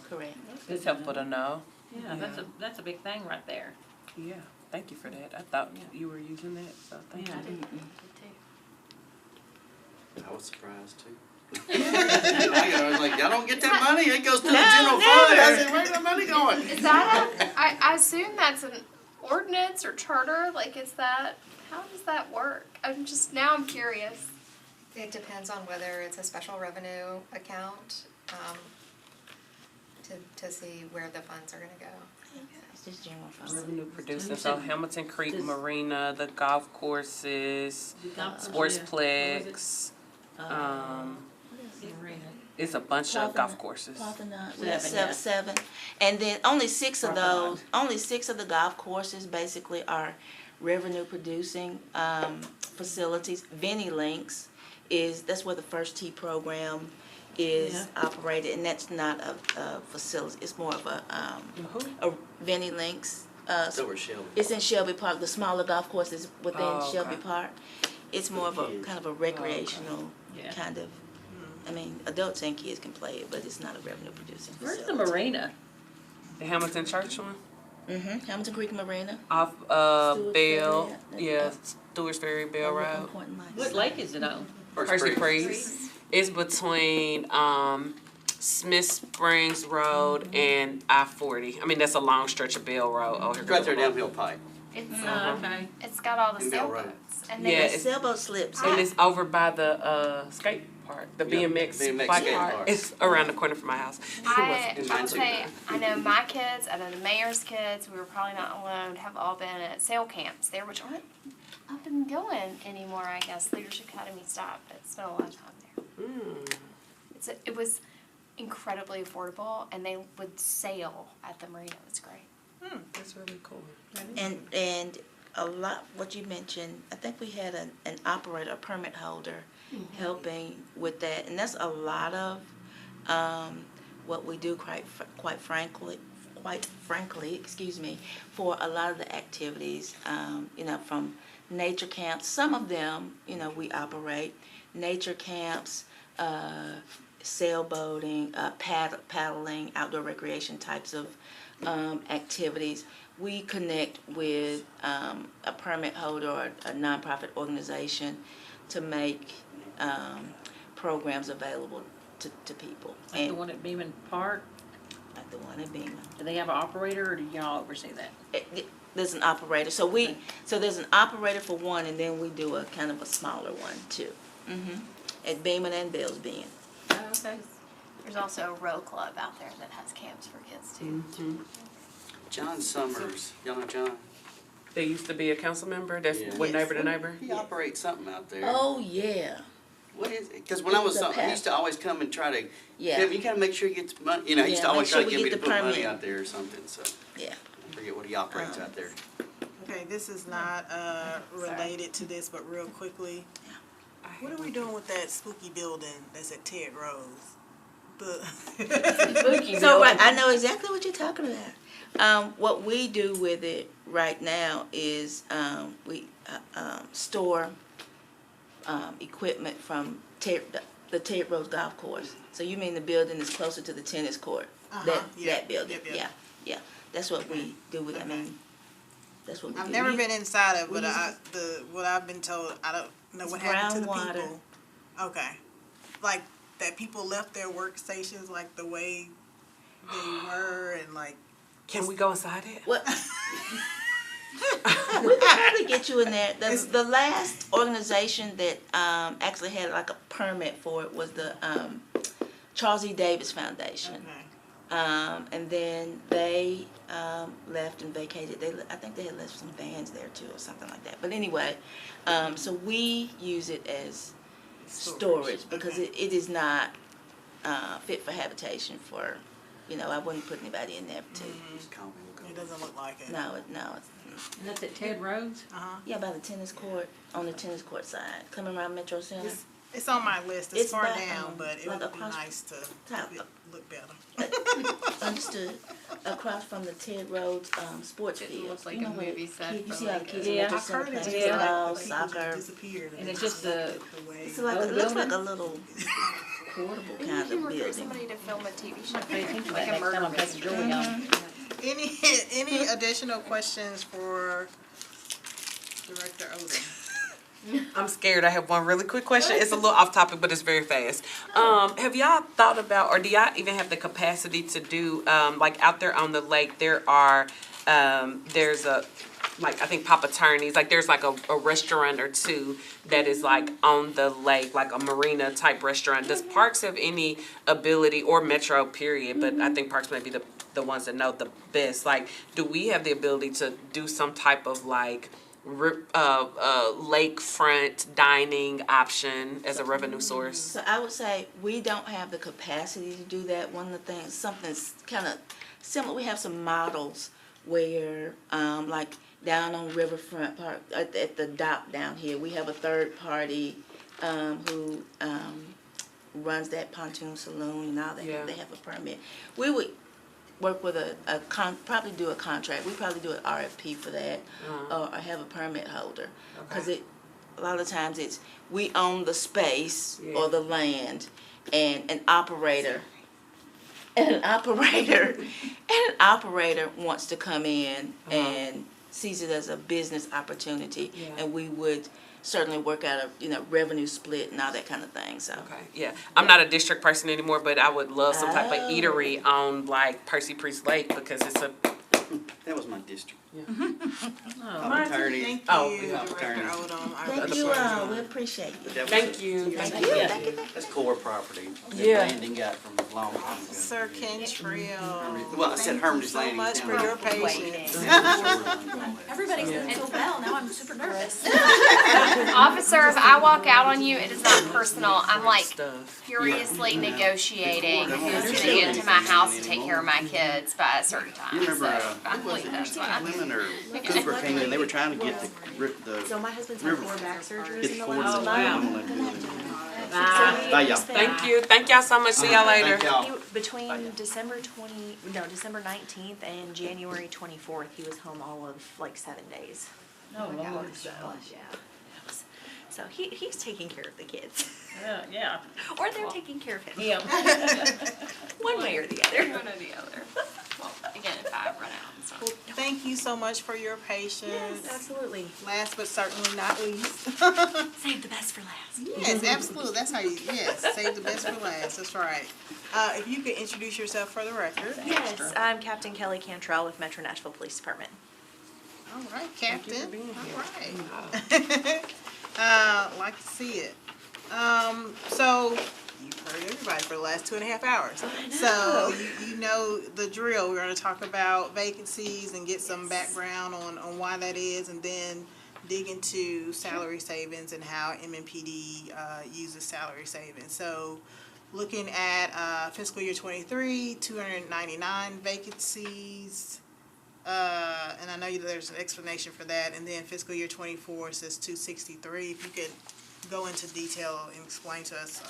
Correct. It's helpful to know. Yeah, that's a big thing right there. Yeah, thank you for that. I thought you were using that, so thank you. I was surprised too. I was like, y'all don't get that money, it goes to the general fund. I said, where's the money going? Is that I assume that's an ordinance or charter, like how does that work? Now I'm curious. It depends on whether it's a special revenue account, to see where the funds are gonna go. It's just general fund. Revenue producing, so Hamilton Creek Marina, the golf courses, Sportsplex, it's a bunch of golf courses. We have seven. And then only 6 of those, only 6 of the golf courses basically are revenue producing facilities. Vinnie Links that's where the First Tee program is operated, and that's not a facility, it's more of a Vinnie Links. So we're Shelby. It's in Shelby Park, the smaller golf course is within Shelby Park. It's more of a kind of a recreational kind of, I mean, adults and kids can play it, but it's not a revenue producing facility. Where's the marina? The Hamilton Church one? Hamilton Creek Marina. Off Stewart's Bell, Ferry, Stewart's Ferry, Bell Road. What lake is it on? Percy Priest. It's between Smith Springs Road and I-40. I mean, that's a long stretch of Bell Road. Oh, It's right there downhill pike. It's Okay. it's got all the In Bell Road. sailboats. And Yeah, they Sailboat slips. And it's over by the skate park, the BMX BMX bike skate park. park. It's around the corner from my house. I Mine will too. say, I know my kids, I know the mayor's kids, we were probably not alone, have all been at sail camps there, which aren't up and going anymore, I guess. Leadership Academy stopped, but spent a lot of time there. It was incredibly affordable, and they would sail at the marina. It was great. That's really cool. And a lot, what you mentioned, I think we had an operator, a permit holder, helping with that, and that's a lot of what we do. Quite frankly, excuse me, for a lot of the activities, from nature camps. Some of them, we operate nature camps, sailboating, paddling, outdoor recreation types of activities. We connect with a permit holder or a nonprofit organization to make programs available to people. Like the one at Beeman Park? Like the one at Beeman. Do they have an operator, or do y'all oversee that? There's an operator. So there's an operator for one, and then we do a kind of a smaller one too. At Beeman and Bell's Bend. Oh, okay. There's also a row club out there that has camps for kids too. John Summers, y'all know John? They used to be a council member. That's with neighbor to neighbor. He operates something out there. Oh yeah. What is it? Because when I was something, he used to always come and try to. Yeah. You gotta make sure he gets money. He used to always try to get me to put money out there or something. So. Yeah. I forget what he operates out there. Okay, this is not related to this, but real quickly, what are we doing with that spooky building that's at Ted Rose? So I know exactly what you're talking about. What we do with it right now is we store equipment from the Ted Rose Golf Course. So you mean the building that's closer to the tennis court? That building? Yeah. That's what we do with it. I mean, that's what we do. I've never been inside of it, but what I've been told, I don't know what happened to the people. Okay. Like, that people left their workstations like the way they were, and like. Can we go inside it? What? We can probably get you in there. The last organization that actually had like a permit for it was the Charles E. Davis Foundation. Okay. And then they left and vacated. I think they had left some vans there too or something like that. But anyway, so we use it as storage because it is not fit for habitation for, I wouldn't put anybody in there to. It doesn't look like it. No. And that's at Ted Rose? Yeah, by the tennis court, on the tennis court side, coming around Metro Center. It's on my list. It's far by, down, but it like would be across nice to look better. Understood. Across from the Ted Rhodes sports field. looks like You know a where movie set You for see how the like kids a- in Yeah, Metro I've Center heard it's playing just football, like people soccer. disappeared. And it's just the. It looks like a little portable Maybe kind you can of recruit building. somebody to film a TV show. Pay attention to Like that a next murder time I'm passing mystery. Joey on. Any additional questions for Director Odom? I'm scared. I have one really quick question. It's a little off topic, but it's very fast. Have y'all thought about, or do y'all even have the capacity to do, like out there on the lake, there's a, like, I think Papa Turney's, like there's like a restaurant or two that is like on the lake, like a marina type restaurant. Does Parks have any ability, or Metro period, but I think Parks may be the ones that know the best. Like, do we have the ability to do some type of like lakefront dining option as a revenue source? So I would say we don't have the capacity to do that. One of the things, something's kind of similar, we have some models where, like down on Riverfront Park, at the dock down here, we have a third party who runs that pontoon saloon and all that. Yeah. They have a permit. We would work with probably do a contract. We probably do an RFP for that, or have a permit holder. Because a lot of times we own the space or the land, and an operator wants to come in and sees it as a business opportunity, and we would certainly work out a revenue split and all that kind of thing. So I'm not a district person anymore, but I would love some type of eatery on like Percy Priest Lake, because it's a That was my district. Thank you, Director Odom. thank you all. We appreciate you. Thank you. That's core property. Yeah. That Landon got from a long time ago. Sir Cantrell. Well, I said Hermitage Thank you Landing. so much for your patience. Everybody's doing so well, now I'm super nervous. Officer, if I walk out on you, it is not personal. I'm like furiously negotiating who's gonna get into my house to take care of my kids by a certain time. You remember So I believe that's what I'm Lemon or Cooper came in, they were trying to get the So my husband's had 4 back surgeries get in the forward last to the month. Bye, y'all. Thank you. Thank y'all so much. See y'all later. Thank y'all. Between December 19th and January 24th, he was home all of like 7 days. Oh, Lord. So he's taking care of the kids. Yeah. Or they're taking care of him. Yeah. One way or the other. One or the other. Well, again, if I run out, so. Thank you so much for your patience. Yes, absolutely. Last but certainly not least. Save the best for last. Yes, absolutely. That's how save the best for last. That's right. If you could introduce yourself for the record. Yes, I'm Captain Kelly Cantrell with Metro Nashville Police Department. All right, Captain. All right. Like to see it. So you've heard everybody for the last 2.5 hours. So you know the drill. We're going to talk about vacancies and get some background on why that is, and then dig into salary savings and how MNPD uses salary savings. So looking at fiscal year 23, 299 vacancies. And I know there's an explanation for that. And then fiscal year 24 says 263. If you could go into detail and explain to us.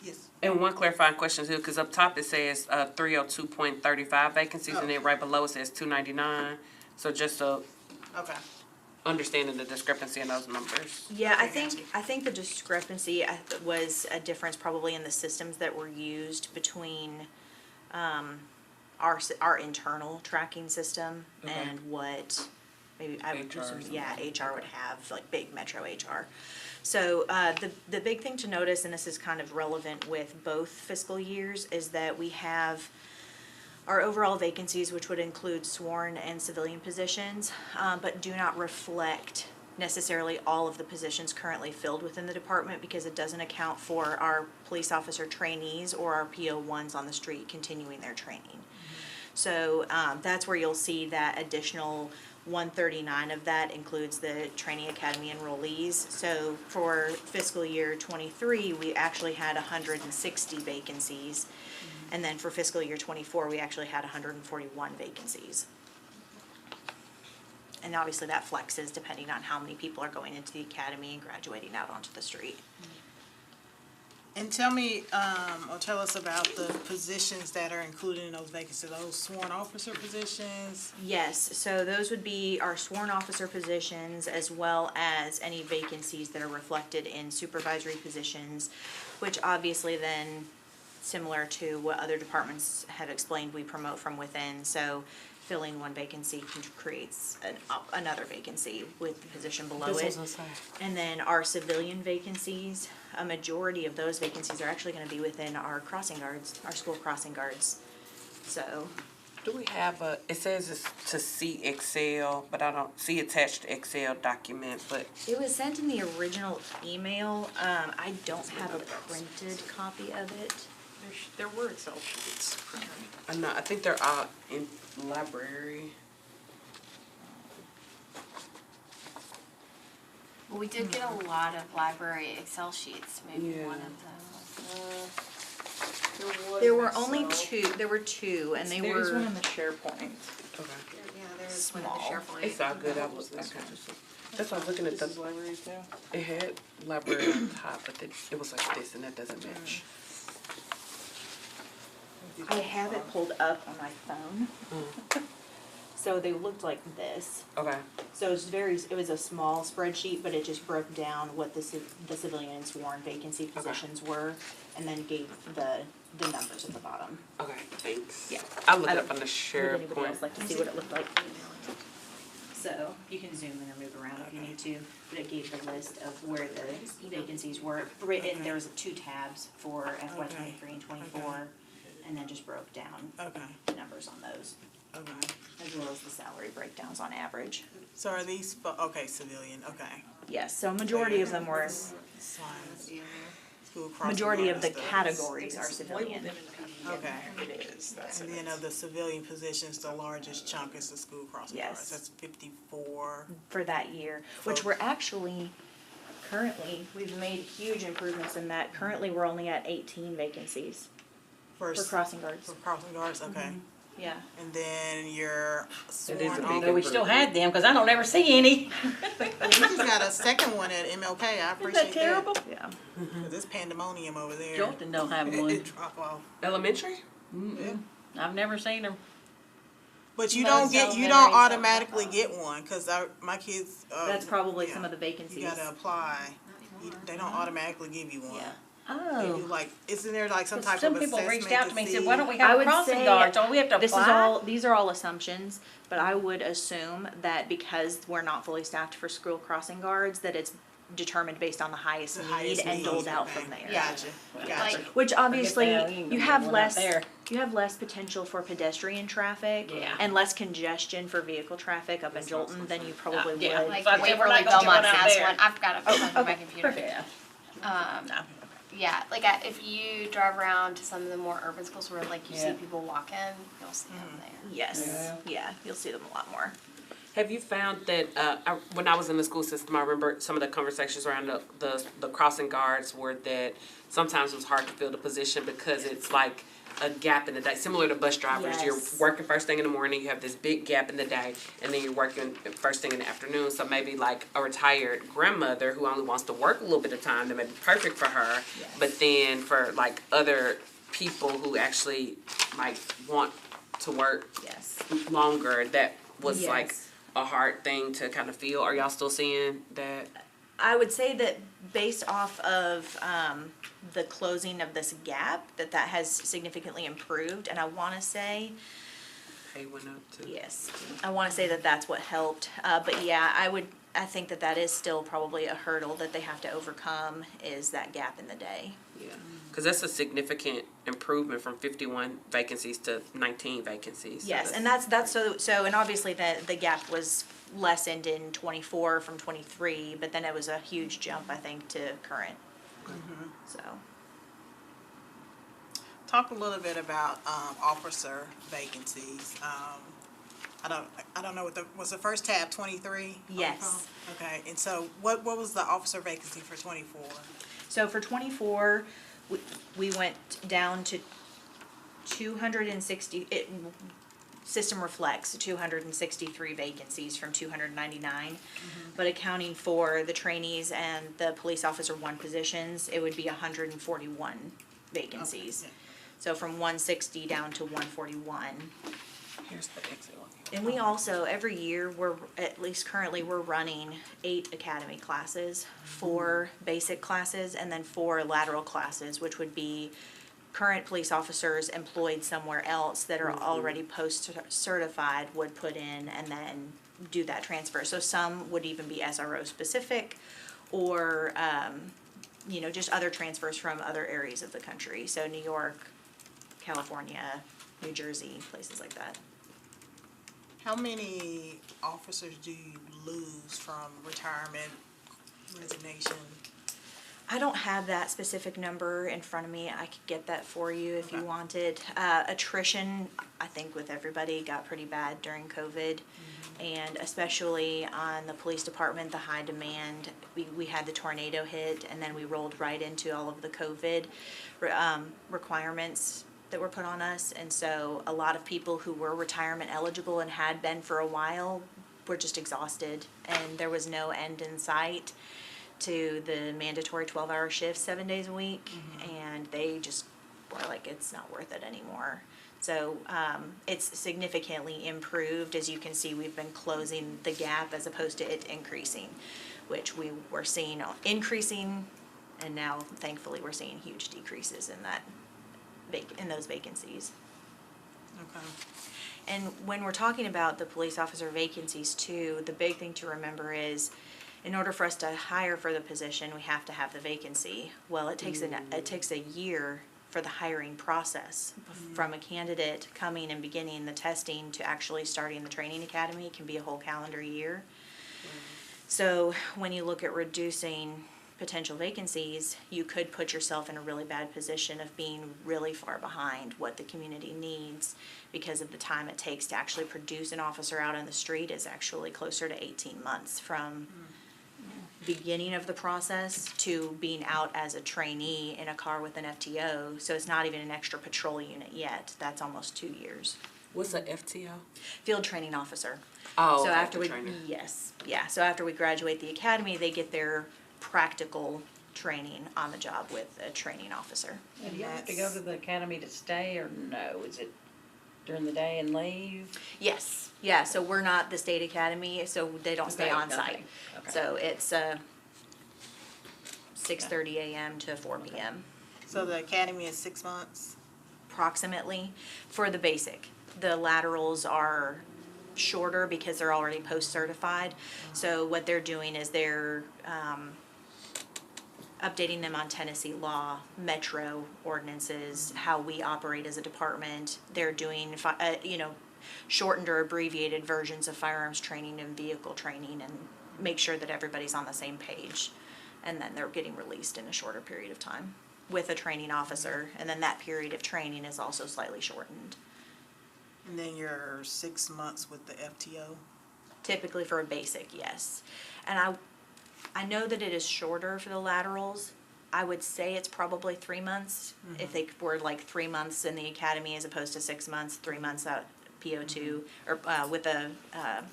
Yes. And one clarifying question too, because up top it says 302.35 vacancies, and then right below it says 299. So just understanding the discrepancy in those numbers. Yeah, I think the discrepancy was a difference probably in the systems that were used between our internal tracking system and what maybe I would presume, HR would have, like big Metro HR. So the big thing to notice, and this is kind of relevant with both fiscal years, is that we have our overall vacancies, which would include sworn and civilian positions, but do not reflect necessarily all of the positions currently filled within the department, because it doesn't account for our police officer trainees or our PO1s on the street continuing their training. So that's where you'll see that additional 139 of that includes the Training Academy enrollees. So for fiscal year 23, we actually had 160 vacancies. And then for fiscal year 24, we actually had 141 vacancies. And obviously that flexes depending on how many people are going into the academy and graduating out onto the street. And tell me, or tell us about the positions that are included in those vacancies, those sworn officer positions? Yes, so those would be our sworn officer positions, as well as any vacancies that are reflected in supervisory positions, which obviously then, similar to what other departments have explained, we promote from within. So filling one vacancy creates another vacancy with the position below This it. was insane. And then our civilian vacancies, a majority of those vacancies are actually gonna be within our crossing guards, our school crossing guards. So, Do we have it says it's to see Excel, but I don't see attached Excel document, but it was sent in the original email. I don't have a printed copy of it. There were Excel sheets. I think they're out in library. Well, we did get a lot of library Excel sheets, maybe Yeah. one of them. There were only two, there were two, and they There's one were on the SharePoint. Okay. Yeah, there's one of the small. SharePoint. It's all good. I was okay. That's why I was looking at This is the. library too. It had library on top, but it was like this, and that doesn't match. I have it pulled up on my phone. So they looked like this. Okay. So it was a small spreadsheet, but it just broke down what the civilian and sworn vacancy positions were, and then gave the numbers at the bottom. Okay. Thanks. Yeah. I'll look it I up on the Would anybody else SharePoint. like to see what it looked like? So you can zoom in or move around if you need to, but it gave the list of where the vacancies were. And there was two tabs for FY '23 and '24, and then just broke down the numbers on those. Okay. As well as the salary breakdowns on average. So are these, civilian, okay. Yes, so majority of them were, School crossing majority of the guards, categories are civilian. Okay. It is, that's And it. then of the civilian positions, the largest chunk is the school crossing guards. Yes. That's 54. For that year, which we're actually, currently, we've made huge improvements in that. Currently, we're only at 18 vacancies for crossing guards. For crossing guards, okay. Yeah. And then your sworn is a big officer. We still had them, cause I don't ever see any. We just got a second one at MLK, I appreciate that. terrible? Yeah. 'Cause it's pandemonium over there. Jolton don't have one. Drop off. Elementary? I've never seen them. But you Most don't elementaries don't don't automatically get one, cause my kids. That's probably yeah, some of the vacancies. You gotta apply. They don't automatically give you one. Yeah. They do like, isn't there like some type of Some assessment people reached out to me and said, see- why don't we I have would crossing say guards? Don't we have to These apply? are all assumptions, but I would assume that because we're not fully staffed for school crossing guards, that it's determined based on the highest The need highest and need, doled out okay. from there. Gotcha, gotcha. Which obviously, now you can you get have one up less, there. you have less potential for pedestrian traffic Yeah. and less congestion for vehicle traffic up in Jolton than you probably would. yeah. Like Fuck it, we're Waverly not gonna get one Belmont out has there. one, I've got a photo on my computer. Yeah. Yeah, like if you drive around to some of the more urban schools where like you see Yeah. people walking, you'll see them there. Yes, yeah, you'll see them a lot more. Have you found that when I was in the school system, I remember some of the conversations around the crossing guards were that sometimes it was hard to fill the position because it's like a gap in the day, similar to bus drivers. Yes. You're working first thing in the morning, you have this big gap in the day, and then you're working first thing in the afternoon. So maybe like a retired grandmother who only wants to work a little bit of time, that may be perfect for her. Yes. But then for like other people who actually might want to work Yes. longer, that was Yes. like a hard thing to kind of feel. Are y'all still seeing that? I would say that based off of the closing of this gap, that has significantly improved, and I want to say, Pay went up too. yes, I want to say that that's what helped. But yeah, I think that is still probably a hurdle that they have to overcome, is that gap in the day. Yeah, because that's a significant improvement from 51 vacancies to 19 vacancies. So Yes, and that's so, and obviously the gap was lessened in 24 from 23, but then it was a huge jump, I think, to current. So. Talk a little bit about officer vacancies. I don't know was the first tab 23? Yes. Okay, and so what was the officer vacancy for 24? So for 24, we went down to 260, system reflects 263 vacancies from 299. But accounting for the trainees and the police officer 1 positions, it would be 141 vacancies. Okay. So from 160 down to 141. Here's the Excel. And we also, every year, at least currently, we're running 8 academy classes, 4 basic classes, and then 4 lateral classes, which would be current police officers employed somewhere else that are already post-certified would put in and then do that transfer. So some would even be SRO specific, or, you know, just other transfers from other areas of the country. So New York, California, New Jersey, places like that. How many officers do you lose from retirement, resignation? I don't have that specific number in front of me. I could get that for you if you wanted. Attrition, I think with everybody, got pretty bad during COVID. And especially on the police department, the high demand, we had the tornado hit, and then we rolled right into all of the COVID requirements that were put on us. And so a lot of people who were retirement eligible and had been for a while were just exhausted, and there was no end in sight to the mandatory 12-hour shifts 7 days a week, and they just were like, it's not worth it anymore. So it's significantly improved. As you can see, we've been closing the gap as opposed to it increasing, which we were seeing increasing, and now thankfully we're seeing huge decreases in that in those vacancies. Okay. And when we're talking about the police officer vacancies too, the big thing to remember is, in order for us to hire for the position, we have to have the vacancy. Well, it takes a year for the hiring process. From a candidate coming and beginning the testing to actually starting the training academy can be a whole calendar year. So when you look at reducing potential vacancies, you could put yourself in a really bad position of being really far behind what the community needs, because of the time it takes to actually produce an officer out on the street is actually closer to 18 months from beginning of the process to being out as a trainee in a car with an FTO. So it's not even an extra patrol unit yet. That's almost 2 years. What's a FTO? Field training officer. Oh, so okay, after we trainer. yes, yeah. So after we graduate the academy, they get their practical training on the job with a training officer. And do you have to go to the academy to stay, or no? Is it during the day and leave? Yes, yeah, so we're not the state academy, so they don't stay Okay, on okay, site. okay. So it's 6:30 a.m. to 4 p.m. So the academy is 6 months? Approximately, for the basic. The laterals are shorter because they're already post-certified. So what they're doing is they're updating them on Tennessee law, metro ordinances, how we operate as a department. They're doing, shortened or abbreviated versions of firearms training and vehicle training, and make sure that everybody's on the same page. And then they're getting released in a shorter period of time with a training officer. And then that period of training is also slightly shortened. And then you're 6 months with the FTO? Typically for a basic, yes. And I know that it is shorter for the laterals. I would say it's probably 3 months. If they were like 3 months in the academy as opposed to 6 months, 3 months out PO2, or with a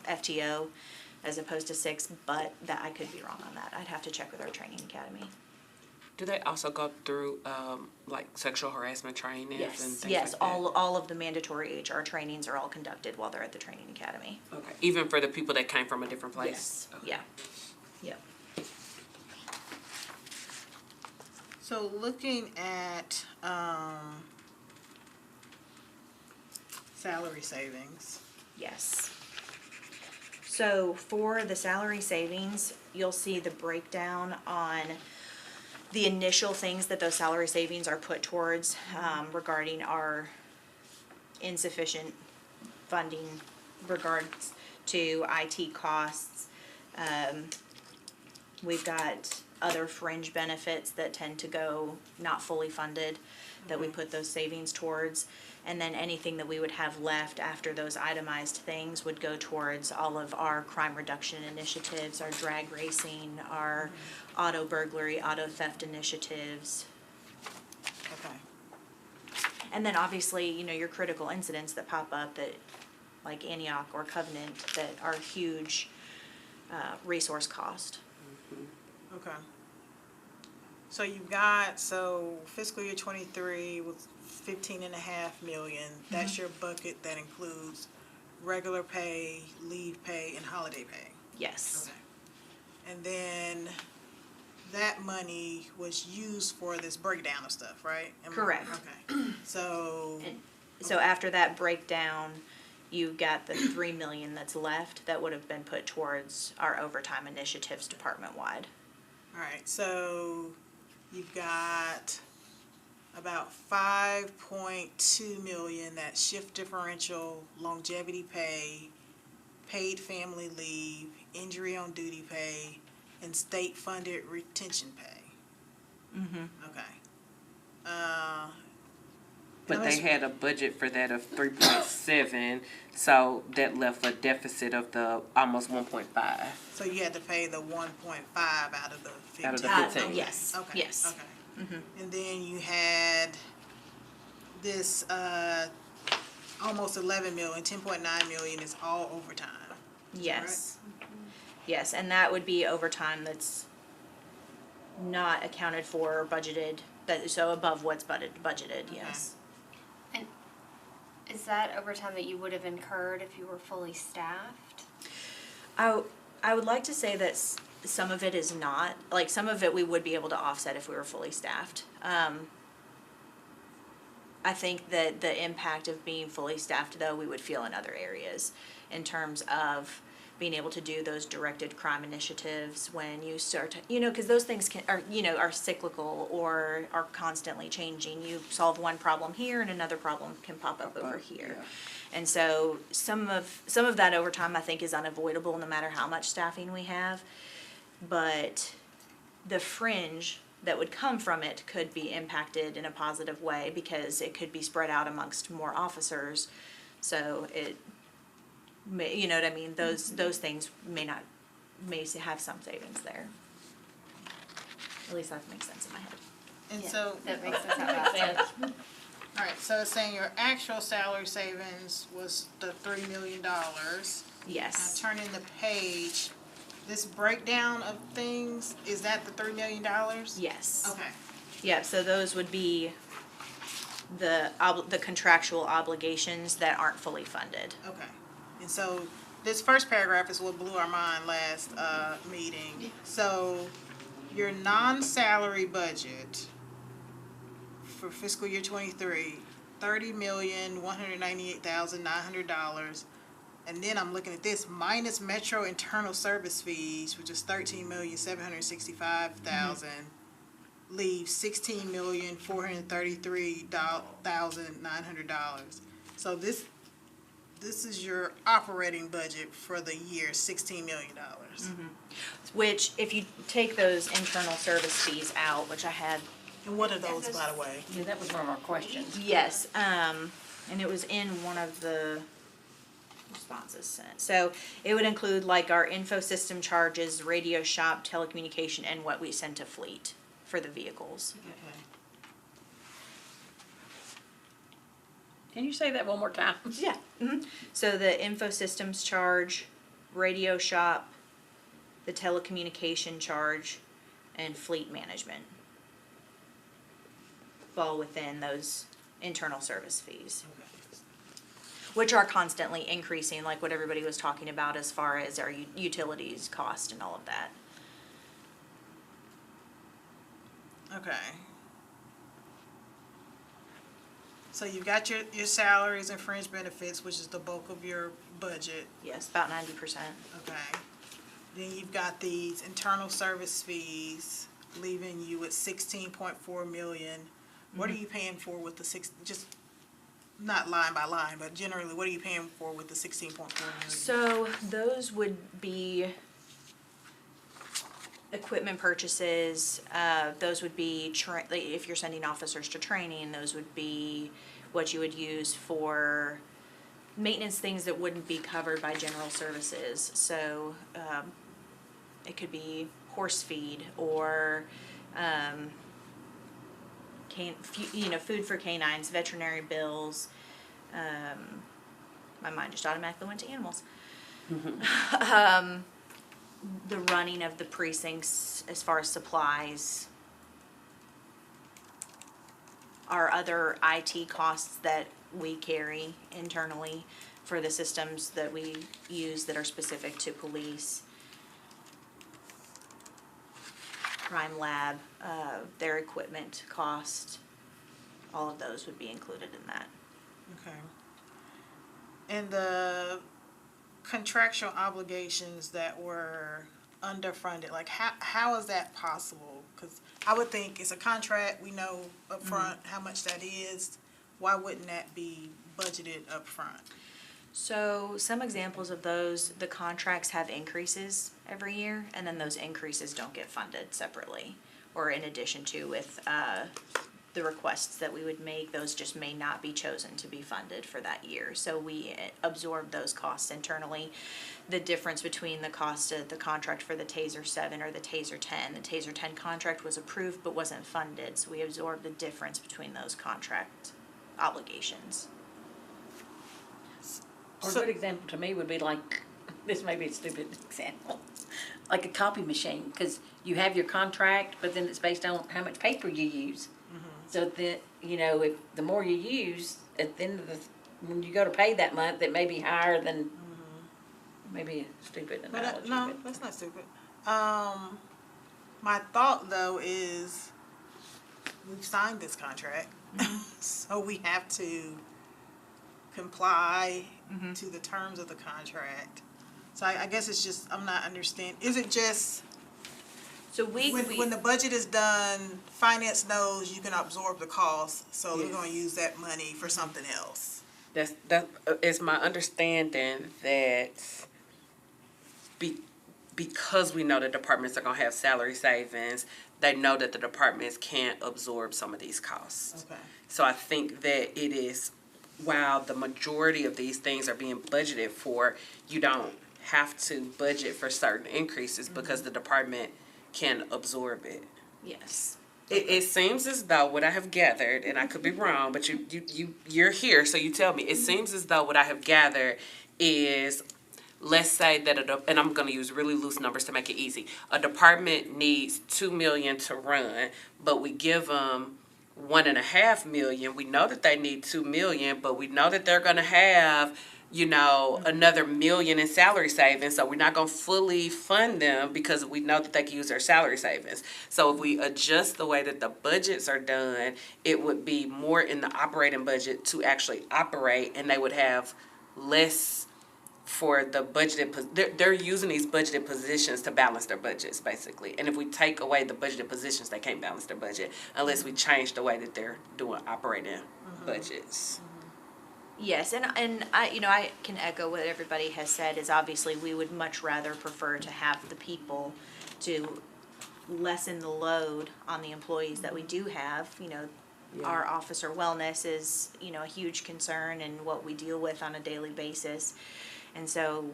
FTO as opposed to 6, but that I could be wrong on that. I'd have to check with our training academy. Do they also go through like sexual harassment training and things Yes, like that? all of the mandatory HR trainings are all conducted while they're at the training academy. Okay, even for the people that came from a different place? Yes, yeah, yep. So looking at salary savings. Yes. So for the salary savings, you'll see the breakdown on the initial things that those salary savings are put towards regarding our insufficient funding regards to IT costs. We've got other fringe benefits that tend to go not fully funded that we put those savings towards. And then anything that we would have left after those itemized things would go towards all of our crime reduction initiatives, our drag racing, our auto burglary, auto theft initiatives. Okay. And then obviously, your critical incidents that pop up that, like Antioch or Covenant, that are huge resource cost. Okay. So you've got, fiscal year 23 was 15.5 million. That's your bucket that includes regular pay, leave pay, and holiday pay. Yes. Okay. And then that money was used for this breakdown of stuff, right? Correct. Okay, so. So after that breakdown, you got the 3 million that's left that would have been put towards our overtime initiatives department-wide. All right, so you've got about 5.2 million, that shift differential, longevity pay, paid family leave, injury on duty pay, and state funded retention pay. Mm-hmm. Okay. But they had a budget for that of 3.7, so that left a deficit of the almost 1.5. So you had to pay the 1.5 out of the 15? Out of the 15. Yes. Okay. Yes. Okay. Mm-hmm. And then you had this almost 11 million, 10.9 million is all overtime. Yes. Yes, and that would be overtime that's not accounted for or budgeted, so above what's budgeted, yes. And is that overtime that you would have incurred if you were fully staffed? I would like to say that some of it is not, like some of it we would be able to offset if we were fully staffed. I think that the impact of being fully staffed, though, we would feel in other areas in terms of being able to do those directed crime initiatives when you start to, because those things are cyclical or are constantly changing. You solve one problem here and another problem can pop up over here. Yeah. And so some of that overtime I think is unavoidable no matter how much staffing we have. But the fringe that would come from it could be impacted in a positive way because it could be spread out amongst more officers. So it may, you know what I mean? Those things may have some savings there. At least that makes sense in my head. And Yeah, so. that makes sense out loud. All right, so it's saying your actual salary savings was the $3 million. Yes. Now turning the page, this breakdown of things, is that the $3 million? Yes. Okay. Yeah, so those would be the contractual obligations that aren't fully funded. Okay. And so this first paragraph is what blew our mind last meeting. So your non-salary budget for fiscal year 23, $30,198,900. And then I'm looking at this minus Metro internal service fees, which is $13,765,000, leaves $16,433,900. So this is your operating budget for the year, $16 million. Mm-hmm. Which, if you take those internal service fees out, which I had. And what are those, by the way? Yeah, that was one of our questions. Yes, and it was in one of the responses sent. So it would include like our info system charges, radio shop, telecommunication, and what we send to fleet for the vehicles. Okay. Can you say that one more time? Yeah. Mm-hmm. So the info systems charge, radio shop, the telecommunication charge, and fleet management fall within those internal service fees, which are constantly increasing, like what everybody was talking about as far as our utilities cost and all of that. Okay. So you've got your salaries and fringe benefits, which is the bulk of your budget. Yes, about 90%. Okay. Then you've got these internal service fees, leaving you with 16.4 million. What are you paying for with the just not line by line, but generally, what are you paying for with the 16.4 million? So those would be equipment purchases. Those would be if you're sending officers to training. Those would be what you would use for maintenance things that wouldn't be covered by general services. So it could be horse feed or food for canines, veterinary bills. My mind just automatically went to animals. The running of the precincts as far as supplies. Our other IT costs that we carry internally for the systems that we use that are specific to police. crime lab, their equipment cost, all of those would be included in that. Okay. And the contractual obligations that were underfunded, like how is that possible? Because I would think it's a contract, we know upfront how much that is. Why wouldn't that be budgeted upfront? So some examples of those, the contracts have increases every year, and then those increases don't get funded separately or in addition to with the requests that we would make. Those just may not be chosen to be funded for that year. So we absorb those costs internally. The difference between the cost of the contract for the TASER 7 or the TASER 10. The TASER 10 contract was approved but wasn't funded, so we absorbed the difference between those contract obligations. Or a good example to me would be like, this may be a stupid example, like a copy machine, because you have your contract, but then it's based on how much paper you use. So that, you know, if the more you use, at the end of when you go to pay that month, it may be higher than, maybe a stupid analogy. No, that's not stupid. My thought though is we've signed this contract, so we have to comply to the terms of the contract. So I guess it's just, I'm not understanding. Is it just, so when the budget is done, finance knows you can absorb the cost, so they're going to use that money for something else? That is my understanding that because we know the departments are going to have salary savings, they know that the departments can't absorb some of these costs. Okay. So I think that it is, while the majority of these things are being budgeted for, you don't have to budget for certain increases because the department can absorb it. Yes. It seems as though what I have gathered, and I could be wrong, but you're here, so you tell me. It seems as though what I have gathered is, let's say that and I'm going to use really loose numbers to make it easy. A department needs $2 million to run, but we give them $1.5 million. We know that they need $2 million, but we know that they're going to have, you know, another $1 million in salary savings. So we're not going to fully fund them because we know that they can use their salary savings. So if we adjust the way that the budgets are done, it would be more in the operating budget to actually operate, and they would have less for the budgeted, they're using these budgeted positions to balance their budgets, basically. And if we take away the budgeted positions, they can't balance their budget unless we change the way that they're doing operating budgets. Yes, and I, you know, I can echo what everybody has said, is obviously we would much rather prefer to have the people to lessen the load on the employees that we do have. You know, our officer wellness is, you know, a huge concern and what we deal with on a daily basis. And so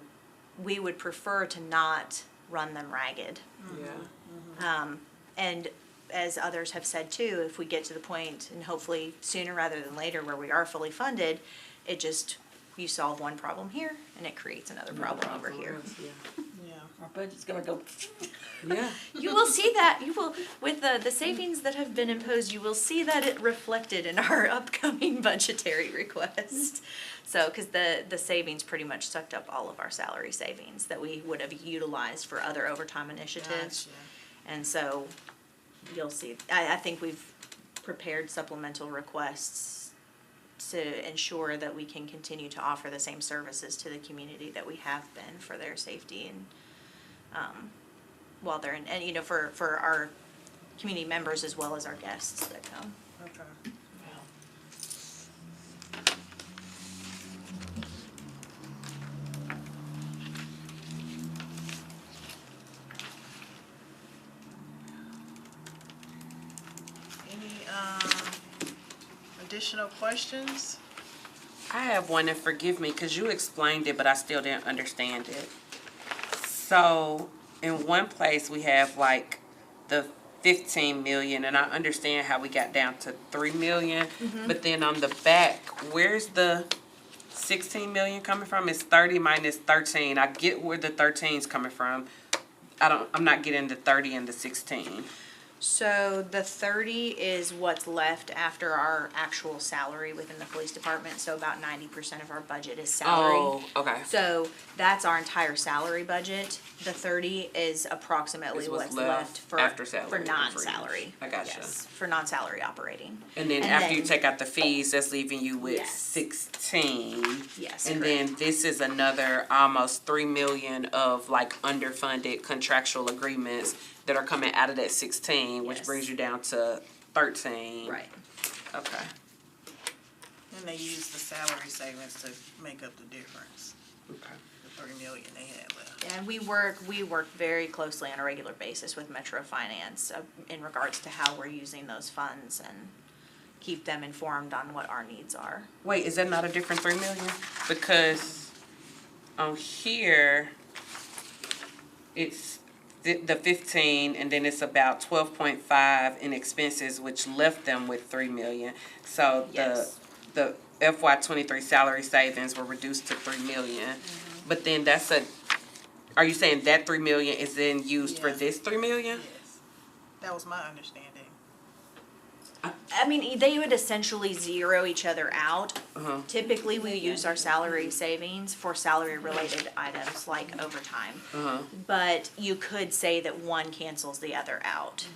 we would prefer to not run them ragged. And as others have said too, if we get to the point, and hopefully sooner rather than later, where we are fully funded, it just, you solve one problem here and it creates another problem over here. Our budget's gonna go. You will see that, you will, with the savings that have been imposed, you will see that it reflected in our upcoming budgetary request. So, because the savings pretty much sucked up all of our salary savings that we would have utilized for other overtime initiatives. And so, you'll see, I think we've prepared supplemental requests to ensure that we can continue to offer the same services to the community that we have been for their safety and while they're in, and you know, for our community members as well as our guests that come. Okay. Any additional questions? I have one, and forgive me, because you explained it, but I still didn't understand it. So, in one place, we have like the 15 million, and I understand how we got down to 3 million, but then on the back, where's the 16 million coming from? It's 30 minus 13. I get where the 13 is coming from. I'm not getting the 30 and the 16. So the 30 is what's left after our actual salary within the police department, so about 90% of our budget is salary. Oh, okay. So that's our entire salary budget. The 30 is approximately Is what's left for, after salary for and non-salary. I gotcha. Yes, for non-salary operating. And then after you take out the fees, that's leaving you with Yes. 16. Yes, And correct. then this is another almost 3 million of like underfunded contractual agreements that are coming out of that 16, which Yes. brings you down to 13. Right. Okay. And they use the salary savings to make up the difference, Okay. the 3 million they had left. And we work very closely on a regular basis with Metro Finance in regards to how we're using those funds and keep them informed on what our needs are. Wait, is that not a different 3 million? Because on here, it's the 15, and then it's about 12.5 in expenses, which left them with 3 million. So Yes. the FY 23 salary savings were reduced to 3 million. But then are you saying that 3 million is then used for Yeah. this 3 million? Yes, that was my understanding. I mean, they would essentially zero each other out. Uh-huh. Typically, we use our salary savings for salary-related items like overtime. Uh-huh. But you could say that one cancels the other out.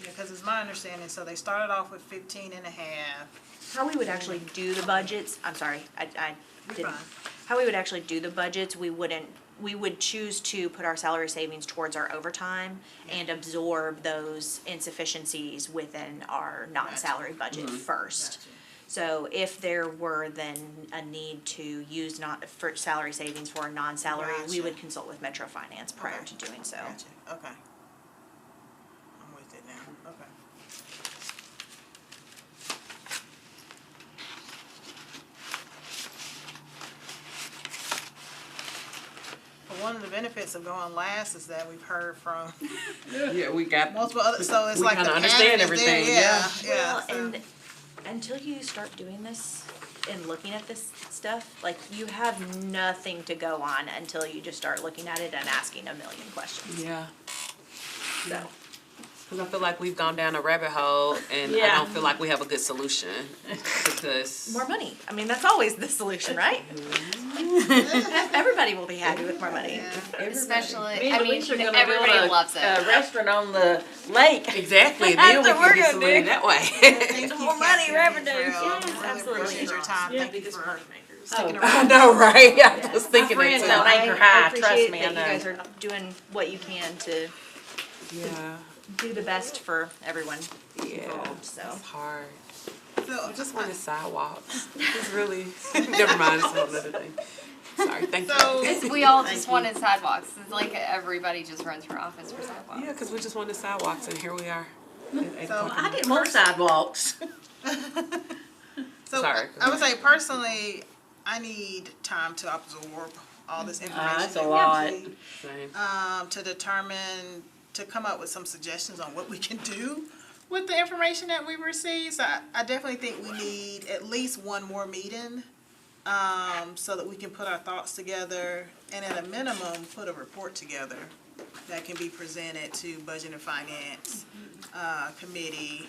Yeah, because it's my understanding, so they started off with 15 and a half. How we would actually do the budgets, I'm sorry, I You're didn't. fine. How we would actually do the budgets, we would choose to put our salary savings towards our overtime and absorb those insufficiencies within our non-salary budget first. Gotcha. So if there were then a need to use for salary savings for a non-salary, we Gotcha. would consult with Metro Finance prior Okay. to doing so. Gotcha, okay. I'm with it now, okay. But one of the benefits of going last is that we've heard from Yeah, we got multiple other, so it's We like the kinda understand candidates there, everything, yeah, yeah. yeah. Well, so- and until you start doing this and looking at this stuff, like, you have nothing to go on until you just start looking at it and asking a million questions. Yeah. So, Because I feel like we've gone down a rabbit hole, and I Yeah. don't feel like we have a good solution. Because more money. I mean, that's always the solution, right? Everybody will be happy with more money. Especially, Me I and mean, Elise are gonna everybody build loves a it. restaurant on the lake. exactly, That's then we what we're can get gonna some do. money that way. Thank you, More money, Captain revenue. Cantrell. Yes, Really absolutely. appreciate your time, Yeah. thank you for Oh, sticking I around. know, right? I was My thinking friends it on too. Anchor High, trust appreciate me, I that you know. guys are doing what you can to Yeah, do the best for everyone yeah. involved, so. It's hard. So, I just wanted sidewalks. It's really, never mind, it's a whole other thing. Sorry, thank So- you. We all just wanted sidewalks. It's like everybody just runs for office for sidewalks. Yeah, because we just wanted sidewalks, and here we are. at 8 So, o'clock in I the didn't want sidewalks. So Sorry. I would say personally, I need time to absorb all this information. That's a that we lot. receive, Same. to determine, to come up with some suggestions on what we can do with the information that we receive. So I definitely think we need at least one more meeting, so that we can put our thoughts together and at a minimum, put a report together that can be presented to Budget and Finance, Committee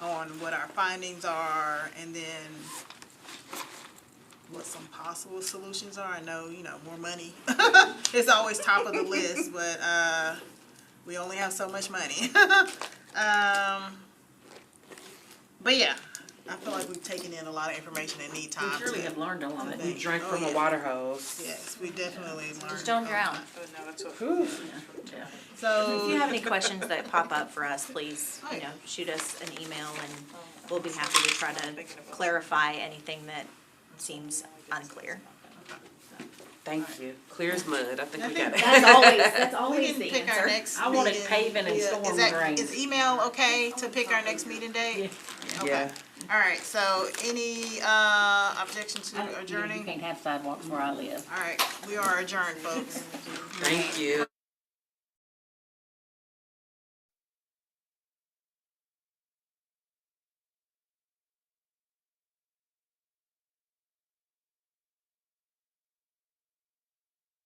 on what our findings are, and then what some possible solutions are. I know, more money is always top of the list, but we only have so much money. But yeah, I feel like we've taken in a lot of information and need time We surely to have learned a lot. think. We drank Oh, from a yeah. water hose. Yes, we definitely learned. Just don't drown. Yeah. So If you have any questions that pop up for us, please, shoot us an email and we'll be happy to try to clarify anything that seems unclear. Thank you. Clear as mud. I think we got it. That's we always can the pick our answer. next I wanted meeting. paving and storm drains. Is email okay to pick our next meeting date? Okay. Yeah. All right, so any objection to You adjourning? can't have sidewalks where I live. All right, we are adjourned, folks. Thank you.